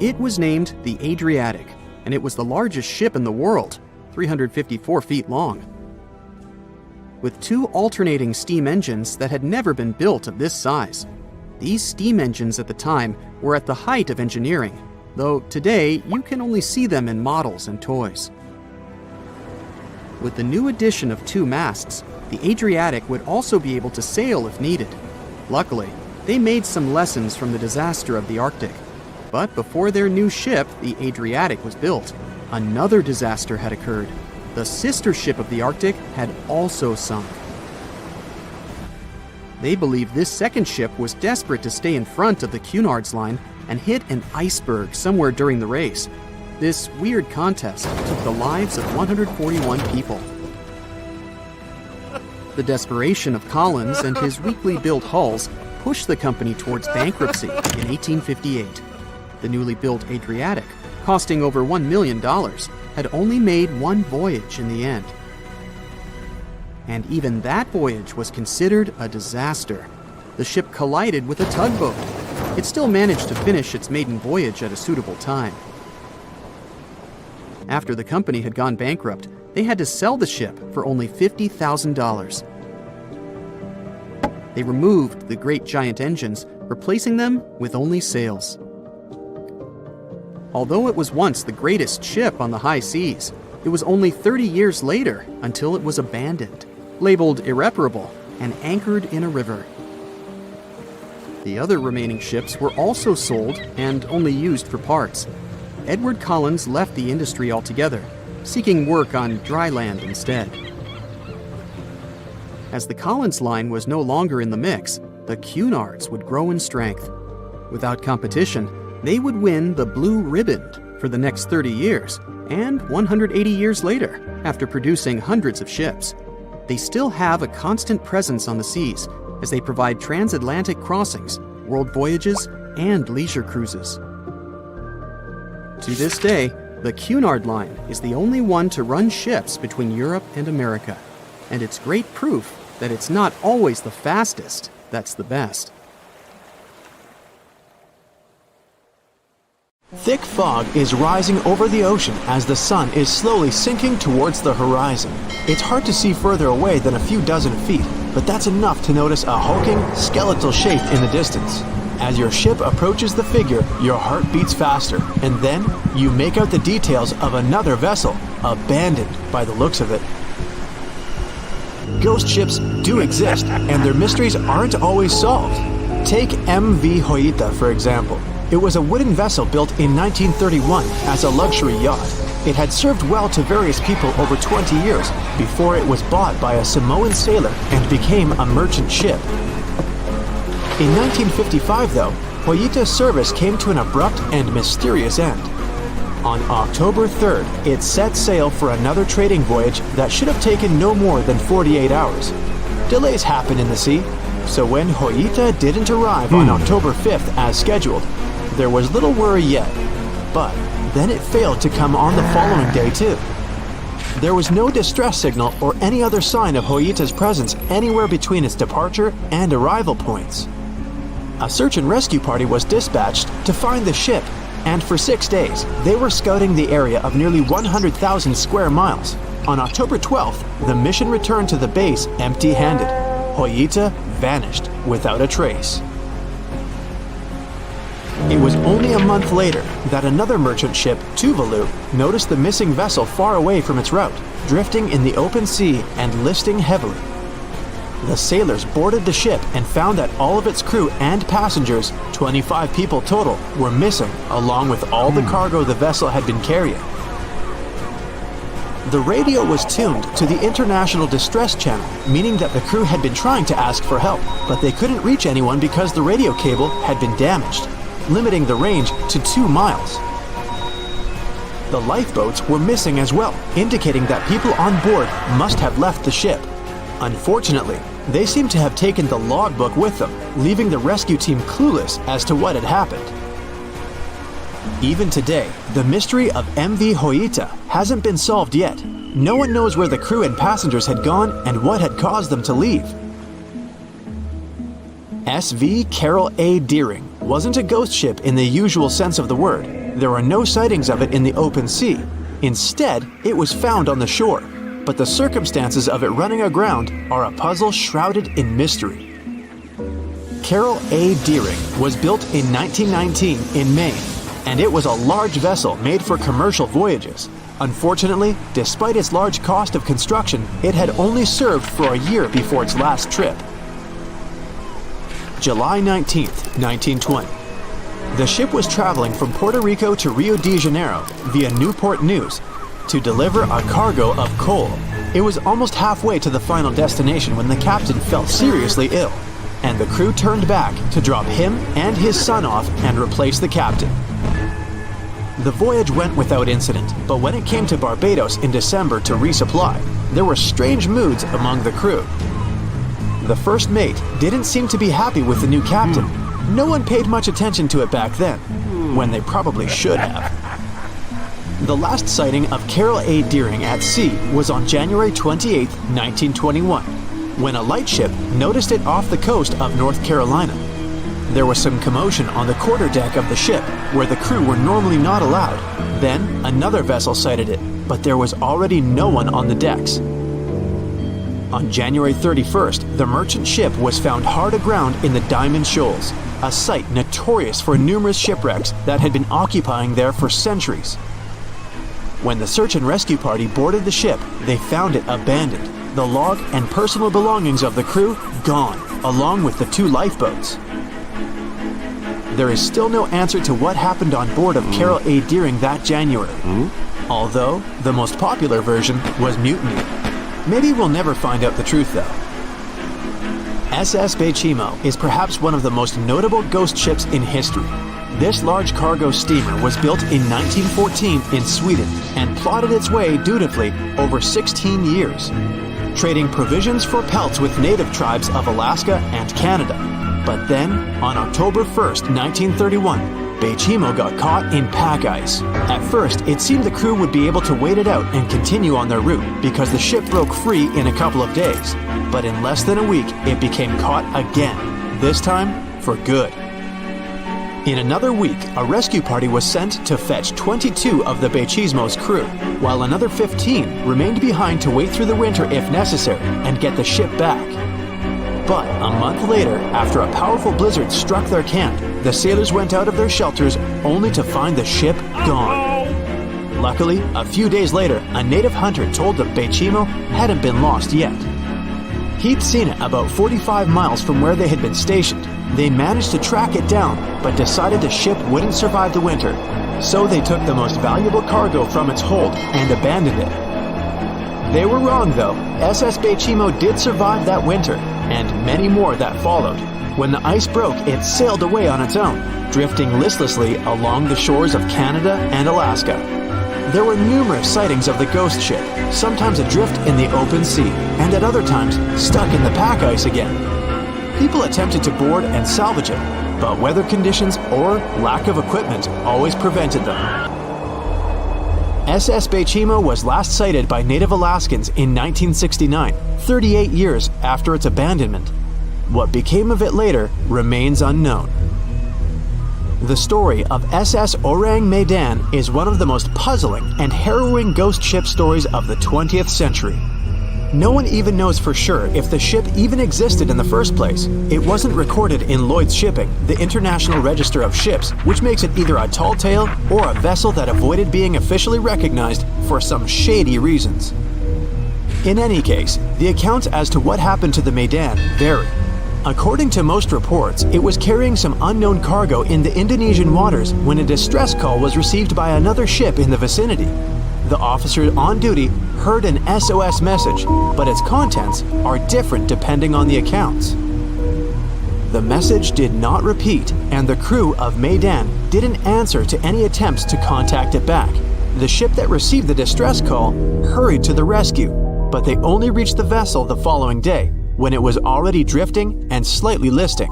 [SPEAKER 1] It was named the Adriatic, and it was the largest ship in the world, 354 feet long. With 2 alternating steam engines that had never been built of this size. These steam engines at the time were at the height of engineering, though today you can only see them in models and toys. With the new addition of 2 masts, the Adriatic would also be able to sail if needed. Luckily, they made some lessons from the disaster of the Arctic. But before their new ship, the Adriatic, was built, another disaster had occurred. The sister ship of the Arctic had also sunk. They believed this second ship was desperate to stay in front of the Cunard's line and hit an iceberg somewhere during the race. This weird contest took the lives of 141 people. The desperation of Collins and his weakly built hulls pushed the company towards bankruptcy in 1858. The newly built Adriatic, costing over $1 million, had only made 1 voyage in the end. And even that voyage was considered a disaster. The ship collided with a tugboat. It still managed to finish its maiden voyage at a suitable time. After the company had gone bankrupt, they had to sell the ship for only $50,000. They removed the great giant engines, replacing them with only sails. Although it was once the greatest ship on the high seas, it was only 30 years later until it was abandoned, labeled irreparable, and anchored in a river. The other remaining ships were also sold and only used for parts. Edward Collins left the industry altogether, seeking work on dry land instead. As the Collins line was no longer in the mix, the Cunards would grow in strength. Without competition, they would win the Blue Ribbon for the next 30 years, and 180 years later, after producing hundreds of ships. They still have a constant presence on the seas, as they provide transatlantic crossings, world voyages, and leisure cruises. To this day, the Cunard line is the only one to run ships between Europe and America, and it's great proof that it's not always the fastest that's the best.
[SPEAKER 4] Thick fog is rising over the ocean as the sun is slowly sinking towards the horizon. It's hard to see further away than a few dozen feet, but that's enough to notice a hulking, skeletal shape in the distance. As your ship approaches the figure, your heart beats faster, and then you make out the details of another vessel, abandoned by the looks of it. Ghost ships do exist, and their mysteries aren't always solved. Take MV Hoita, for example. It was a wooden vessel built in 1931 as a luxury yacht. It had served well to various people over 20 years before it was bought by a Samoan sailor and became a merchant ship. In 1955, though, Hoita's service came to an abrupt and mysterious end. On October 3rd, it set sail for another trading voyage that should have taken no more than 48 hours. Delays happen in the sea, so when Hoita didn't arrive on October 5th as scheduled, there was little worry yet. But then it failed to come on the following day too. There was no distress signal or any other sign of Hoita's presence anywhere between its departure and arrival points. A search and rescue party was dispatched to find the ship, and for 6 days, they were scouting the area of nearly 100,000 square miles. On October 12th, the mission returned to the base empty-handed. Hoita vanished without a trace. It was only a month later that another merchant ship, Tuvalu, noticed the missing vessel far away from its route, drifting in the open sea and listing heavily. The sailors boarded the ship and found that all of its crew and passengers, 25 people total, were missing, along with all the cargo the vessel had been carrying. The radio was tuned to the International Distress Channel, meaning that the crew had been trying to ask for help, but they couldn't reach anyone because the radio cable had been damaged, limiting the range to 2 miles. The lifeboats were missing as well, indicating that people on board must have left the ship. Unfortunately, they seem to have taken the logbook with them, leaving the rescue team clueless as to what had happened. Even today, the mystery of MV Hoita hasn't been solved yet. No one knows where the crew and passengers had gone and what had caused them to leave. SV Carol A. Deering wasn't a ghost ship in the usual sense of the word. There are no sightings of it in the open sea. Instead, it was found on the shore, but the circumstances of it running aground are a puzzle shrouded in mystery. Carol A. Deering was built in 1919 in Maine, and it was a large vessel made for commercial voyages. Unfortunately, despite its large cost of construction, it had only served for a year before its last trip. July 19, 1920. The ship was traveling from Puerto Rico to Rio de Janeiro via Newport News to deliver a cargo of coal. It was almost halfway to the final destination when the captain fell seriously ill, and the crew turned back to drop him and his son off and replace the captain. The voyage went without incident, but when it came to Barbados in December to resupply, there were strange moods among the crew. The first mate didn't seem to be happy with the new captain. No one paid much attention to it back then, when they probably should have. The last sighting of Carol A. Deering at sea was on January 28, 1921, when a lightship noticed it off the coast of North Carolina. There was some commotion on the quarterdeck of the ship, where the crew were normally not allowed. Then, another vessel sighted it, but there was already no one on the decks. On January 31st, the merchant ship was found hard aground in the Diamond Shoals, a site notorious for numerous shipwrecks that had been occupying there for centuries. When the search and rescue party boarded the ship, they found it abandoned, the log and personal belongings of the crew gone, along with the 2 lifeboats. There is still no answer to what happened on board of Carol A. Deering that January, although the most popular version was mutiny. Maybe we'll never find out the truth though. SS Bechimo is perhaps one of the most notable ghost ships in history. This large cargo steamer was built in 1914 in Sweden and plodded its way dutifully over 16 years, trading provisions for pelts with native tribes of Alaska and Canada. But then, on October 1st, 1931, Bechimo got caught in pack ice. At first, it seemed the crew would be able to wait it out and continue on their route because the ship broke free in a couple of days. But in less than a week, it became caught again, this time for good. In another week, a rescue party was sent to fetch 22 of the Beichismo's crew, while another 15 remained behind to wait through the winter if necessary and get the ship back. But a month later, after a powerful blizzard struck their camp, the sailors went out of their shelters only to find the ship gone. Luckily, a few days later, a native hunter told the Beichimo hadn't been lost yet. He'd seen it about 45 miles from where they had been stationed. They managed to track it down, but decided the ship wouldn't survive the winter. So they took the most valuable cargo from its hold and abandoned it. They were wrong though. SS Beichimo did survive that winter, and many more that followed. When the ice broke, it sailed away on its own, drifting listlessly along the shores of Canada and Alaska. There were numerous sightings of the ghost ship, sometimes adrift in the open sea, and at other times stuck in the pack ice again. People attempted to board and salvage it, but weather conditions or lack of equipment always prevented them. SS Beichimo was last sighted by native Alaskans in 1969, 38 years after its abandonment. What became of it later remains unknown. The story of SS Orang Medan is one of the most puzzling and harrowing ghost ship stories of the 20th century. No one even knows for sure if the ship even existed in the first place. It wasn't recorded in Lloyd's Shipping, the International Register of Ships, which makes it either a tall tale or a vessel that avoided being officially recognized for some shady reasons. In any case, the accounts as to what happened to the Medan vary. According to most reports, it was carrying some unknown cargo in the Indonesian waters when a distress call was received by another ship in the vicinity. The officer on duty heard an SOS message, but its contents are different depending on the accounts. The message did not repeat, and the crew of Medan didn't answer to any attempts to contact it back. The ship that received the distress call hurried to the rescue, but they only reached the vessel the following day, when it was already drifting and slightly listing.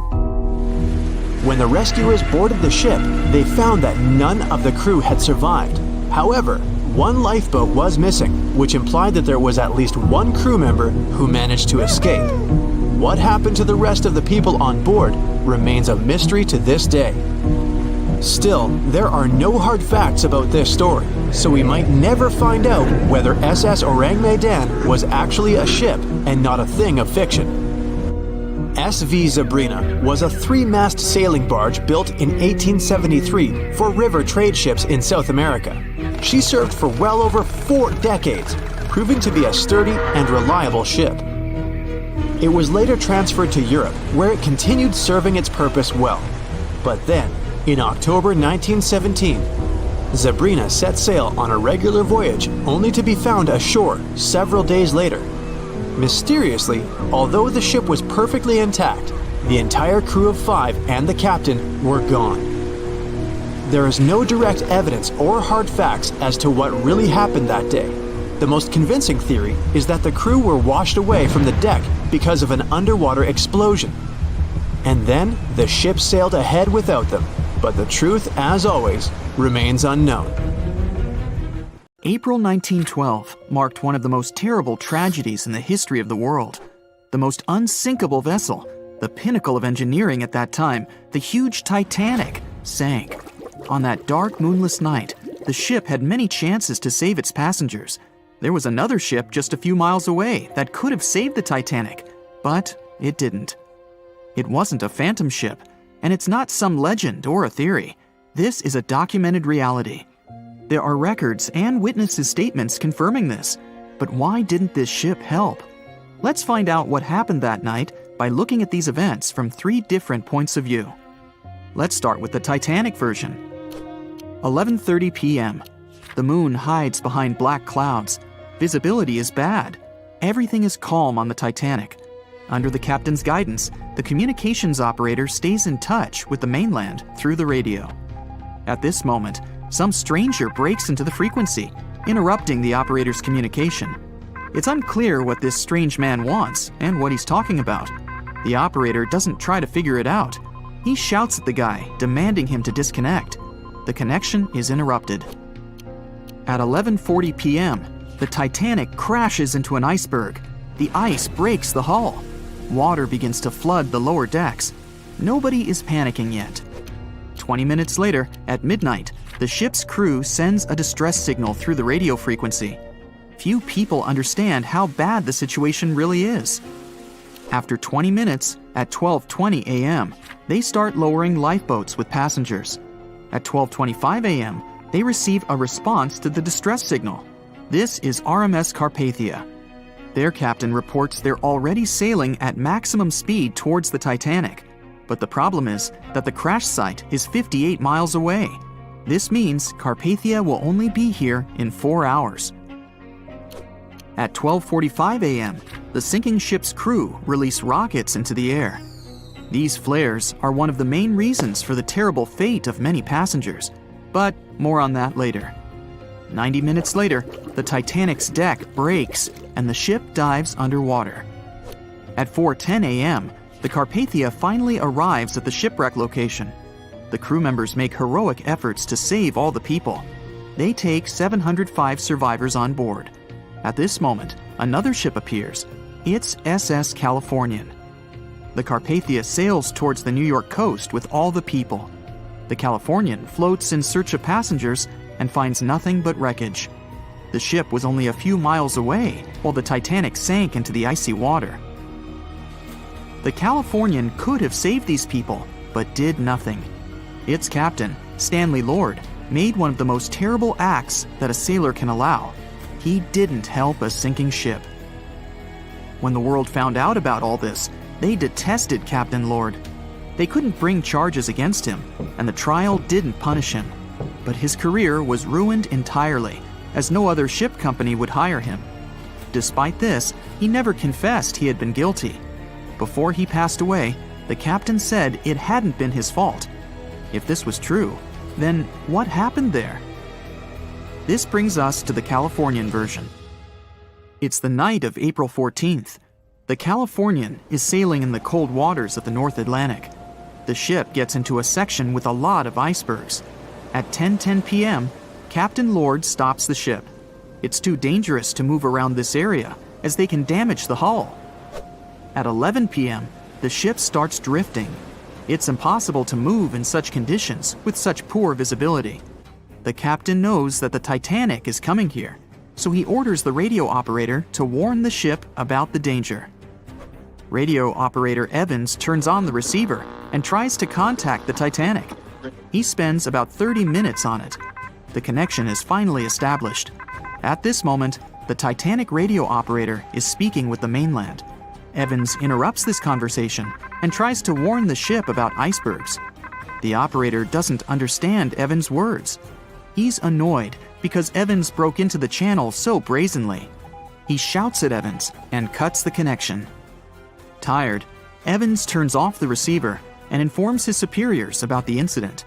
[SPEAKER 4] When the rescuers boarded the ship, they found that none of the crew had survived. However, one lifeboat was missing, which implied that there was at least one crew member who managed to escape. What happened to the rest of the people on board remains a mystery to this day. Still, there are no hard facts about this story, so we might never find out whether SS Orang Medan was actually a ship and not a thing of fiction. SV Zabrina was a 3-mast sailing barge built in 1873 for river trade ships in South America. She served for well over 4 decades, proving to be a sturdy and reliable ship. It was later transferred to Europe, where it continued serving its purpose well. But then, in October 1917, Zabrina set sail on a regular voyage only to be found ashore several days later. Mysteriously, although the ship was perfectly intact, the entire crew of 5 and the captain were gone. There is no direct evidence or hard facts as to what really happened that day. The most convincing theory is that the crew were washed away from the deck because of an underwater explosion. And then the ship sailed ahead without them, but the truth, as always, remains unknown.
[SPEAKER 1] April 1912 marked one of the most terrible tragedies in the history of the world. The most unsinkable vessel, the pinnacle of engineering at that time, the huge Titanic, sank. On that dark, moonless night, the ship had many chances to save its passengers. There was another ship just a few miles away that could have saved the Titanic, but it didn't. It wasn't a phantom ship, and it's not some legend or a theory. This is a documented reality. There are records and witnesses' statements confirming this. But why didn't this ship help? Let's find out what happened that night by looking at these events from 3 different points of view. Let's start with the Titanic version. 11:30 p.m. The moon hides behind black clouds. Visibility is bad. Everything is calm on the Titanic. Under the captain's guidance, the communications operator stays in touch with the mainland through the radio. At this moment, some stranger breaks into the frequency, interrupting the operator's communication. It's unclear what this strange man wants and what he's talking about. The operator doesn't try to figure it out. He shouts at the guy, demanding him to disconnect. The connection is interrupted. At 11:40 p.m., the Titanic crashes into an iceberg. The ice breaks the hull. Water begins to flood the lower decks. Nobody is panicking yet. 20 minutes later, at midnight, the ship's crew sends a distress signal through the radio frequency. Few people understand how bad the situation really is. After 20 minutes, at 12:20 a.m., they start lowering lifeboats with passengers. At 12:25 a.m., they receive a response to the distress signal. This is RMS Carpathia. Their captain reports they're already sailing at maximum speed towards the Titanic. But the problem is that the crash site is 58 miles away. This means Carpathia will only be here in 4 hours. At 12:45 a.m., the sinking ship's crew release rockets into the air. These flares are one of the main reasons for the terrible fate of many passengers, but more on that later. 90 minutes later, the Titanic's deck breaks and the ship dives underwater. At 4:10 a.m., the Carpathia finally arrives at the shipwreck location. The crew members make heroic efforts to save all the people. They take 705 survivors on board. At this moment, another ship appears. It's SS Californian. The Carpathia sails towards the New York coast with all the people. The Californian floats in search of passengers and finds nothing but wreckage. The ship was only a few miles away while the Titanic sank into the icy water. The Californian could have saved these people, but did nothing. Its captain, Stanley Lord, made one of the most terrible acts that a sailor can allow. He didn't help a sinking ship. When the world found out about all this, they detested Captain Lord. They couldn't bring charges against him, and the trial didn't punish him. But his career was ruined entirely, as no other ship company would hire him. Despite this, he never confessed he had been guilty. Before he passed away, the captain said it hadn't been his fault. If this was true, then what happened there? This brings us to the Californian version. It's the night of April 14th. The Californian is sailing in the cold waters of the North Atlantic. The ship gets into a section with a lot of icebergs. At 10:10 p.m., Captain Lord stops the ship. It's too dangerous to move around this area, as they can damage the hull. At 11 p.m., the ship starts drifting. It's impossible to move in such conditions with such poor visibility. The captain knows that the Titanic is coming here, so he orders the radio operator to warn the ship about the danger. Radio operator Evans turns on the receiver and tries to contact the Titanic. He spends about 30 minutes on it. The connection is finally established. At this moment, the Titanic radio operator is speaking with the mainland. Evans interrupts this conversation and tries to warn the ship about icebergs. The operator doesn't understand Evans' words. He's annoyed because Evans broke into the channel so brazenly. He shouts at Evans and cuts the connection. Tired, Evans turns off the receiver and informs his superiors about the incident.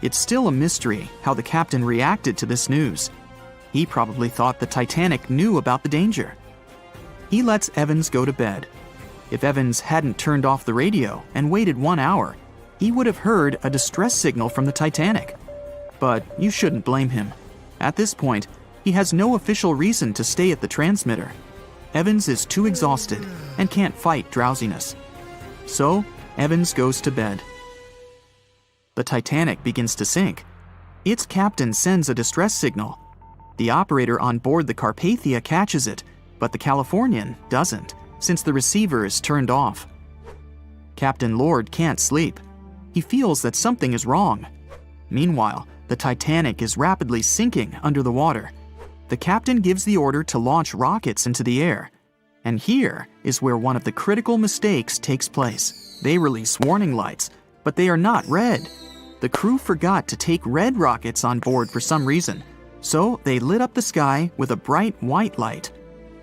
[SPEAKER 1] It's still a mystery how the captain reacted to this news. He probably thought the Titanic knew about the danger. He lets Evans go to bed. If Evans hadn't turned off the radio and waited 1 hour, he would have heard a distress signal from the Titanic. But you shouldn't blame him. At this point, he has no official reason to stay at the transmitter. Evans is too exhausted and can't fight drowsiness. So, Evans goes to bed. The Titanic begins to sink. Its captain sends a distress signal. The operator on board the Carpathia catches it, but the Californian doesn't, since the receiver is turned off. Captain Lord can't sleep. He feels that something is wrong. Meanwhile, the Titanic is rapidly sinking under the water. The captain gives the order to launch rockets into the air. And here is where one of the critical mistakes takes place. They release warning lights, but they are not red. The crew forgot to take red rockets on board for some reason, so they lit up the sky with a bright white light.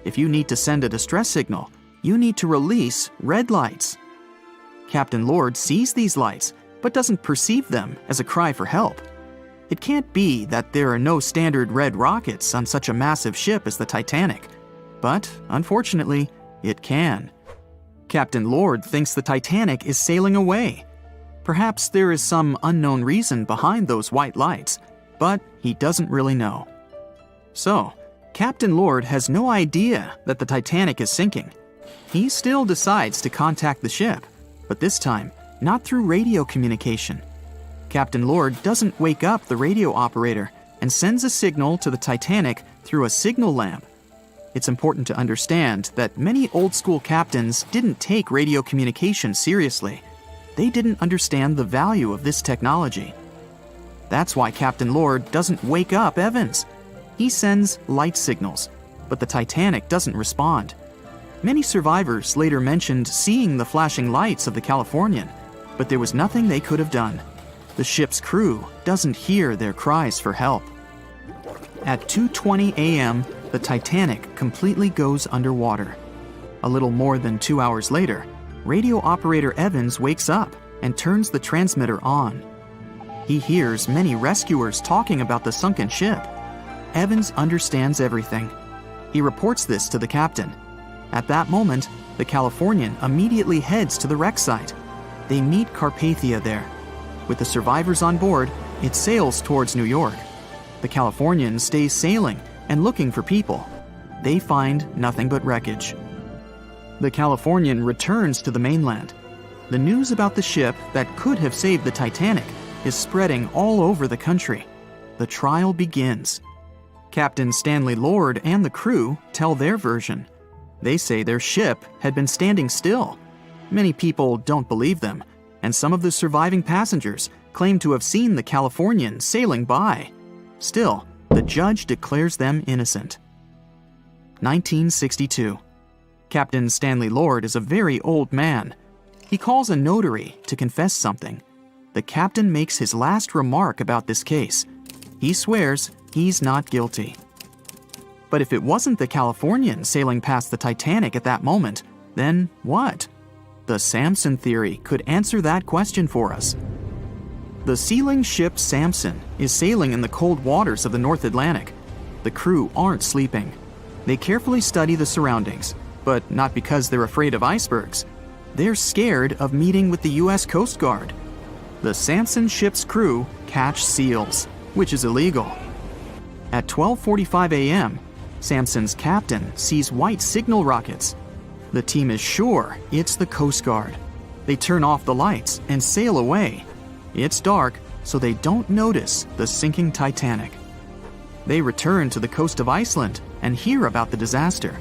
[SPEAKER 1] If you need to send a distress signal, you need to release red lights. Captain Lord sees these lights, but doesn't perceive them as a cry for help. It can't be that there are no standard red rockets on such a massive ship as the Titanic. But, unfortunately, it can. Captain Lord thinks the Titanic is sailing away. Perhaps there is some unknown reason behind those white lights, but he doesn't really know. So, Captain Lord has no idea that the Titanic is sinking. He still decides to contact the ship, but this time, not through radio communication. Captain Lord doesn't wake up the radio operator and sends a signal to the Titanic through a signal lamp. It's important to understand that many old-school captains didn't take radio communication seriously. They didn't understand the value of this technology. That's why Captain Lord doesn't wake up Evans. He sends light signals, but the Titanic doesn't respond. Many survivors later mentioned seeing the flashing lights of the Californian, but there was nothing they could have done. The ship's crew doesn't hear their cries for help. At 2:20 a.m., the Titanic completely goes underwater. A little more than 2 hours later, radio operator Evans wakes up and turns the transmitter on. He hears many rescuers talking about the sunken ship. Evans understands everything. He reports this to the captain. At that moment, the Californian immediately heads to the wreck site. They meet Carpathia there. With the survivors on board, it sails towards New York. The Californian stays sailing and looking for people. They find nothing but wreckage. The Californian returns to the mainland. The news about the ship that could have saved the Titanic is spreading all over the country. The trial begins. Captain Stanley Lord and the crew tell their version. They say their ship had been standing still. Many people don't believe them, and some of the surviving passengers claim to have seen the Californian sailing by. Still, the judge declares them innocent. 1962. Captain Stanley Lord is a very old man. He calls a notary to confess something. The captain makes his last remark about this case. He swears he's not guilty. But if it wasn't the Californian sailing past the Titanic at that moment, then what? The Samson theory could answer that question for us. The sealing ship Samson is sailing in the cold waters of the North Atlantic. The crew aren't sleeping. They carefully study the surroundings, but not because they're afraid of icebergs. They're scared of meeting with the U.S. Coast Guard. The Samson ship's crew catch seals, which is illegal. At 12:45 a.m., Samson's captain sees white signal rockets. The team is sure it's the Coast Guard. They turn off the lights and sail away. It's dark, so they don't notice the sinking Titanic. They return to the coast of Iceland and hear about the disaster.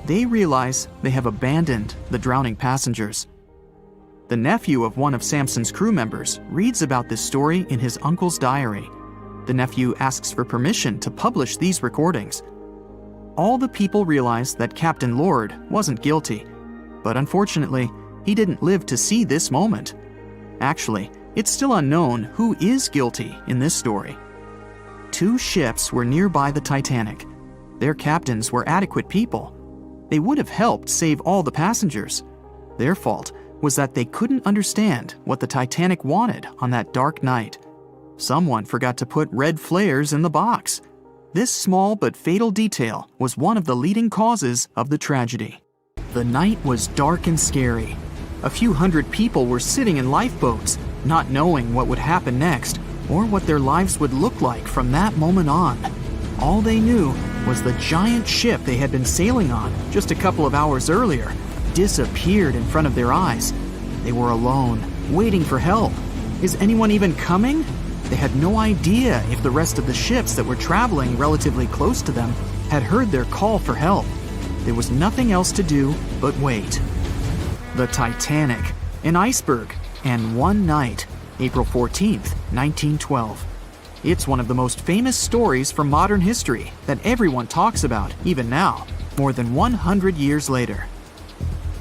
[SPEAKER 1] They realize they have abandoned the drowning passengers. The nephew of one of Samson's crew members reads about this story in his uncle's diary. The nephew asks for permission to publish these recordings. All the people realize that Captain Lord wasn't guilty, but unfortunately, he didn't live to see this moment. Actually, it's still unknown who is guilty in this story. 2 ships were nearby the Titanic. Their captains were adequate people. They would have helped save all the passengers. Their fault was that they couldn't understand what the Titanic wanted on that dark night. Someone forgot to put red flares in the box. This small but fatal detail was one of the leading causes of the tragedy. The night was dark and scary. A few hundred people were sitting in lifeboats, not knowing what would happen next or what their lives would look like from that moment on. All they knew was the giant ship they had been sailing on just a couple of hours earlier disappeared in front of their eyes. They were alone, waiting for help. Is anyone even coming? They had no idea if the rest of the ships that were traveling relatively close to them had heard their call for help. There was nothing else to do but wait. The Titanic, an iceberg, and one night, April 14th, 1912. It's one of the most famous stories from modern history that everyone talks about, even now, more than 100 years later.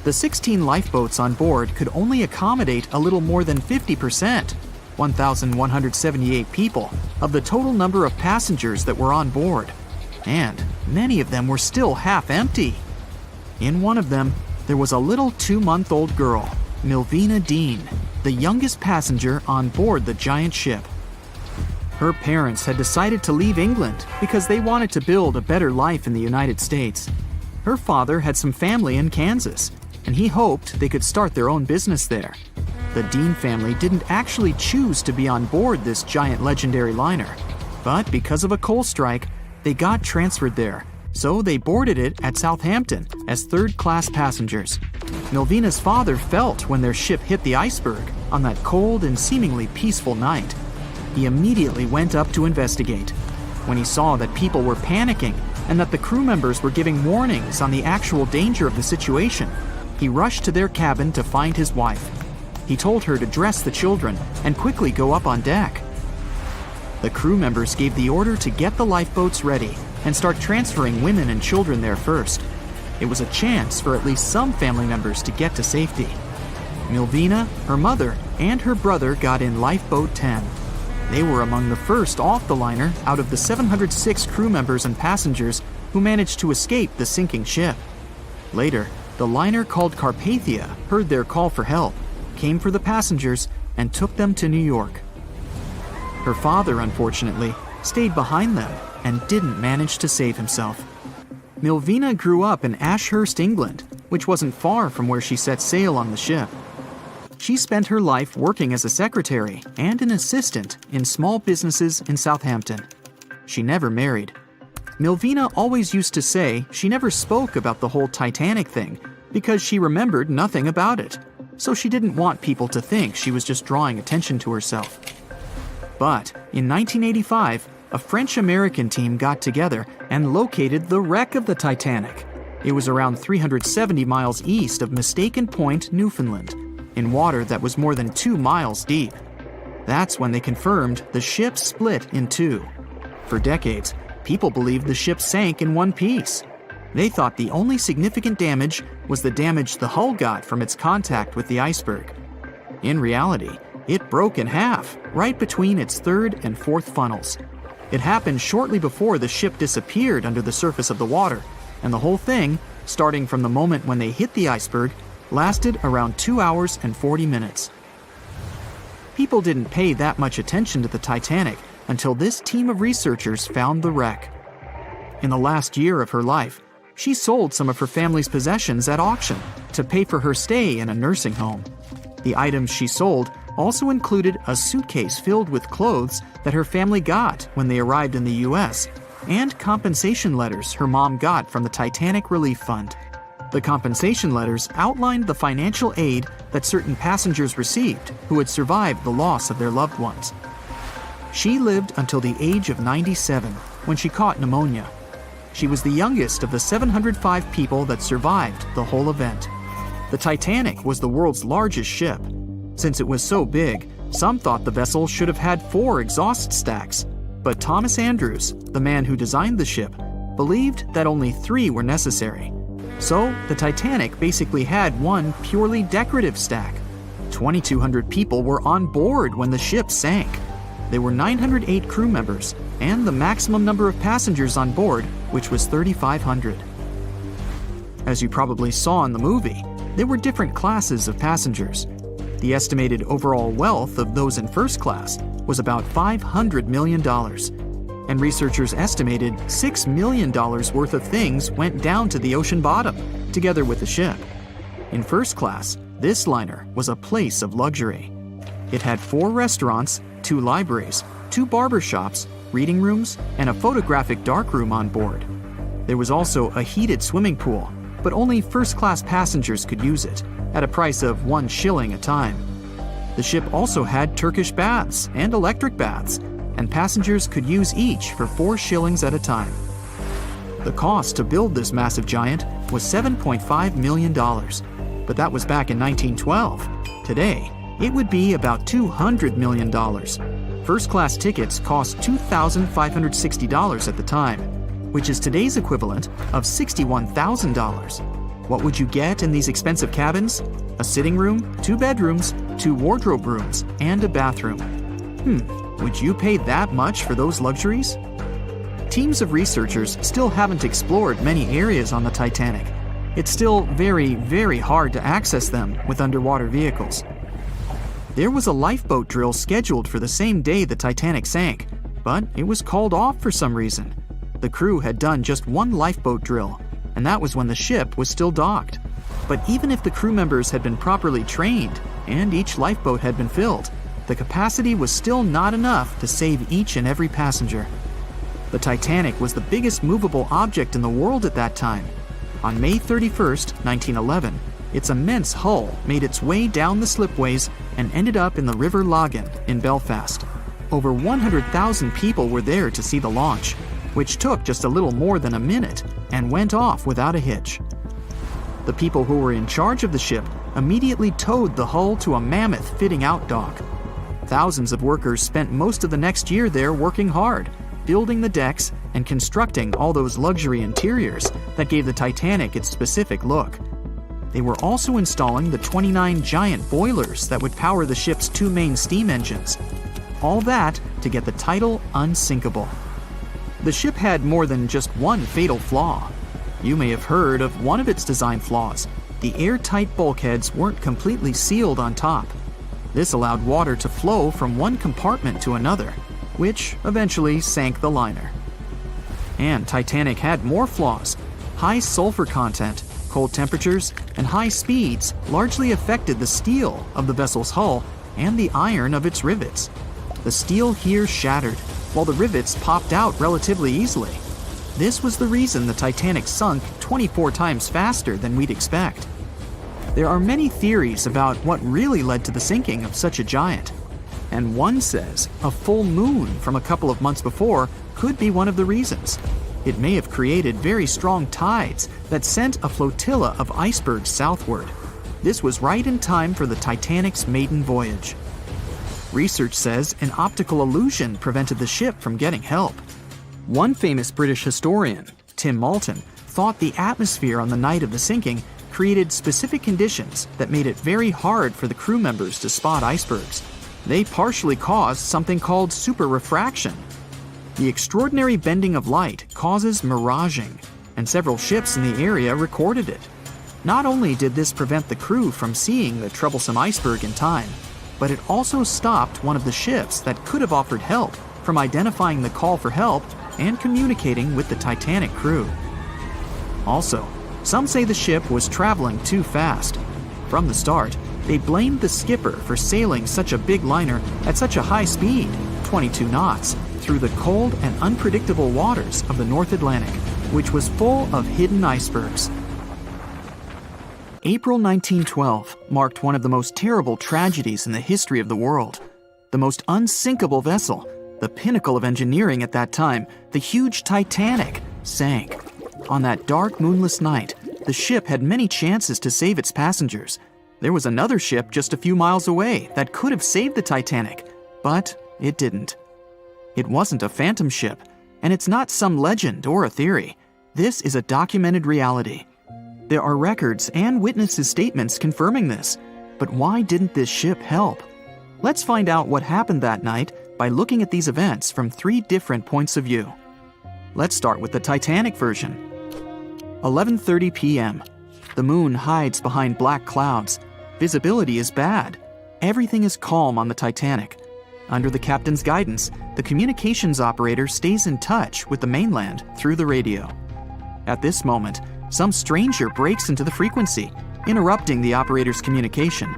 [SPEAKER 1] The 16 lifeboats on board could only accommodate a little more than 50%, 1,178 people, of the total number of passengers that were on board. And many of them were still half empty. In one of them, there was a little 2-month-old girl, Milvina Dean, the youngest passenger on board the giant ship. Her parents had decided to leave England because they wanted to build a better life in the United States. Her father had some family in Kansas, and he hoped they could start their own business there. The Dean family didn't actually choose to be on board this giant legendary liner, but because of a coal strike, they got transferred there, so they boarded it at Southampton as third-class passengers. Milvina's father felt when their ship hit the iceberg on that cold and seemingly peaceful night. He immediately went up to investigate. When he saw that people were panicking and that the crew members were giving warnings on the actual danger of the situation, he rushed to their cabin to find his wife. He told her to dress the children and quickly go up on deck. The crew members gave the order to get the lifeboats ready and start transferring women and children there first. It was a chance for at least some family members to get to safety. Milvina, her mother, and her brother got in Lifeboat 10. They were among the first off the liner out of the 706 crew members and passengers who managed to escape the sinking ship. Later, the liner called Carpathia heard their call for help, came for the passengers, and took them to New York. Her father, unfortunately, stayed behind them and didn't manage to save himself. Milvina grew up in Ashurst, England, which wasn't far from where she set sail on the ship. She spent her life working as a secretary and an assistant in small businesses in Southampton. She never married. Milvina always used to say she never spoke about the whole Titanic thing because she remembered nothing about it, so she didn't want people to think she was just drawing attention to herself. But in 1985, a French-American team got together and located the wreck of the Titanic. It was around 370 miles east of Mistaken Point, Newfoundland, in water that was more than 2 miles deep. That's when they confirmed the ship split in two. For decades, people believed the ship sank in one piece. They thought the only significant damage was the damage the hull got from its contact with the iceberg. In reality, it broke in half, right between its third and fourth funnels. It happened shortly before the ship disappeared under the surface of the water, and the whole thing, starting from the moment when they hit the iceberg, lasted around 2 hours and 40 minutes. People didn't pay that much attention to the Titanic until this team of researchers found the wreck. In the last year of her life, she sold some of her family's possessions at auction to pay for her stay in a nursing home. The items she sold also included a suitcase filled with clothes that her family got when they arrived in the U.S., and compensation letters her mom got from the Titanic Relief Fund. The compensation letters outlined the financial aid that certain passengers received who had survived the loss of their loved ones. She lived until the age of 97 when she caught pneumonia. She was the youngest of the 705 people that survived the whole event. The Titanic was the world's largest ship. Since it was so big, some thought the vessel should have had 4 exhaust stacks. But Thomas Andrews, the man who designed the ship, believed that only 3 were necessary. So, the Titanic basically had one purely decorative stack. 2,200 people were on board when the ship sank. There were 908 crew members, and the maximum number of passengers on board, which was 3,500. As you probably saw in the movie, there were different classes of passengers. The estimated overall wealth of those in first class was about $500 million, and researchers estimated $6 million worth of things went down to the ocean bottom, together with the ship. In first class, this liner was a place of luxury. It had 4 restaurants, 2 libraries, 2 barber shops, reading rooms, and a photographic darkroom on board. There was also a heated swimming pool, but only first-class passengers could use it, at a price of 1 shilling a time. The ship also had Turkish baths and electric baths, and passengers could use each for 4 shillings at a time. The cost to build this massive giant was $7.5 million, but that was back in 1912. Today, it would be about $200 million. First-class tickets cost $2,560 at the time, which is today's equivalent of $61,000. What would you get in these expensive cabins? A sitting room, 2 bedrooms, 2 wardrobe rooms, and a bathroom. Would you pay that much for those luxuries? Teams of researchers still haven't explored many areas on the Titanic. It's still very, very hard to access them with underwater vehicles. There was a lifeboat drill scheduled for the same day the Titanic sank, but it was called off for some reason. The crew had done just 1 lifeboat drill, and that was when the ship was still docked. But even if the crew members had been properly trained and each lifeboat had been filled, the capacity was still not enough to save each and every passenger. The Titanic was the biggest movable object in the world at that time. On May 31st, 1911, its immense hull made its way down the slipways and ended up in the River Lagan in Belfast. Over 100,000 people were there to see the launch, which took just a little more than a minute and went off without a hitch. The people who were in charge of the ship immediately towed the hull to a mammoth fitting-out dock. Thousands of workers spent most of the next year there working hard, building the decks and constructing all those luxury interiors that gave the Titanic its specific look. They were also installing the 29 giant boilers that would power the ship's 2 main steam engines. All that to get the title Unsinkable. The ship had more than just one fatal flaw. You may have heard of one of its design flaws. The airtight bulkheads weren't completely sealed on top. This allowed water to flow from one compartment to another, which eventually sank the liner. And Titanic had more flaws. High sulfur content, cold temperatures, and high speeds largely affected the steel of the vessel's hull and the iron of its rivets. The steel here shattered, while the rivets popped out relatively easily. This was the reason the Titanic sunk 24 times faster than we'd expect. There are many theories about what really led to the sinking of such a giant. And one says a full moon from a couple of months before could be one of the reasons. It may have created very strong tides that sent a flotilla of icebergs southward. This was right in time for the Titanic's maiden voyage. Research says an optical illusion prevented the ship from getting help. One famous British historian, Tim Moulton, thought the atmosphere on the night of the sinking created specific conditions that made it very hard for the crew members to spot icebergs. They partially caused something called superrefraction. The extraordinary bending of light causes miraging, and several ships in the area recorded it. Not only did this prevent the crew from seeing the troublesome iceberg in time, but it also stopped one of the ships that could have offered help from identifying the call for help and communicating with the Titanic crew. Also, some say the ship was traveling too fast. From the start, they blamed the skipper for sailing such a big liner at such a high speed, 22 knots, through the cold and unpredictable waters of the North Atlantic, which was full of hidden icebergs. April 1912 marked one of the most terrible tragedies in the history of the world. The most unsinkable vessel, the pinnacle of engineering at that time, the huge Titanic, sank. On that dark, moonless night, the ship had many chances to save its passengers. There was another ship just a few miles away that could have saved the Titanic, but it didn't. It wasn't a phantom ship, and it's not some legend or a theory. This is a documented reality. There are records and witnesses' statements confirming this, but why didn't this ship help? Let's find out what happened that night by looking at these events from 3 different points of view. Let's start with the Titanic version. 11:30 p.m. The moon hides behind black clouds. Visibility is bad. Everything is calm on the Titanic. Under the captain's guidance, the communications operator stays in touch with the mainland through the radio. At this moment, some stranger breaks into the frequency, interrupting the operator's communication.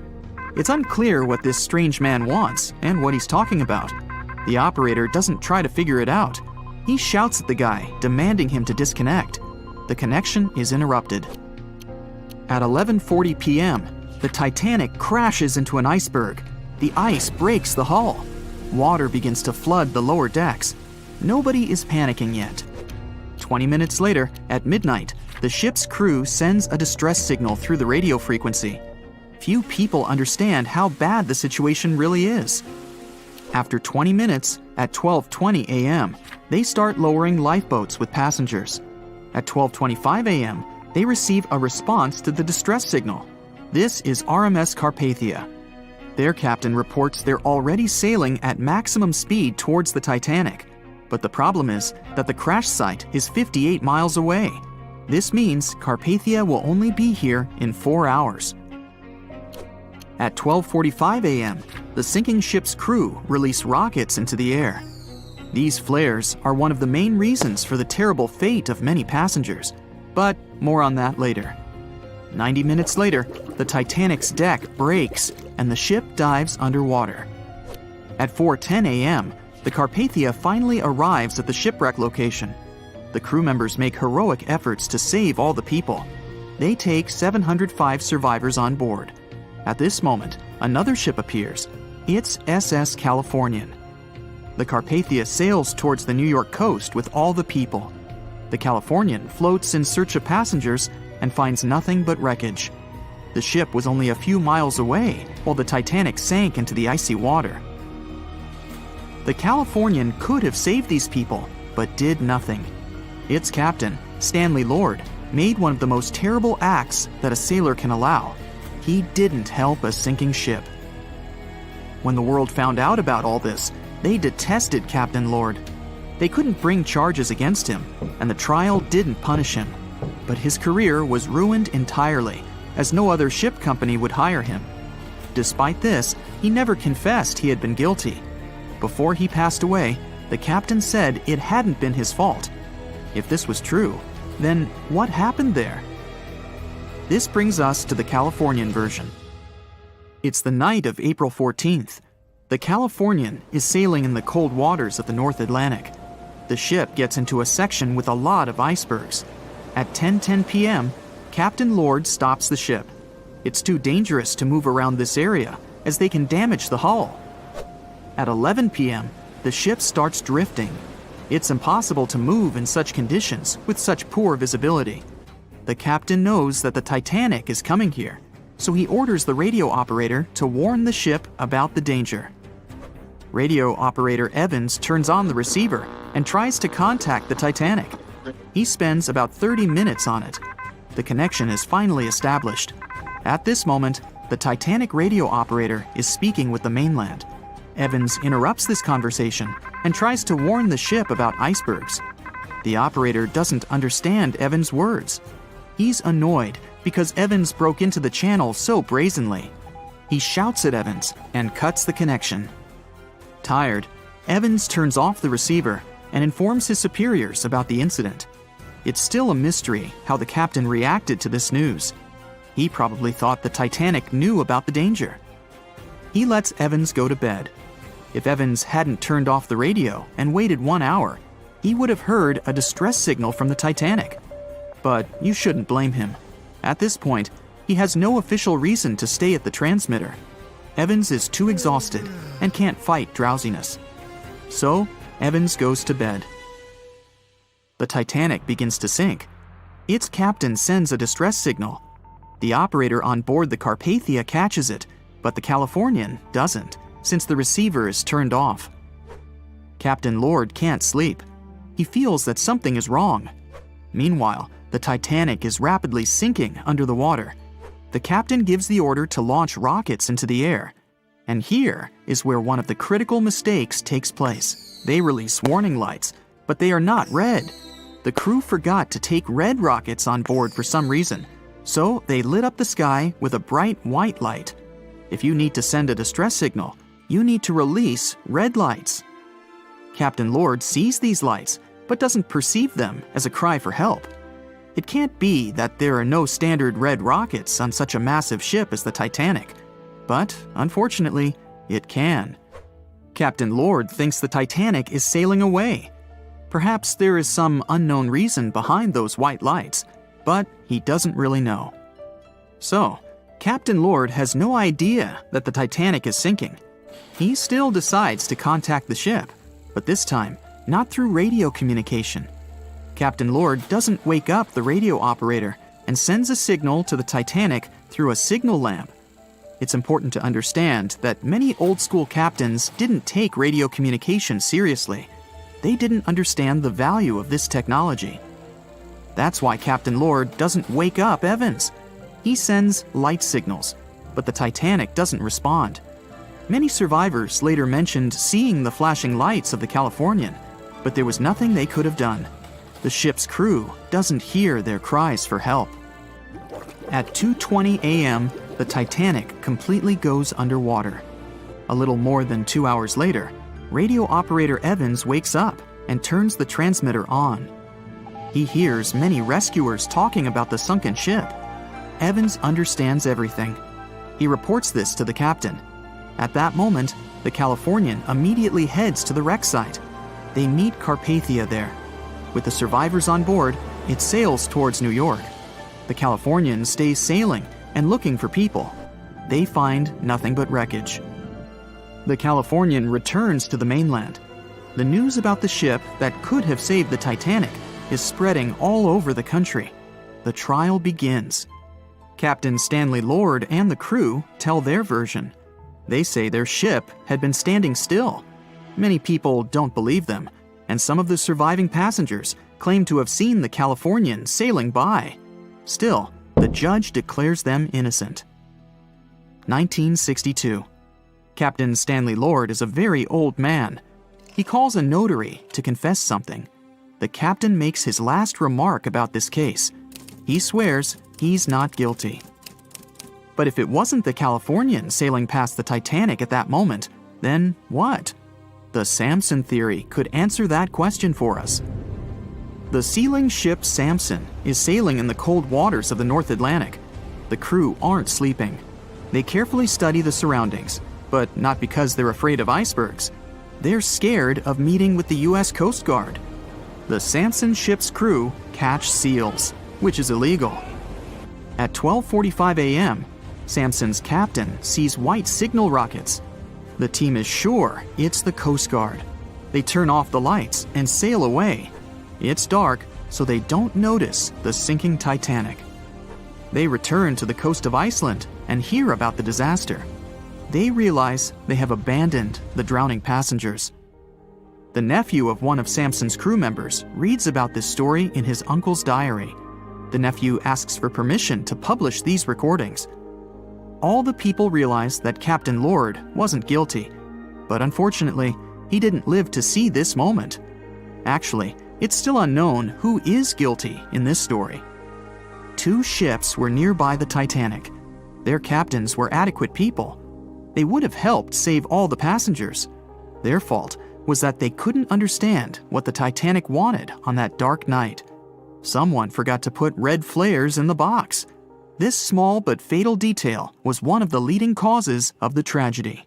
[SPEAKER 1] It's unclear what this strange man wants and what he's talking about. The operator doesn't try to figure it out. He shouts at the guy, demanding him to disconnect. The connection is interrupted. At 11:40 p.m., the Titanic crashes into an iceberg. The ice breaks the hull. Water begins to flood the lower decks. Nobody is panicking yet. 20 minutes later, at midnight, the ship's crew sends a distress signal through the radio frequency. Few people understand how bad the situation really is. After 20 minutes, at 12:20 a.m., they start lowering lifeboats with passengers. At 12:25 a.m., they receive a response to the distress signal. This is RMS Carpathia. Their captain reports they're already sailing at maximum speed towards the Titanic. But the problem is that the crash site is 58 miles away. This means Carpathia will only be here in 4 hours. At 12:45 a.m., the sinking ship's crew release rockets into the air. These flares are one of the main reasons for the terrible fate of many passengers, but more on that later. 90 minutes later, the Titanic's deck breaks and the ship dives underwater. At 4:10 a.m., the Carpathia finally arrives at the shipwreck location. The crew members make heroic efforts to save all the people. They take 705 survivors on board. At this moment, another ship appears. It's SS Californian. The Carpathia sails towards the New York coast with all the people. The Californian floats in search of passengers and finds nothing but wreckage. The ship was only a few miles away while the Titanic sank into the icy water. The Californian could have saved these people, but did nothing. Its captain, Stanley Lord, made one of the most terrible acts that a sailor can allow. He didn't help a sinking ship. When the world found out about all this, they detested Captain Lord. They couldn't bring charges against him, and the trial didn't punish him. But his career was ruined entirely, as no other ship company would hire him. Despite this, he never confessed he had been guilty. Before he passed away, the captain said it hadn't been his fault. If this was true, then what happened there? This brings us to the Californian version. It's the night of April 14th. The Californian is sailing in the cold waters of the North Atlantic. The ship gets into a section with a lot of icebergs. At 10:10 p.m., Captain Lord stops the ship. It's too dangerous to move around this area, as they can damage the hull. At 11 p.m., the ship starts drifting. It's impossible to move in such conditions with such poor visibility. The captain knows that the Titanic is coming here, so he orders the radio operator to warn the ship about the danger. Radio operator Evans turns on the receiver and tries to contact the Titanic. He spends about 30 minutes on it. The connection is finally established. At this moment, the Titanic radio operator is speaking with the mainland. Evans interrupts this conversation and tries to warn the ship about icebergs. The operator doesn't understand Evans' words. He's annoyed because Evans broke into the channel so brazenly. He shouts at Evans and cuts the connection. Tired, Evans turns off the receiver and informs his superiors about the incident. It's still a mystery how the captain reacted to this news. He probably thought the Titanic knew about the danger. He lets Evans go to bed. If Evans hadn't turned off the radio and waited 1 hour, he would have heard a distress signal from the Titanic. But you shouldn't blame him. At this point, he has no official reason to stay at the transmitter. Evans is too exhausted and can't fight drowsiness. So, Evans goes to bed. The Titanic begins to sink. Its captain sends a distress signal. The operator on board the Carpathia catches it, but the Californian doesn't, since the receiver is turned off. Captain Lord can't sleep. He feels that something is wrong. Meanwhile, the Titanic is rapidly sinking under the water. The captain gives the order to launch rockets into the air. And here is where one of the critical mistakes takes place. They release warning lights, but they are not red. The crew forgot to take red rockets on board for some reason, so they lit up the sky with a bright white light. If you need to send a distress signal, you need to release red lights. Captain Lord sees these lights, but doesn't perceive them as a cry for help. It can't be that there are no standard red rockets on such a massive ship as the Titanic. But, unfortunately, it can. Captain Lord thinks the Titanic is sailing away. Perhaps there is some unknown reason behind those white lights, but he doesn't really know. So, Captain Lord has no idea that the Titanic is sinking. He still decides to contact the ship, but this time, not through radio communication. Captain Lord doesn't wake up the radio operator and sends a signal to the Titanic through a signal lamp. It's important to understand that many old-school captains didn't take radio communication seriously. They didn't understand the value of this technology. That's why Captain Lord doesn't wake up Evans. He sends light signals, but the Titanic doesn't respond. Many survivors later mentioned seeing the flashing lights of the Californian, but there was nothing they could have done. The ship's crew doesn't hear their cries for help. At 2:20 a.m., the Titanic completely goes underwater. A little more than 2 hours later, radio operator Evans wakes up and turns the transmitter on. He hears many rescuers talking about the sunken ship. Evans understands everything. He reports this to the captain. At that moment, the Californian immediately heads to the wreck site. They meet Carpathia there. With the survivors on board, it sails towards New York. The Californian stays sailing and looking for people. They find nothing but wreckage. The Californian returns to the mainland. the news about the ship that could have saved the Titanic is spreading all over the country. The trial begins. Captain Stanley Lord and the crew tell their version. They say their ship had been standing still. Many people don't believe them, and some of the surviving passengers claim to have seen the Californian sailing by. Still, the judge declares them innocent. 1962. Captain Stanley Lord is a very old man. He calls a notary to confess something. The captain makes his last remark about this case. He swears he's not guilty. But if it wasn't the Californian sailing past the Titanic at that moment, then what? The Samson theory could answer that question for us. The sealing ship Samson is sailing in the cold waters of the North Atlantic. The crew aren't sleeping. They carefully study the surroundings, but not because they're afraid of icebergs. They're scared of meeting with the U.S. Coast Guard. The Samson ship's crew catch seals, which is illegal. At 12:45 a.m., Samson's captain sees white signal rockets. The team is sure it's the Coast Guard. They turn off the lights and sail away. It's dark, so they don't notice the sinking Titanic. They return to the coast of Iceland and hear about the disaster. They realize they have abandoned the drowning passengers. The nephew of one of Samson's crew members reads about this story in his uncle's diary. The nephew asks for permission to publish these recordings. All the people realize that Captain Lord wasn't guilty, but unfortunately, he didn't live to see this moment. Actually, it's still unknown who is guilty in this story. 2 ships were nearby the Titanic. Their captains were adequate people. They would have helped save all the passengers. Their fault was that they couldn't understand what the Titanic wanted on that dark night. Someone forgot to put red flares in the box. This small but fatal detail was one of the leading causes of the tragedy.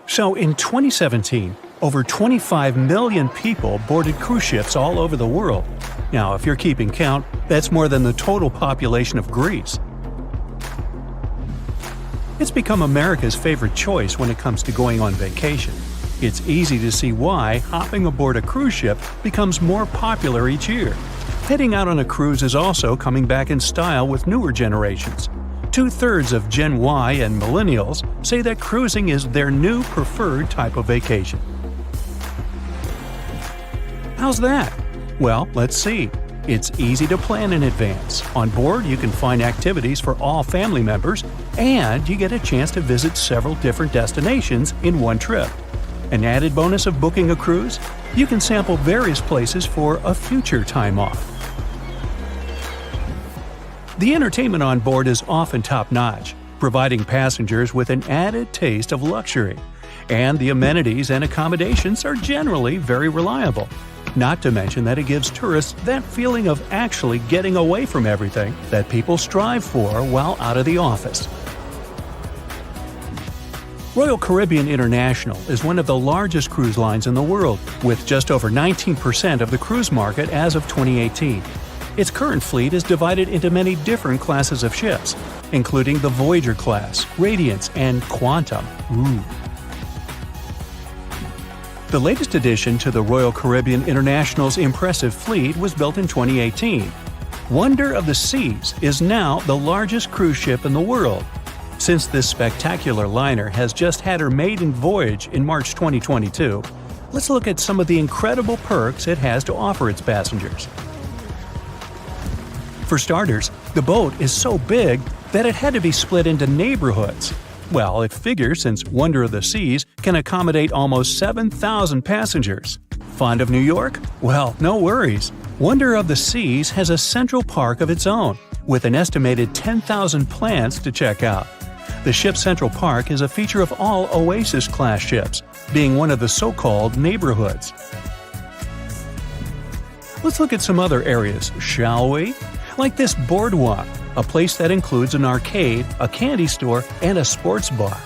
[SPEAKER 2] So in 2017, over 25 million people boarded cruise ships all over the world. Now, if you're keeping count, that's more than the total population of Greece. It's become America's favorite choice when it comes to going on vacation. It's easy to see why hopping aboard a cruise ship becomes more popular each year. Heading out on a cruise is also coming back in style with newer generations. 2/3 of Gen Y and millennials say that cruising is their new preferred type of vacation. How's that? Well, let's see. It's easy to plan in advance. On board, you can find activities for all family members, and you get a chance to visit several different destinations in one trip. An added bonus of booking a cruise? You can sample various places for a future time off. The entertainment on board is often top-notch, providing passengers with an added taste of luxury. And the amenities and accommodations are generally very reliable. Not to mention that it gives tourists that feeling of actually getting away from everything that people strive for while out of the office. Royal Caribbean International is one of the largest cruise lines in the world, with just over 19% of the cruise market as of 2018. Its current fleet is divided into many different classes of ships, including the Voyager class, Radiance, and Quantum. The latest addition to the Royal Caribbean International's impressive fleet was built in 2018. Wonder of the Seas is now the largest cruise ship in the world. Since this spectacular liner has just had her maiden voyage in March 2022, let's look at some of the incredible perks it has to offer its passengers. For starters, the boat is so big that it had to be split into neighborhoods. Well, it figures since Wonder of the Seas can accommodate almost 7,000 passengers. Fond of New York? Well, no worries. Wonder of the Seas has a central park of its own, with an estimated 10,000 plants to check out. The ship's central park is a feature of all Oasis-class ships, being one of the so-called neighborhoods. Let's look at some other areas, shall we? Like this boardwalk, a place that includes an arcade, a candy store, and a sports bar.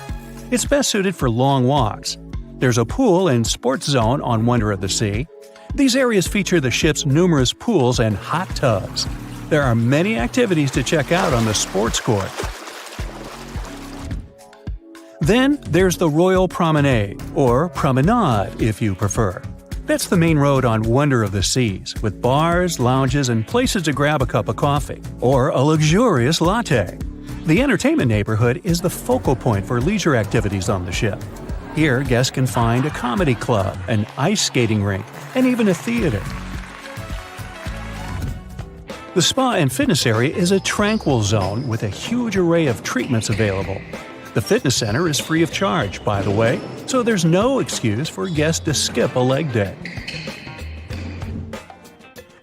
[SPEAKER 2] It's best suited for long walks. There's a pool and sports zone on Wonder of the Sea. These areas feature the ship's numerous pools and hot tubs. There are many activities to check out on the sports court. Then there's the Royal Promenade, or Promenade if you prefer. That's the main road on Wonder of the Seas, with bars, lounges, and places to grab a cup of coffee, or a luxurious latte. The entertainment neighborhood is the focal point for leisure activities on the ship. Here, guests can find a comedy club, an ice skating rink, and even a theater. The spa and fitness area is a tranquil zone with a huge array of treatments available. The fitness center is free of charge, by the way, so there's no excuse for guests to skip a leg day.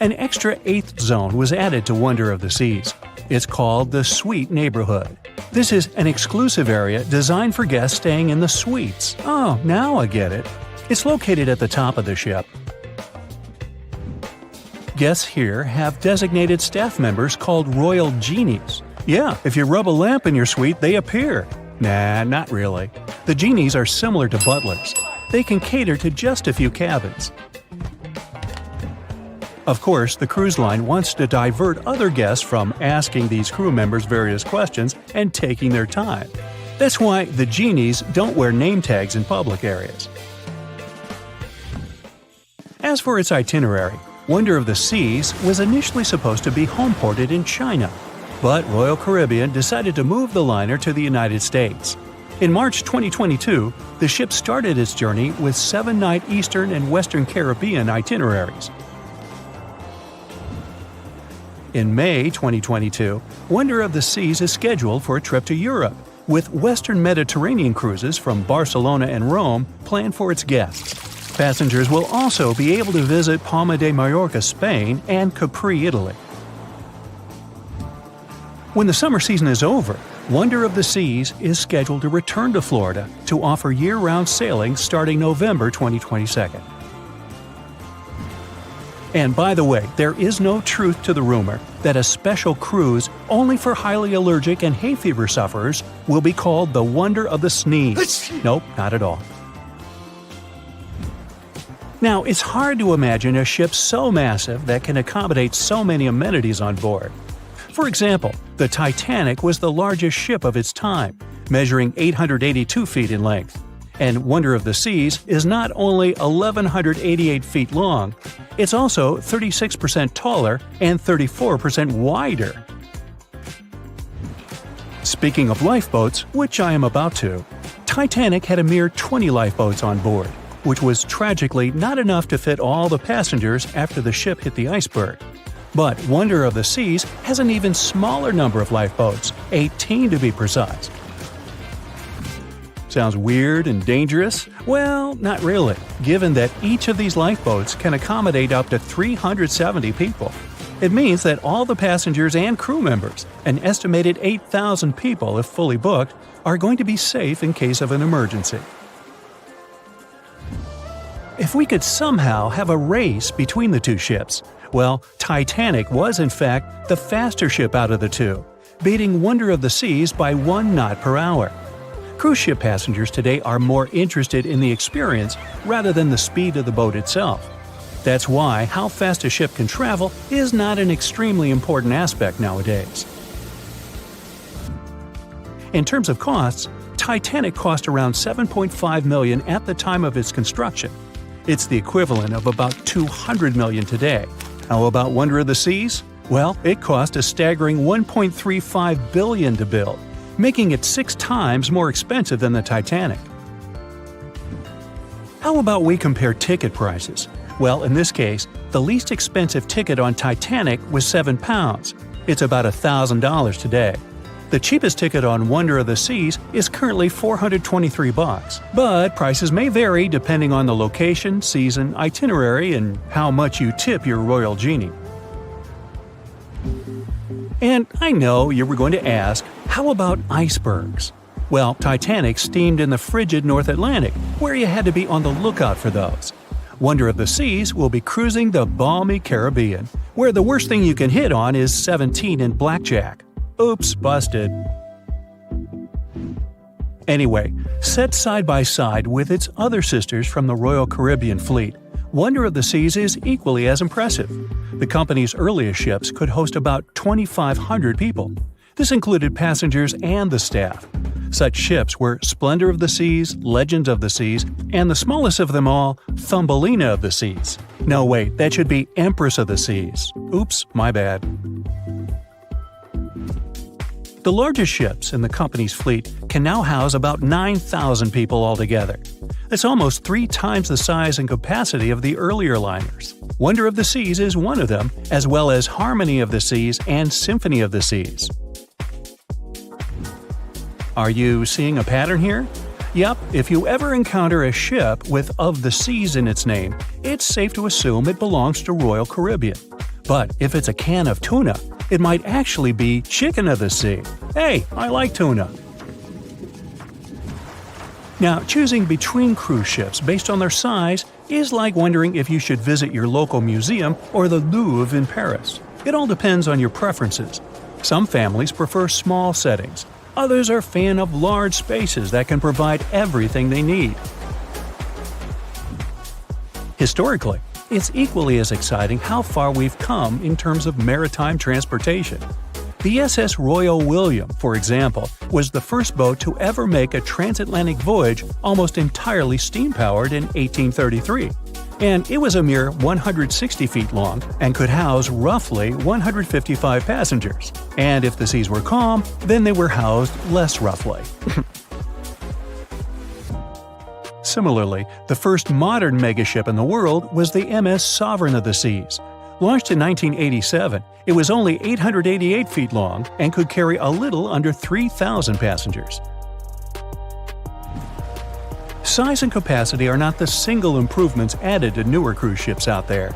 [SPEAKER 2] An extra eighth zone was added to Wonder of the Seas. It's called the Suite Neighborhood. This is an exclusive area designed for guests staying in the suites. Oh, now I get it. It's located at the top of the ship. Guests here have designated staff members called Royal Genies. Yeah, if you rub a lamp in your suite, they appear. Nah, not really. The genies are similar to butlers. They can cater to just a few cabins. Of course, the cruise line wants to divert other guests from asking these crew members various questions and taking their time. That's why the genies don't wear name tags in public areas. As for its itinerary, Wonder of the Seas was initially supposed to be homeported in China, but Royal Caribbean decided to move the liner to the United States. In March 2022, the ship started its journey with 7-night Eastern and Western Caribbean itineraries. In May 2022, Wonder of the Seas is scheduled for a trip to Europe, with Western Mediterranean cruises from Barcelona and Rome planned for its guests. Passengers will also be able to visit Palma de Mallorca, Spain, and Capri, Italy. When the summer season is over, Wonder of the Seas is scheduled to return to Florida to offer year-round sailing starting November 2022. And by the way, there is no truth to the rumor that a special cruise only for highly allergic and hay fever sufferers will be called the Wonder of the Sneeze. Nope, not at all. Now, it's hard to imagine a ship so massive that can accommodate so many amenities on board. For example, the Titanic was the largest ship of its time, measuring 882 feet in length. And Wonder of the Seas is not only 1,188 feet long, it's also 36% taller and 34% wider. Speaking of lifeboats, which I am about to, Titanic had a mere 20 lifeboats on board, which was tragically not enough to fit all the passengers after the ship hit the iceberg. But Wonder of the Seas has an even smaller number of lifeboats, 18 to be precise. Sounds weird and dangerous? Well, not really, given that each of these lifeboats can accommodate up to 370 people. It means that all the passengers and crew members, an estimated 8,000 people if fully booked, are going to be safe in case of an emergency. If we could somehow have a race between the two ships, well, Titanic was in fact the faster ship out of the two, beating Wonder of the Seas by 1 knot per hour. Cruise ship passengers today are more interested in the experience rather than the speed of the boat itself. That's why how fast a ship can travel is not an extremely important aspect nowadays. In terms of costs, Titanic cost around $7.5 million at the time of its construction. It's the equivalent of about $200 million today. How about Wonder of the Seas? Well, it cost a staggering $1.35 billion to build, making it 6 times more expensive than the Titanic. How about we compare ticket prices? Well, in this case, the least expensive ticket on Titanic was £7. It's about $1,000 today. The cheapest ticket on Wonder of the Seas is currently $423, but prices may vary depending on the location, season, itinerary, and how much you tip your Royal Genie. And I know you were going to ask, how about icebergs? Well, Titanic steamed in the frigid North Atlantic, where you had to be on the lookout for those. Wonder of the Seas will be cruising the balmy Caribbean, where the worst thing you can hit on is 17 and blackjack. Oops, busted. Anyway, set side by side with its other sisters from the Royal Caribbean fleet, Wonder of the Seas is equally as impressive. The company's earliest ships could host about 2,500 people. This included passengers and the staff. Such ships were Splendor of the Seas, Legend of the Seas, and the smallest of them all, Thumbelina of the Seas. No, wait, that should be Empress of the Seas. Oops, my bad. The largest ships in the company's fleet can now house about 9,000 people altogether. That's almost 3 times the size and capacity of the earlier liners. Wonder of the Seas is one of them, as well as Harmony of the Seas and Symphony of the Seas. Are you seeing a pattern here? Yep, if you ever encounter a ship with "of the seas" in its name, it's safe to assume it belongs to Royal Caribbean. But if it's a can of tuna, it might actually be Chicken of the Sea. Hey, I like tuna. Now, choosing between cruise ships based on their size is like wondering if you should visit your local museum or the Louvre in Paris. It all depends on your preferences. Some families prefer small settings. Others are fan of large spaces that can provide everything they need. Historically, it's equally as exciting how far we've come in terms of maritime transportation. The SS Royal William, for example, was the first boat to ever make a transatlantic voyage almost entirely steam-powered in 1833. And it was a mere 160 feet long and could house roughly 155 passengers. And if the seas were calm, then they were housed less roughly. Similarly, the first modern megaship in the world was the MS Sovereign of the Seas. Launched in 1987, it was only 888 feet long and could carry a little under 3,000 passengers. Size and capacity are not the single improvements added to newer cruise ships out there.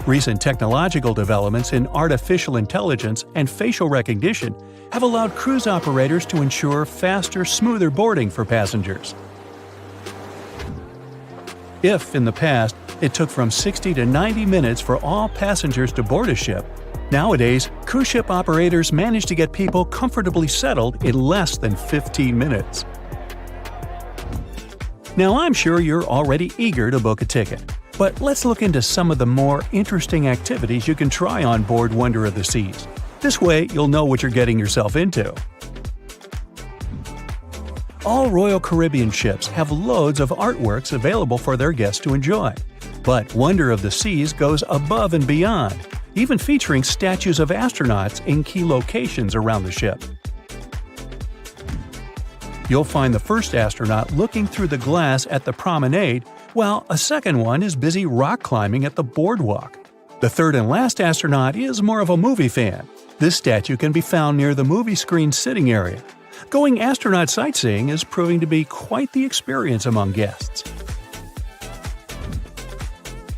[SPEAKER 2] Recent technological developments in artificial intelligence and facial recognition have allowed cruise operators to ensure faster, smoother boarding for passengers. If, in the past, it took from 60 to 90 minutes for all passengers to board a ship, nowadays, cruise ship operators manage to get people comfortably settled in less than 15 minutes. Now, I'm sure you're already eager to book a ticket, but let's look into some of the more interesting activities you can try on board Wonder of the Seas. This way, you'll know what you're getting yourself into. All Royal Caribbean ships have loads of artworks available for their guests to enjoy. But Wonder of the Seas goes above and beyond, even featuring statues of astronauts in key locations around the ship. You'll find the first astronaut looking through the glass at the promenade, while a second one is busy rock climbing at the boardwalk. The third and last astronaut is more of a movie fan. This statue can be found near the movie screen sitting area. Going astronaut sightseeing is proving to be quite the experience among guests.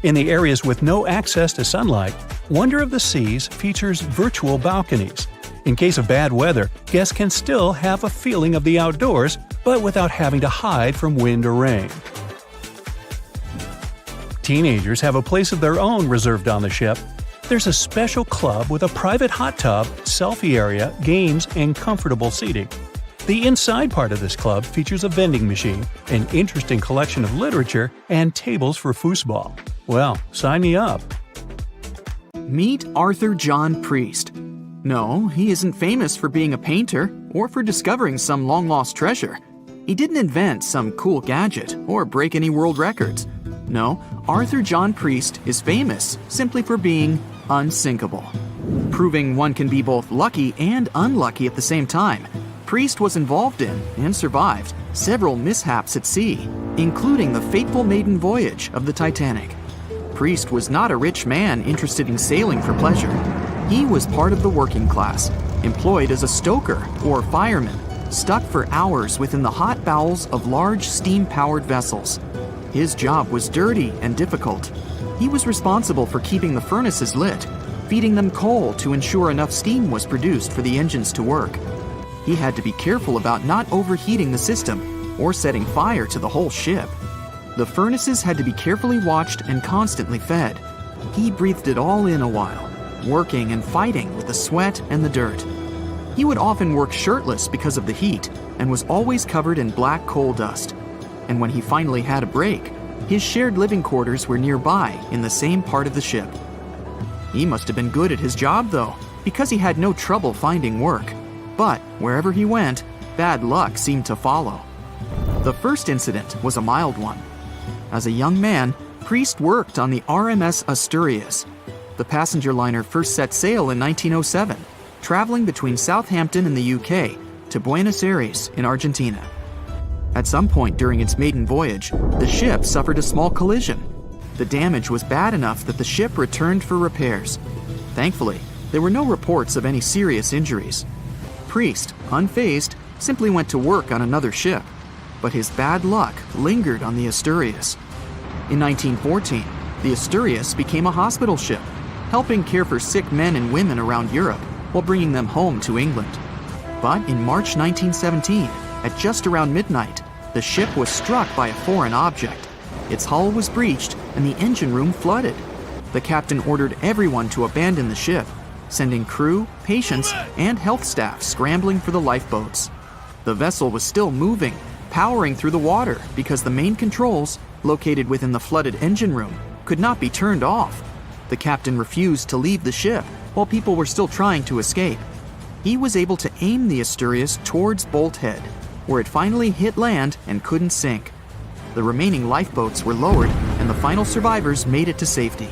[SPEAKER 2] In the areas with no access to sunlight, Wonder of the Seas features virtual balconies. In case of bad weather, guests can still have a feeling of the outdoors, but without having to hide from wind or rain. Teenagers have a place of their own reserved on the ship. There's a special club with a private hot tub, selfie area, games, and comfortable seating. The inside part of this club features a vending machine, an interesting collection of literature, and tables for foosball. Well, sign me up.
[SPEAKER 1] Meet Arthur John Priest. No, he isn't famous for being a painter or for discovering some long-lost treasure. He didn't invent some cool gadget or break any world records. No, Arthur John Priest is famous simply for being unsinkable. Proving one can be both lucky and unlucky at the same time, Priest was involved in, and survived, several mishaps at sea, including the fateful maiden voyage of the Titanic. Priest was not a rich man interested in sailing for pleasure. He was part of the working class, employed as a stoker or fireman, stuck for hours within the hot bowels of large steam-powered vessels. His job was dirty and difficult. He was responsible for keeping the furnaces lit, feeding them coal to ensure enough steam was produced for the engines to work. He had to be careful about not overheating the system or setting fire to the whole ship. The furnaces had to be carefully watched and constantly fed. He breathed it all in a while, working and fighting with the sweat and the dirt. He would often work shirtless because of the heat and was always covered in black coal dust. And when he finally had a break, his shared living quarters were nearby in the same part of the ship. He must have been good at his job though, because he had no trouble finding work. But wherever he went, bad luck seemed to follow. The first incident was a mild one. As a young man, Priest worked on the RMS Asturias. The passenger liner first set sail in 1907, traveling between Southampton in the UK to Buenos Aires in Argentina. At some point during its maiden voyage, the ship suffered a small collision. The damage was bad enough that the ship returned for repairs. Thankfully, there were no reports of any serious injuries. Priest, unfazed, simply went to work on another ship, but his bad luck lingered on the Asturias. In 1914, the Asturias became a hospital ship, helping care for sick men and women around Europe while bringing them home to England. But in March 1917, at just around midnight, the ship was struck by a foreign object. Its hull was breached and the engine room flooded. The captain ordered everyone to abandon the ship, sending crew, patients, and health staff scrambling for the lifeboats. The vessel was still moving, powering through the water because the main controls, located within the flooded engine room, could not be turned off. The captain refused to leave the ship while people were still trying to escape. He was able to aim the Asturias towards Bolt Head, where it finally hit land and couldn't sink. The remaining lifeboats were lowered and the final survivors made it to safety.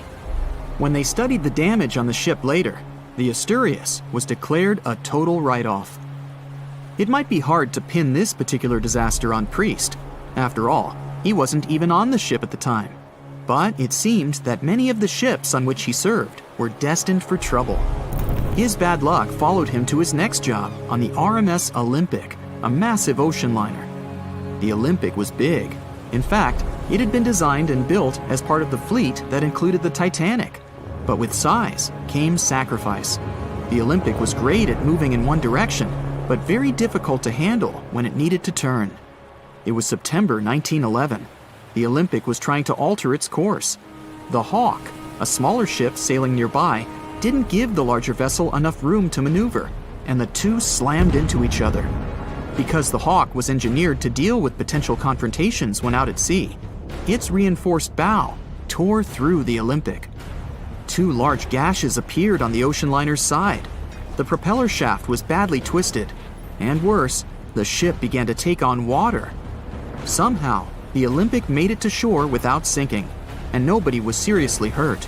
[SPEAKER 1] When they studied the damage on the ship later, the Asturias was declared a total write-off. It might be hard to pin this particular disaster on Priest. After all, he wasn't even on the ship at the time. But it seemed that many of the ships on which he served were destined for trouble. His bad luck followed him to his next job on the RMS Olympic, a massive ocean liner. The Olympic was big. In fact, it had been designed and built as part of the fleet that included the Titanic. But with size came sacrifice. The Olympic was great at moving in one direction, but very difficult to handle when it needed to turn. It was September 1911. The Olympic was trying to alter its course. The Hawk, a smaller ship sailing nearby, didn't give the larger vessel enough room to maneuver, and the two slammed into each other. Because the Hawk was engineered to deal with potential confrontations when out at sea, its reinforced bow tore through the Olympic. Two large gashes appeared on the ocean liner's side. The propeller shaft was badly twisted, and worse, the ship began to take on water. Somehow, the Olympic made it to shore without sinking, and nobody was seriously hurt.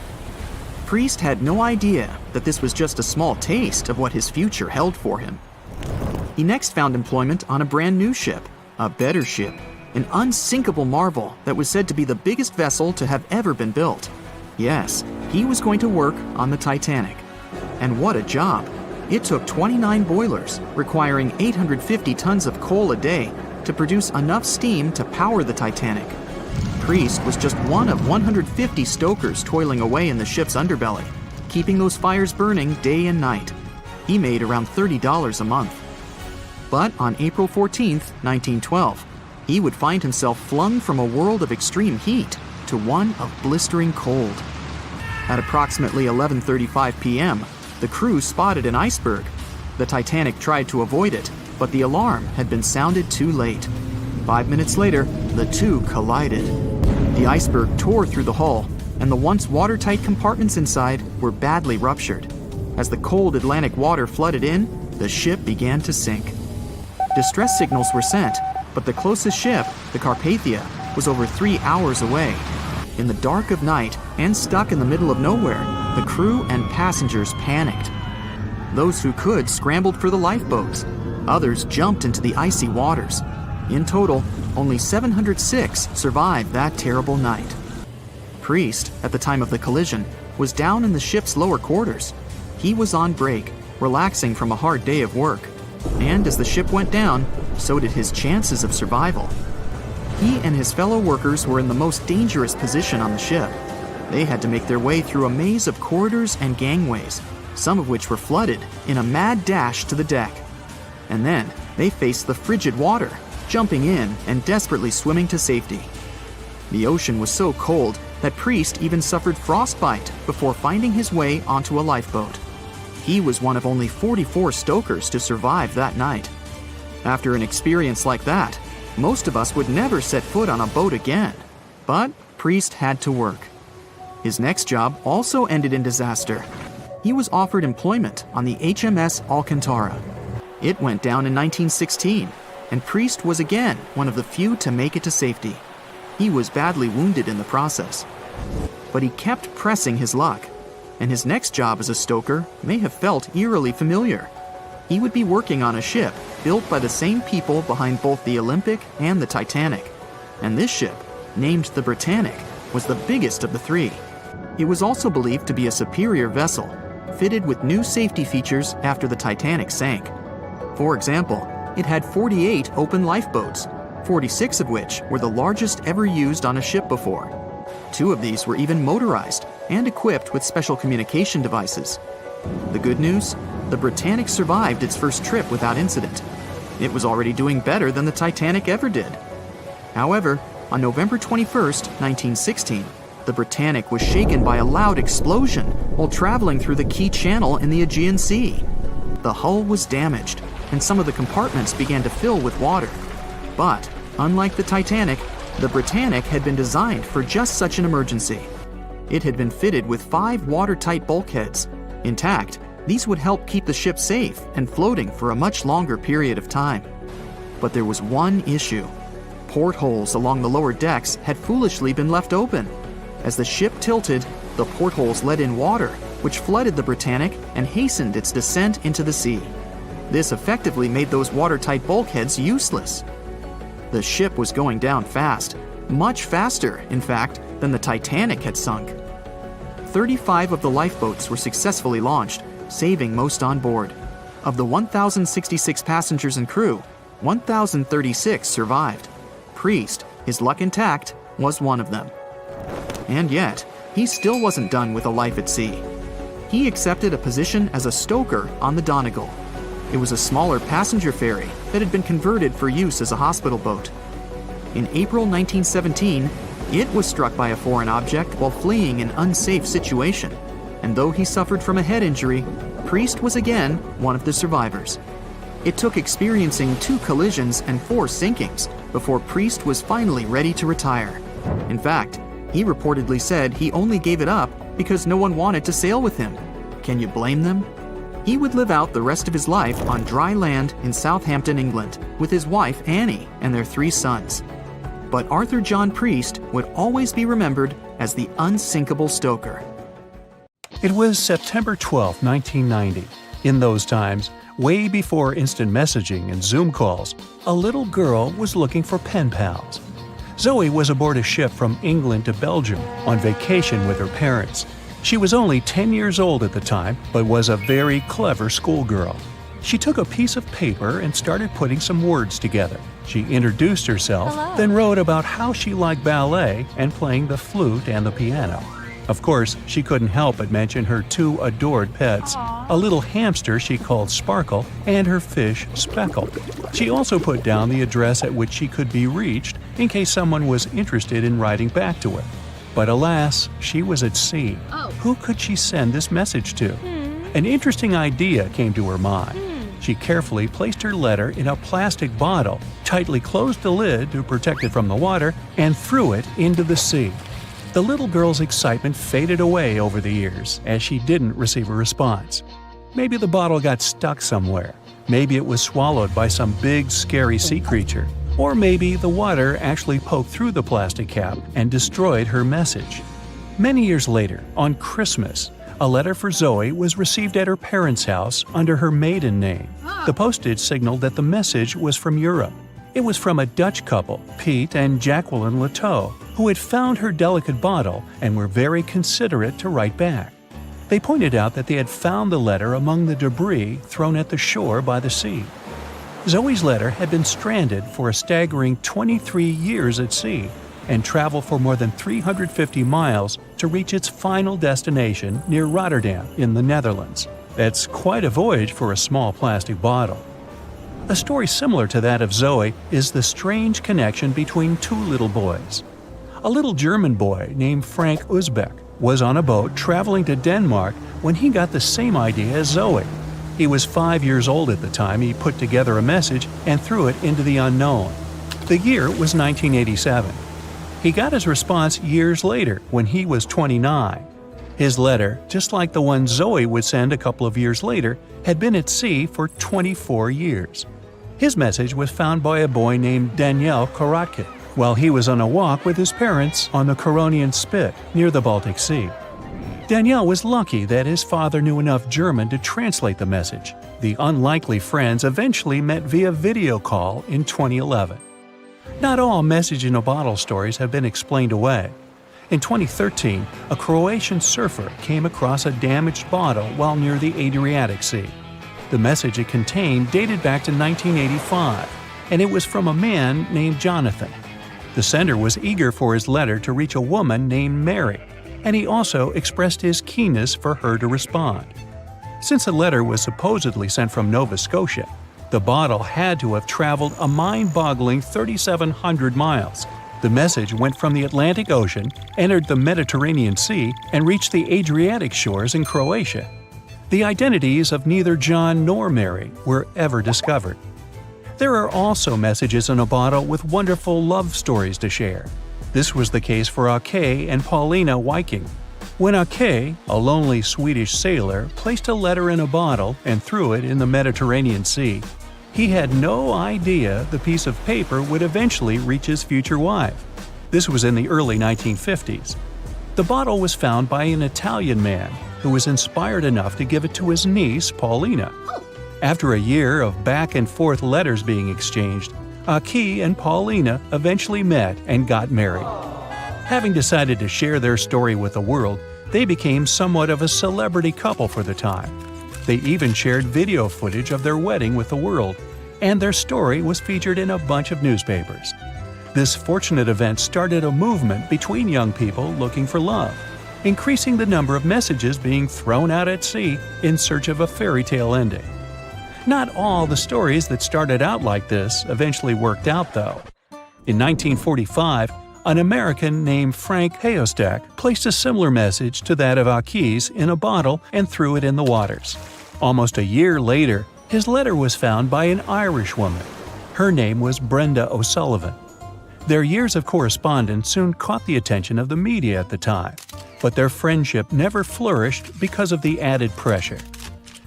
[SPEAKER 1] Priest had no idea that this was just a small taste of what his future held for him. He next found employment on a brand new ship, a better ship, an unsinkable marvel that was said to be the biggest vessel to have ever been built. Yes, he was going to work on the Titanic. And what a job! It took 29 boilers, requiring 850 tons of coal a day to produce enough steam to power the Titanic. Priest was just one of 150 stokers toiling away in the ship's underbelly, keeping those fires burning day and night. He made around $30 a month. But on April 14, 1912, he would find himself flung from a world of extreme heat to one of blistering cold. At approximately 11:35 p.m., the crew spotted an iceberg. The Titanic tried to avoid it, but the alarm had been sounded too late. 5 minutes later, the two collided. The iceberg tore through the hull, and the once watertight compartments inside were badly ruptured. As the cold Atlantic water flooded in, the ship began to sink. Distress signals were sent, but the closest ship, the Carpathia, was over 3 hours away. In the dark of night and stuck in the middle of nowhere, the crew and passengers panicked. Those who could scrambled for the lifeboats. Others jumped into the icy waters. In total, only 706 survived that terrible night. Priest, at the time of the collision, was down in the ship's lower quarters. He was on break, relaxing from a hard day of work. And as the ship went down, so did his chances of survival. He and his fellow workers were in the most dangerous position on the ship. They had to make their way through a maze of corridors and gangways, some of which were flooded, in a mad dash to the deck. And then they faced the frigid water, jumping in and desperately swimming to safety. The ocean was so cold that Priest even suffered frostbite before finding his way onto a lifeboat. He was one of only 44 stokers to survive that night. After an experience like that, most of us would never set foot on a boat again. But Priest had to work. His next job also ended in disaster. He was offered employment on the HMS Alcantara. It went down in 1916, and Priest was again one of the few to make it to safety. He was badly wounded in the process. But he kept pressing his luck, and his next job as a stoker may have felt eerily familiar. He would be working on a ship built by the same people behind both the Olympic and the Titanic. And this ship, named the Britannic, was the biggest of the three. It was also believed to be a superior vessel, fitted with new safety features after the Titanic sank. For example, it had 48 open lifeboats, 46 of which were the largest ever used on a ship before. 2 of these were even motorized and equipped with special communication devices. The good news? The Britannic survived its first trip without incident. It was already doing better than the Titanic ever did. However, on November 21, 1916, the Britannic was shaken by a loud explosion while traveling through the key channel in the Aegean Sea. The hull was damaged, and some of the compartments began to fill with water. But, unlike the Titanic, the Britannic had been designed for just such an emergency. It had been fitted with 5 watertight bulkheads. Intact, these would help keep the ship safe and floating for a much longer period of time. But there was one issue. Portholes along the lower decks had foolishly been left open. As the ship tilted, the portholes let in water, which flooded the Britannic and hastened its descent into the sea. This effectively made those watertight bulkheads useless. The ship was going down fast, much faster, in fact, than the Titanic had sunk. 35 of the lifeboats were successfully launched, saving most on board. Of the 1,066 passengers and crew, 1,036 survived. Priest, his luck intact, was one of them. And yet, he still wasn't done with a life at sea. He accepted a position as a stoker on the Donegal. It was a smaller passenger ferry that had been converted for use as a hospital boat. In April 1917, it was struck by a foreign object while fleeing an unsafe situation, and though he suffered from a head injury, Priest was again one of the survivors. It took experiencing 2 collisions and 4 sinkings before Priest was finally ready to retire. In fact, he reportedly said he only gave it up because no one wanted to sail with him. Can you blame them? He would live out the rest of his life on dry land in Southampton, England, with his wife Annie and their 3 sons. But Arthur John Priest would always be remembered as the unsinkable stoker.
[SPEAKER 2] It was September 12, 1990. In those times, way before instant messaging and Zoom calls, a little girl was looking for pen pals. Zoe was aboard a ship from England to Belgium on vacation with her parents. She was only 10 years old at the time, but was a very clever schoolgirl. She took a piece of paper and started putting some words together. She introduced herself,
[SPEAKER 5] Hello.
[SPEAKER 2] then wrote about how she liked ballet and playing the flute and the piano. Of course, she couldn't help but mention her 2 adored pets, a little hamster she called Sparkle and her fish Speckle. She also put down the address at which she could be reached in case someone was interested in writing back to her. But alas, she was at sea. Who could she send this message to? An interesting idea came to her mind. She carefully placed her letter in a plastic bottle, tightly closed the lid to protect it from the water, and threw it into the sea. The little girl's excitement faded away over the years as she didn't receive a response. Maybe the bottle got stuck somewhere. Maybe it was swallowed by some big, scary sea creature. Or maybe the water actually poked through the plastic cap and destroyed her message. Many years later, on Christmas, a letter for Zoe was received at her parents' house under her maiden name. The postage signaled that the message was from Europe. It was from a Dutch couple, Piet and Jacqueline Leteau, who had found her delicate bottle and were very considerate to write back. They pointed out that they had found the letter among the debris thrown at the shore by the sea. Zoe's letter had been stranded for a staggering 23 years at sea and traveled for more than 350 miles to reach its final destination near Rotterdam in the Netherlands. That's quite a voyage for a small plastic bottle. A story similar to that of Zoe is the strange connection between 2 little boys. A little German boy named Frank Uzbek was on a boat traveling to Denmark when he got the same idea as Zoe. He was 5 years old at the time he put together a message and threw it into the unknown. The year was 1987. He got his response years later when he was 29. His letter, just like the one Zoe would send a couple of years later, had been at sea for 24 years. His message was found by a boy named Daniel Korotkin while he was on a walk with his parents on the Koronian Spit near the Baltic Sea. Daniel was lucky that his father knew enough German to translate the message. The unlikely friends eventually met via video call in 2011. Not all message-in-a-bottle stories have been explained away. In 2013, a Croatian surfer came across a damaged bottle while near the Adriatic Sea. The message it contained dated back to 1985, and it was from a man named Jonathan. The sender was eager for his letter to reach a woman named Mary, and he also expressed his keenness for her to respond. Since the letter was supposedly sent from Nova Scotia, the bottle had to have traveled a mind-boggling 3,700 miles. The message went from the Atlantic Ocean, entered the Mediterranean Sea, and reached the Adriatic shores in Croatia. The identities of neither John nor Mary were ever discovered. There are also messages in a bottle with wonderful love stories to share. This was the case for Ake and Paulina Viking. When Ake, a lonely Swedish sailor, placed a letter in a bottle and threw it in the Mediterranean Sea, he had no idea the piece of paper would eventually reach his future wife. This was in the early 1950s. The bottle was found by an Italian man who was inspired enough to give it to his niece, Paulina. After a year of back-and-forth letters being exchanged, Ake and Paulina eventually met and got married. Having decided to share their story with the world, they became somewhat of a celebrity couple for the time. They even shared video footage of their wedding with the world, and their story was featured in a bunch of newspapers. This fortunate event started a movement between young people looking for love, increasing the number of messages being thrown out at sea in search of a fairy tale ending. Not all the stories that started out like this eventually worked out, though. In 1945, an American named Frank Hayostak placed a similar message to that of Ake's in a bottle and threw it in the waters. Almost a year later, his letter was found by an Irish woman. Her name was Brenda O'Sullivan. Their years of correspondence soon caught the attention of the media at the time, but their friendship never flourished because of the added pressure.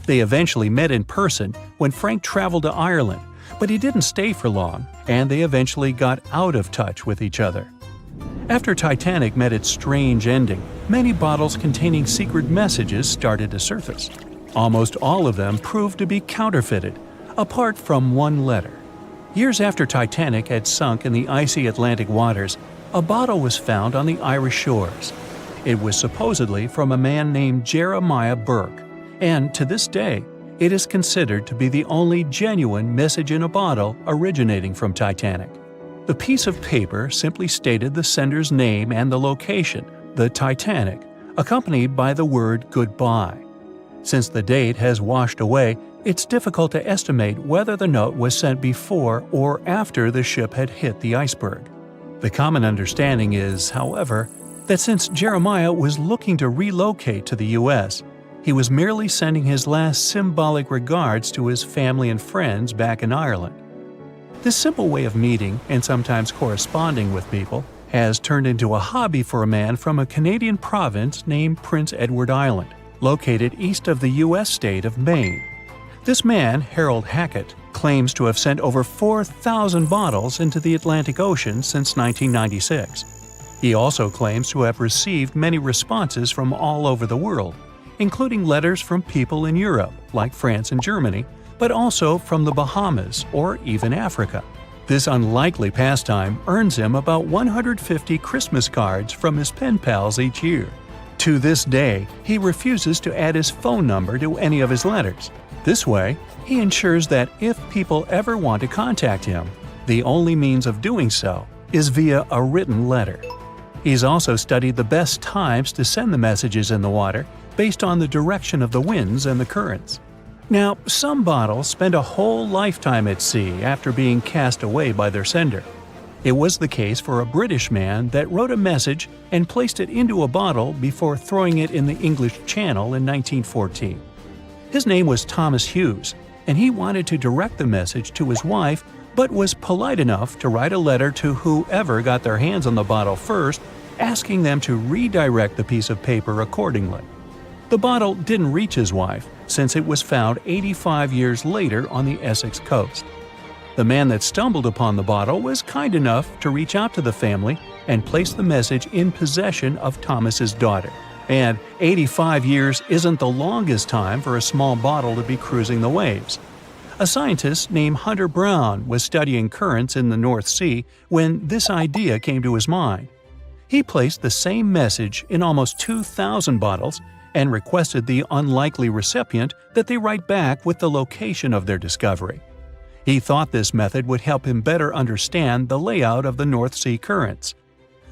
[SPEAKER 2] They eventually met in person when Frank traveled to Ireland, but he didn't stay for long, and they eventually got out of touch with each other. After Titanic met its strange ending, many bottles containing secret messages started to surface. Almost all of them proved to be counterfeited, apart from one letter. Years after Titanic had sunk in the icy Atlantic waters, a bottle was found on the Irish shores. It was supposedly from a man named Jeremiah Burke, and to this day, it is considered to be the only genuine message in a bottle originating from Titanic. The piece of paper simply stated the sender's name and the location, the Titanic, accompanied by the word goodbye. Since the date has washed away, it's difficult to estimate whether the note was sent before or after the ship had hit the iceberg. The common understanding is, however, that since Jeremiah was looking to relocate to the U.S., he was merely sending his last symbolic regards to his family and friends back in Ireland. This simple way of meeting and sometimes corresponding with people has turned into a hobby for a man from a Canadian province named Prince Edward Island, located east of the U.S. state of Maine. This man, Harold Hackett, claims to have sent over 4,000 bottles into the Atlantic Ocean since 1996. He also claims to have received many responses from all over the world, including letters from people in Europe, like France and Germany, but also from the Bahamas or even Africa. This unlikely pastime earns him about 150 Christmas cards from his pen pals each year. To this day, he refuses to add his phone number to any of his letters. This way, he ensures that if people ever want to contact him, the only means of doing so is via a written letter. He's also studied the best times to send the messages in the water based on the direction of the winds and the currents. Now, some bottles spend a whole lifetime at sea after being cast away by their sender. It was the case for a British man that wrote a message and placed it into a bottle before throwing it in the English Channel in 1914. His name was Thomas Hughes, and he wanted to direct the message to his wife, but was polite enough to write a letter to whoever got their hands on the bottle first, asking them to redirect the piece of paper accordingly. The bottle didn't reach his wife, since it was found 85 years later on the Essex coast. The man that stumbled upon the bottle was kind enough to reach out to the family and place the message in possession of Thomas's daughter. And 85 years isn't the longest time for a small bottle to be cruising the waves. A scientist named Hunter Brown was studying currents in the North Sea when this idea came to his mind. He placed the same message in almost 2,000 bottles and requested the unlikely recipient that they write back with the location of their discovery. He thought this method would help him better understand the layout of the North Sea currents.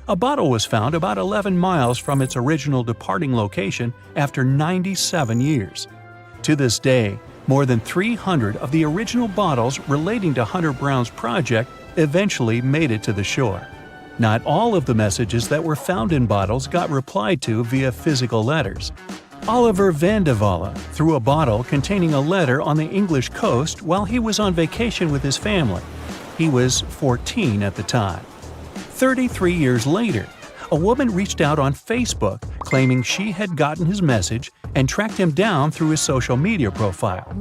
[SPEAKER 2] A bottle was found about 11 miles from its original departing location after 97 years. To this day, more than 300 of the original bottles relating to Hunter Brown's project eventually made it to the shore. Not all of the messages that were found in bottles got replied to via physical letters. Oliver van de Walle threw a bottle containing a letter on the English coast while he was on vacation with his family. He was 14 at the time. 33 years later, a woman reached out on Facebook claiming she had gotten his message and tracked him down through his social media profile.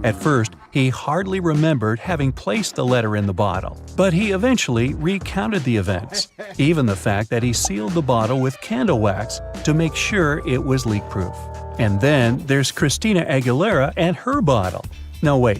[SPEAKER 2] At first, he hardly remembered having placed the letter in the bottle, but he eventually recounted the events, even the fact that he sealed the bottle with candle wax to make sure it was leak-proof. And then there's Christina Aguilera and her bottle. No, wait,